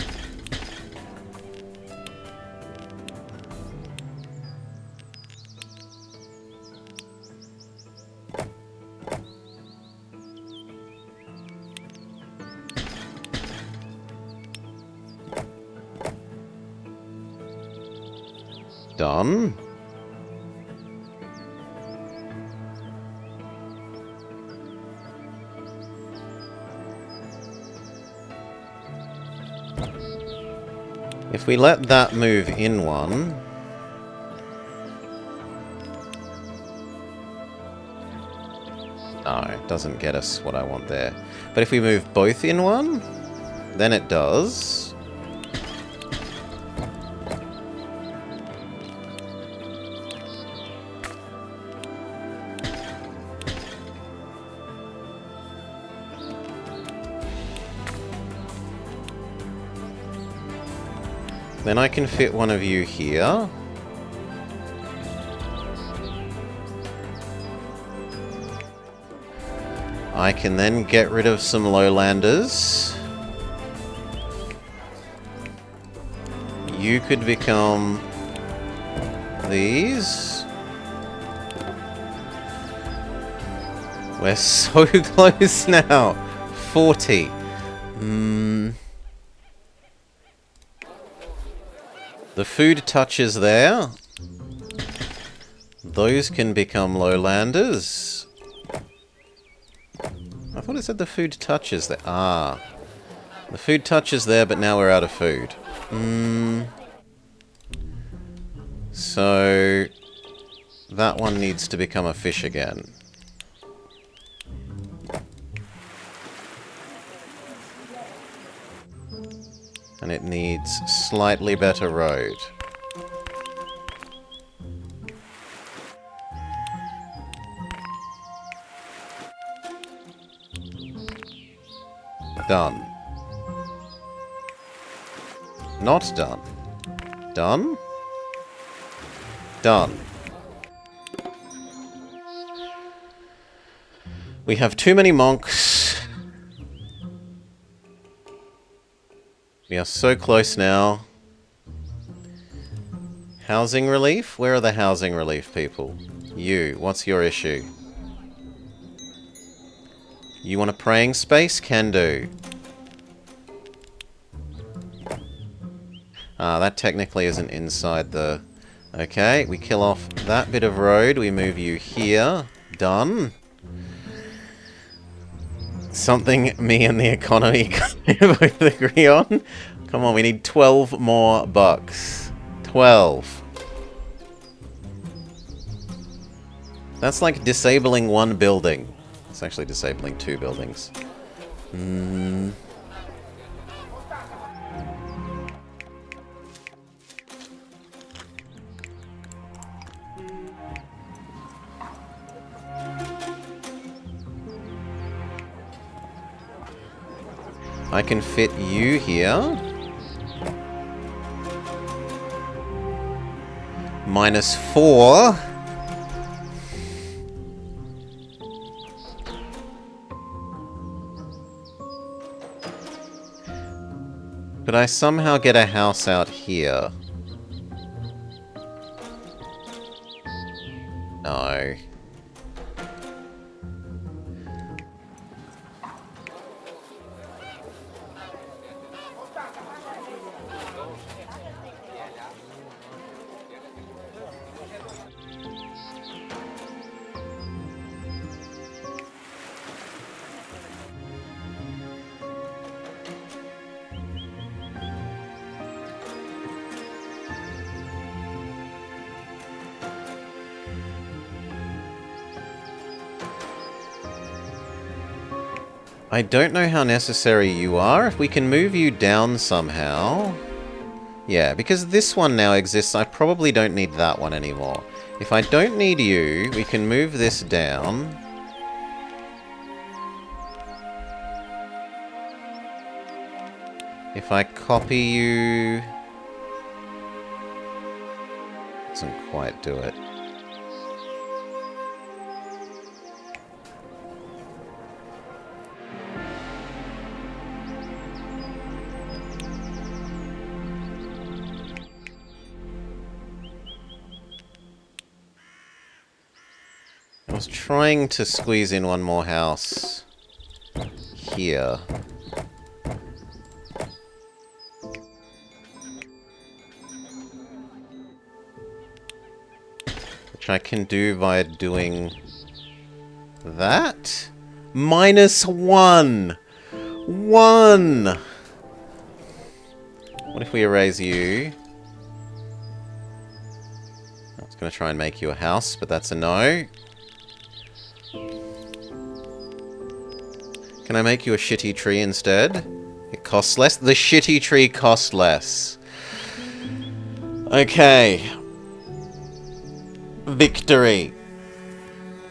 Done. If we let that move in one... No, it doesn't get us what I want there. But if we move both in one, then it does. Then I can fit one of you here. I can then get rid of some lowlanders. You could become these. We're so close now. 40. The food touches there. Those can become lowlanders. I thought it said the food touches there. Ah. The food touches there, but now we're out of food. So... that one needs to become a fish again. And it needs slightly better road. Done. Not done. Done? Done. We have too many monks. We are so close now. Housing relief? Where are the housing relief people? You, what's your issue? You want a praying space? Can do. Ah, that technically isn't inside the... Okay, we kill off that bit of road. We move you here. Done. Something me and the economy both agree on. Come on, we need 12 more bucks. 12. That's like disabling 1 building. It's actually disabling 2 buildings. I can fit you here. -4. Could I somehow get a house out here? No. I don't know how necessary you are. If we can move you down somehow... Yeah, because this one now exists, I probably don't need that one anymore. If I don't need you, we can move this down. If I copy you... Doesn't quite do it. I was trying to squeeze in one more house here. Which I can do by doing that. -1! 1! What if we erase you? I was going to try and make you a house, but that's a no. Can I make you a shitty tree instead? It costs less? The shitty tree costs less. Okay. Victory.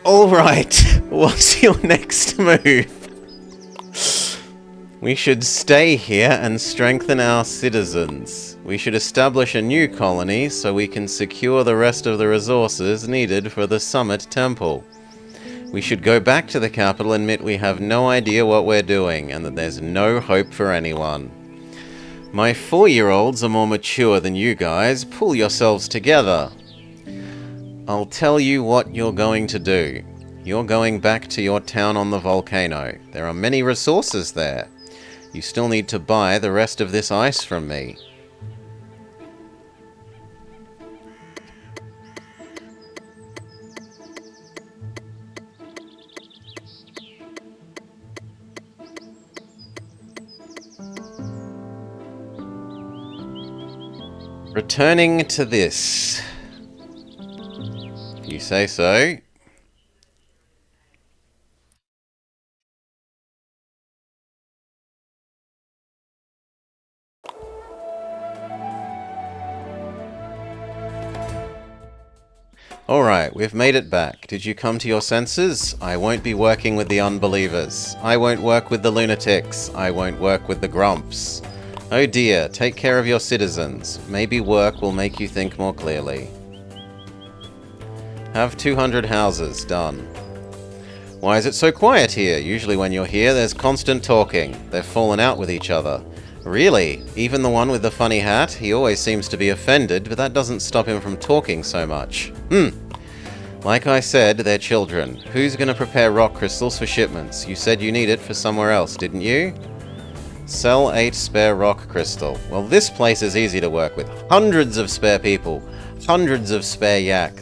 Alright. What's your next move? We should stay here and strengthen our citizens. We should establish a new colony so we can secure the rest of the resources needed for the Summit Temple. We should go back to the capital and admit we have no idea what we're doing, and that there's no hope for anyone. My 4-year-olds are more mature than you guys. Pull yourselves together. I'll tell you what you're going to do. You're going back to your town on the volcano. There are many resources there. You still need to buy the rest of this ice from me. Returning to this. If you say so. Alright, we've made it back. Did you come to your senses? I won't be working with the unbelievers. I won't work with the lunatics. I won't work with the grumps. Oh dear, take care of your citizens. Maybe work will make you think more clearly. Have 200 houses, done. Why is it so quiet here? Usually when you're here, there's constant talking. They've fallen out with each other. Really? Even the one with the funny hat? He always seems to be offended, but that doesn't stop him from talking so much. Like I said, they're children. Who's gonna prepare rock crystals for shipments? You said you need it for somewhere else, didn't you? Sell 8 spare rock crystal. Well, this place is easy to work with. Hundreds of spare people. Hundreds of spare yak.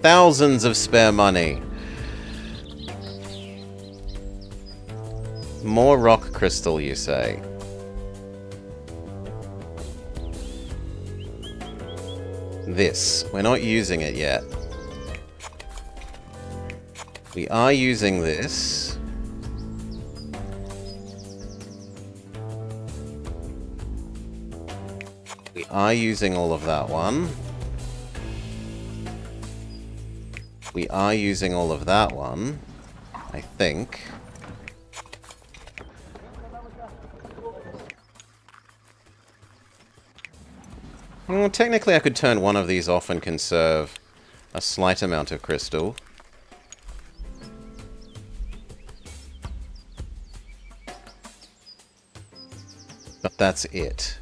Thousands of spare money. More rock crystal, you say? This. We're not using it yet. We are using this. We are using all of that one. We are using all of that one, I think. Well, technically I could turn one of these off and conserve a slight amount of crystal. But that's it.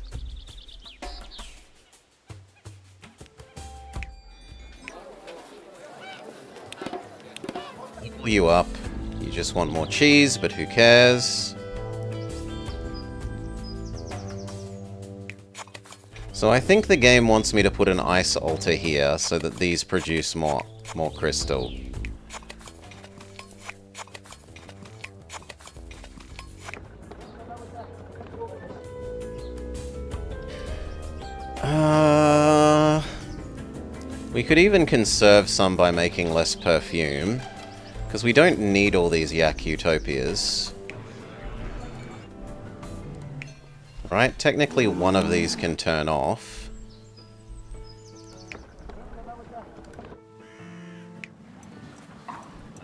fill you up. You just want more cheese, but who cares? So I think the game wants me to put an ice altar here so that these produce more crystal. We could even conserve some by making less perfume, because we don't need all these Yak Utopias. Right, technically one of these can turn off.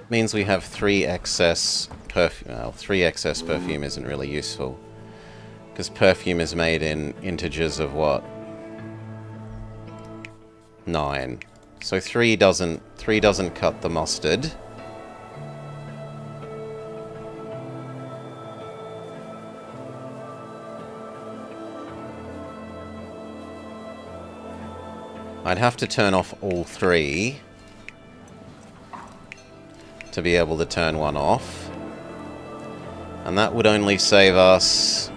Means we have 3 excess perfume. Well, 3 excess perfume isn't really useful, because perfume is made in integers of what? 9. So 3 doesn't cut the mustard. I'd have to turn off all 3 to be able to turn one off. And that would only save us...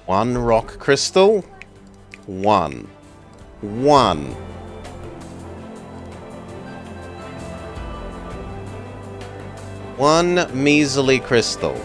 one rock crystal? One. One measly crystal.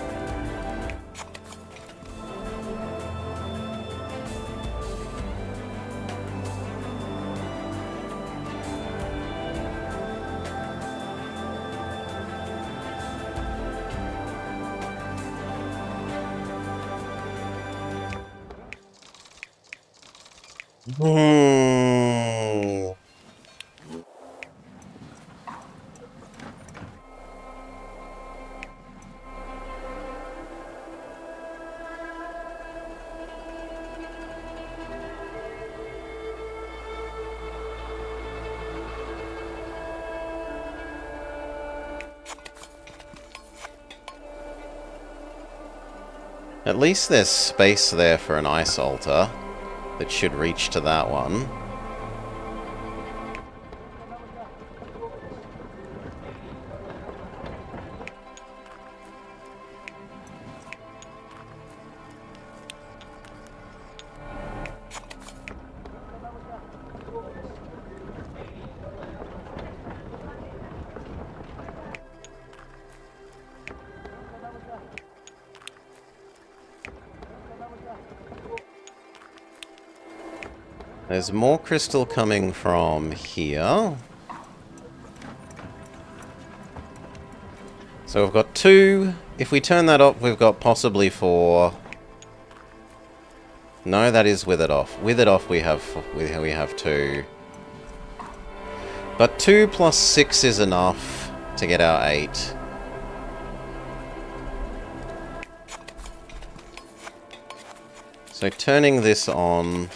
At least there's space there for an ice altar that should reach to that one. There's more crystal coming from here. So we've got 2. If we turn that off, we've got possibly 4. No, that is with it off. With it off, we have 2. But 2 plus 6 is enough to get our 8. So turning this on...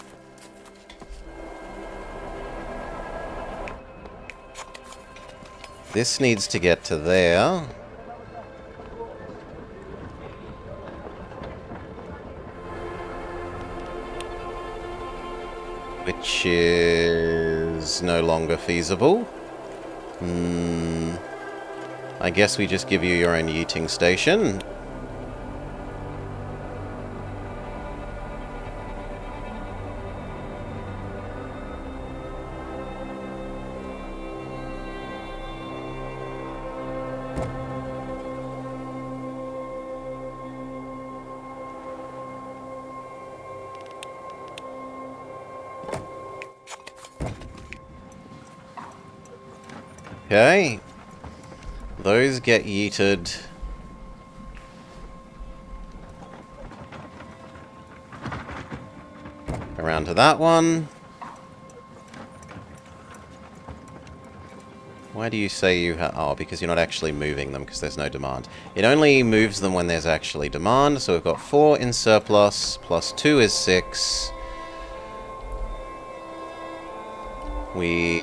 this needs to get to there. Which is no longer feasible. I guess we just give you your own yeeting station. Okay. Those get yeeted. Around to that one. Why do you say you have... oh, because you're not actually moving them, because there's no demand. It only moves them when there's actually demand, so we've got 4 in surplus, plus 2 is 6. We...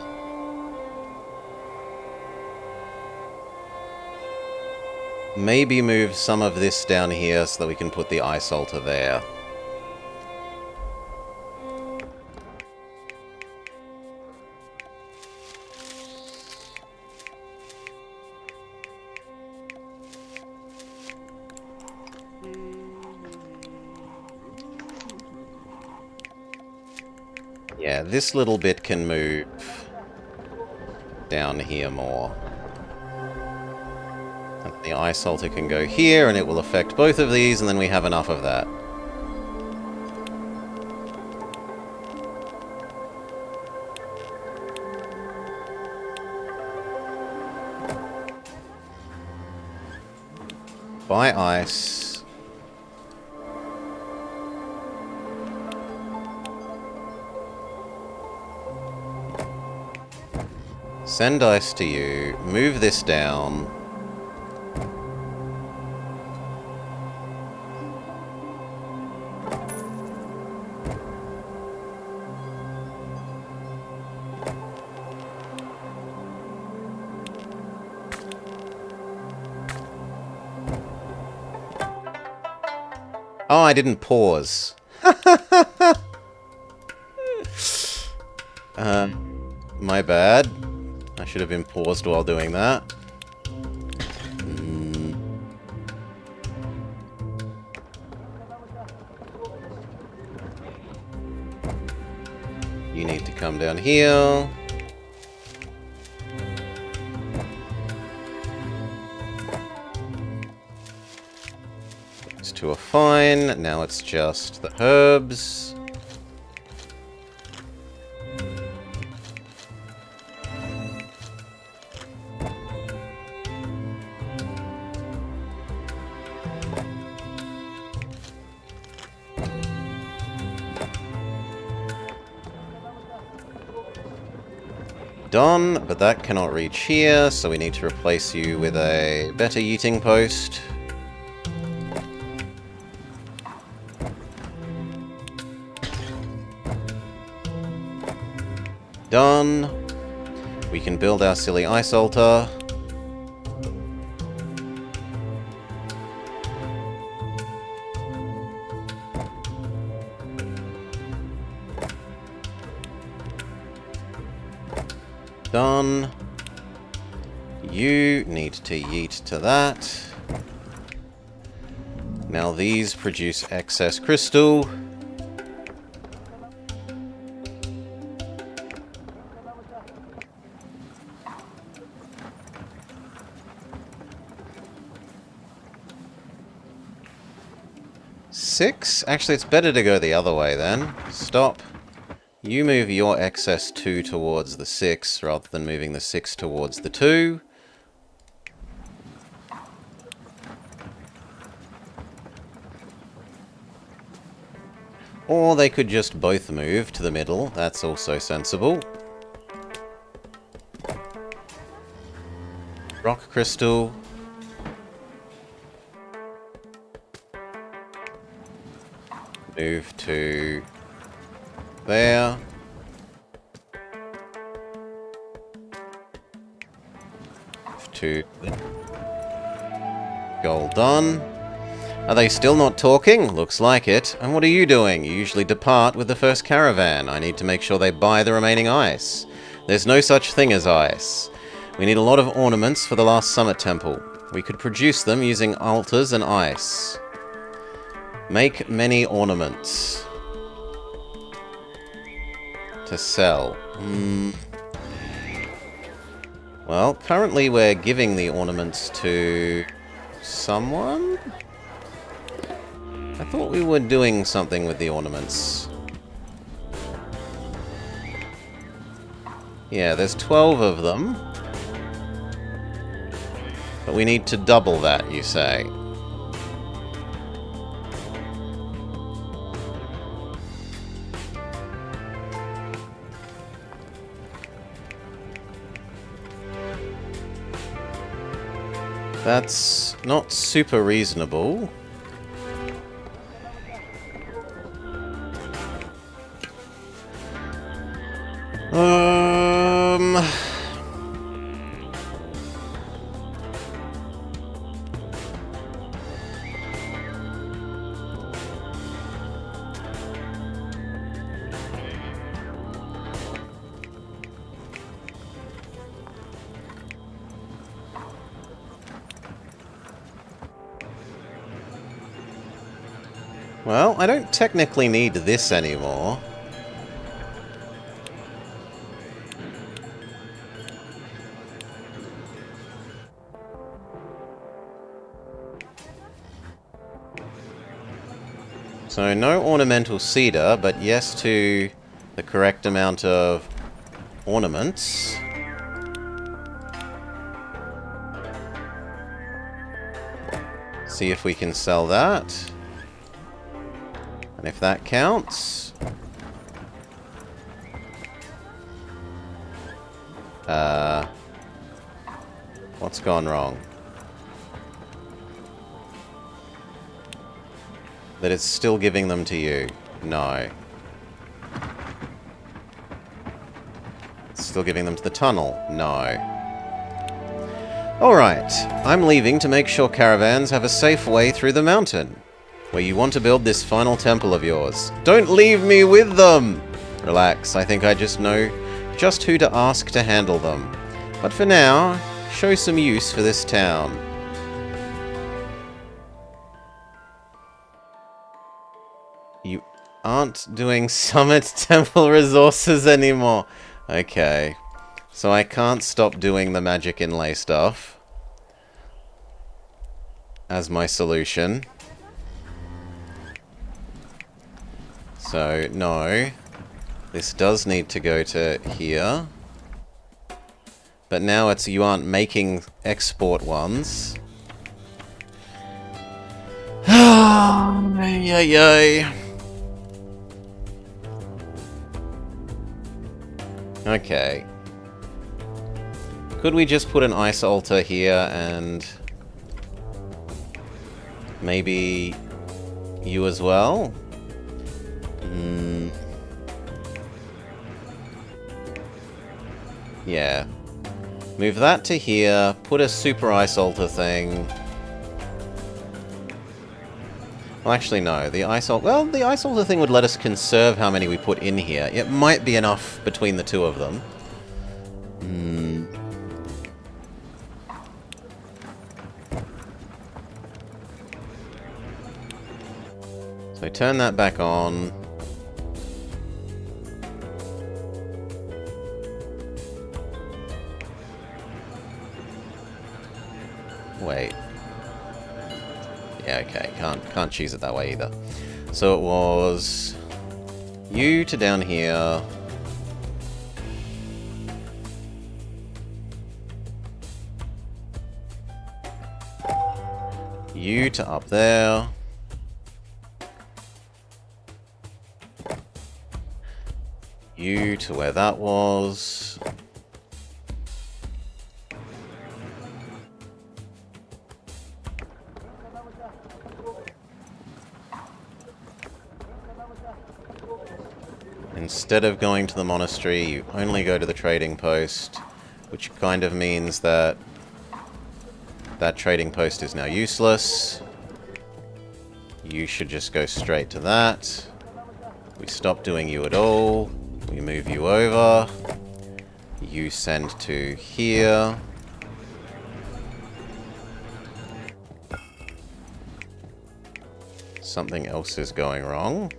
maybe move some of this down here so that we can put the ice altar there. Yeah, this little bit can move down here more. And the ice altar can go here, and it will affect both of these, and then we have enough of that. Buy ice. Send ice to you. Move this down. Oh, I didn't pause. My bad. I should have been paused while doing that. You need to come down here. These two are fine. Now it's just the herbs. Done, but that cannot reach here, so we need to replace you with a better eating post. Done. We can build our silly ice altar. Done. You need to yeet to that. Now these produce excess crystal. Six? Actually, it's better to go the other way then. Stop. You move your excess 2 towards the 6, rather than moving the 6 towards the 2. Or they could just both move to the middle. That's also sensible. Rock crystal. Move to there. To goal done. Are they still not talking? Looks like it. And what are you doing? You usually depart with the first caravan. I need to make sure they buy the remaining ice. There's no such thing as ice. We need a lot of ornaments for the last summit temple. We could produce them using altars and ice. Make many ornaments. To sell. Well, currently we're giving the ornaments to someone? I thought we were doing something with the ornaments. Yeah, there's 12 of them. But we need to double that, you say. That's not super reasonable. Well, I don't technically need this anymore. So no ornamental cedar, but yes to the correct amount of ornaments. See if we can sell that. And if that counts... what's gone wrong? That it's still giving them to you. No. It's still giving them to the tunnel. No. Alright, I'm leaving to make sure caravans have a safe way through the mountain, where you want to build this final temple of yours. Don't leave me with them! Relax, I think I just know just who to ask to handle them. But for now, show some use for this town. You aren't doing Summit Temple resources anymore. Okay. So I can't stop doing the magic inlay stuff as my solution. So, no. This does need to go to here. But now it's you aren't making export ones. Yay. Okay. Could we just put an ice altar here and maybe you as well? Yeah. Move that to here, put a super ice altar thing. Well, actually, no. The ice altar... Well, the ice altar thing would let us conserve how many we put in here. It might be enough between the two of them. So turn that back on. Wait. Yeah, okay. Can't choose it that way either. So it was you to down here. You to up there. You to where that was. Instead of going to the monastery, you only go to the trading post, which kind of means that that trading post is now useless. You should just go straight to that. We stop doing you at all. We move you over. You send to here. Something else is going wrong.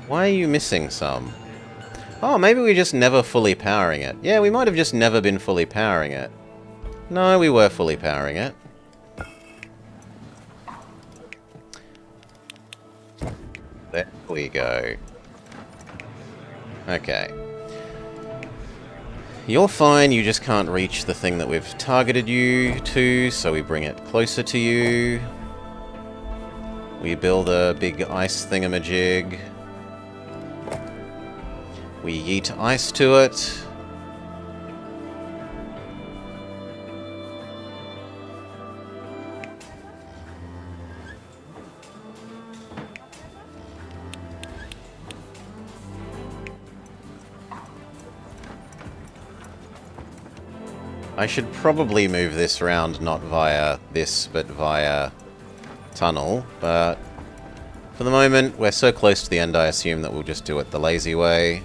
Why are you missing some? Oh, maybe we're just never fully powering it. Yeah, we might have just never been fully powering it. No, we were fully powering it. There we go. Okay. You're fine, you just can't reach the thing that we've targeted you to, so we bring it closer to you. We build a big ice thingamajig. We yeet ice to it. I should probably move this around not via this, but via tunnel, but for the moment, we're so close to the end, I assume that we'll just do it the lazy way.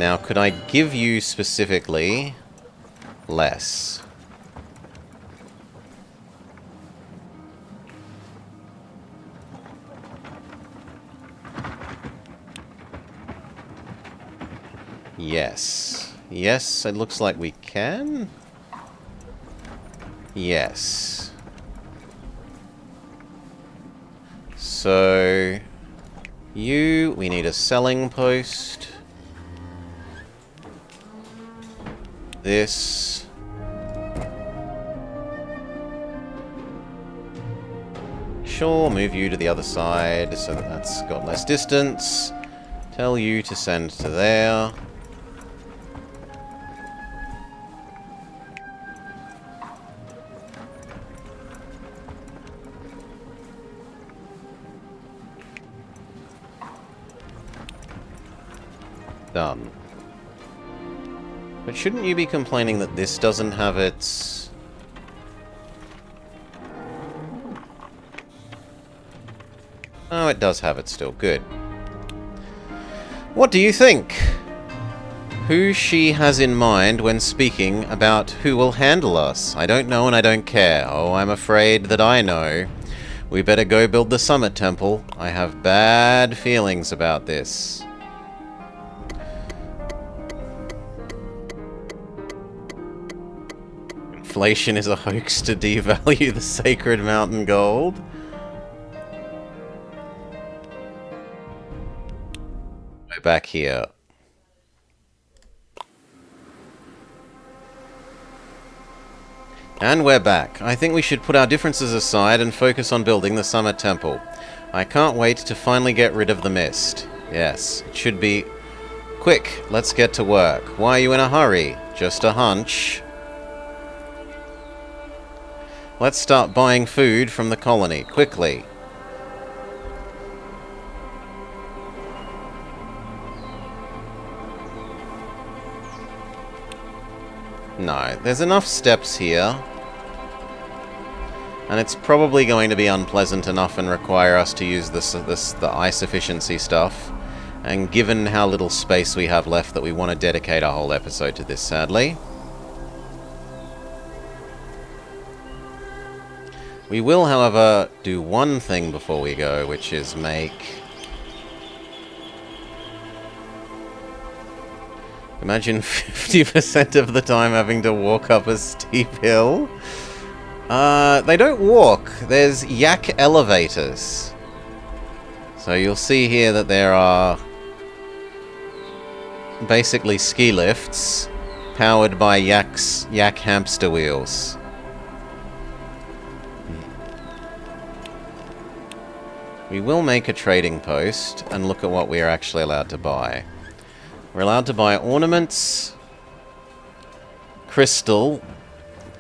Now, could I give you specifically less? Yes. Yes, it looks like we can. Yes. So, we need a selling post. This. Sure, move you to the other side so that that's got less distance. Tell you to send to there. Done. But shouldn't you be complaining that this doesn't have its... Oh, it does have it still. Good. What do you think? Who she has in mind when speaking about who will handle us? I don't know and I don't care. Oh, I'm afraid that I know. We better go build the Summit Temple. I have bad feelings about this. Inflation is a hoax to devalue the sacred mountain gold. Go back here. And we're back. I think we should put our differences aside and focus on building the Summit Temple. I can't wait to finally get rid of the mist. Yes, it should be... Quick, let's get to work. Why are you in a hurry? Just a hunch. Let's start buying food from the colony, quickly. No, there's enough steps here. And it's probably going to be unpleasant enough and require us to use the ice efficiency stuff. And given how little space we have left, that we want to dedicate a whole episode to this, sadly. We will, however, do one thing before we go, which is make... Imagine 50% of the time having to walk up a steep hill. They don't walk. There's yak elevators. So you'll see here that there are basically ski lifts powered by yak hamster wheels. We will make a trading post and look at what we are actually allowed to buy. We're allowed to buy ornaments, crystal,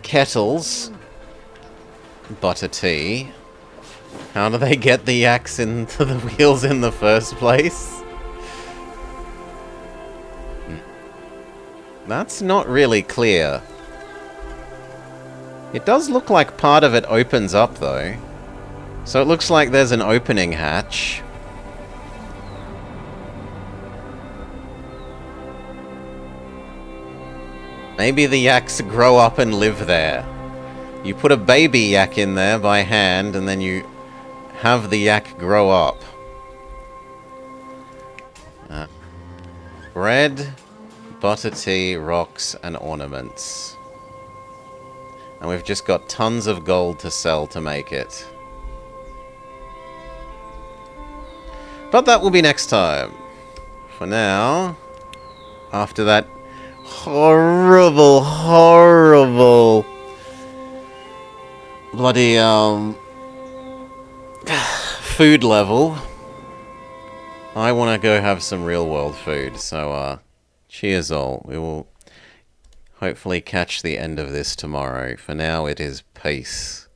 kettles, butter tea. How do they get the yaks into the wheels in the first place? That's not really clear. It does look like part of it opens up, though. So it looks like there's an opening hatch. Maybe the yaks grow up and live there. You put a baby yak in there by hand, and then you have the yak grow up. Bread, butter tea, rocks, and ornaments. And we've just got tons of gold to sell to make it. But that will be next time. For now, after that horrible, horrible bloody food level, I want to go have some real world food. So cheers all. We will hopefully catch the end of this tomorrow. For now, it is peace.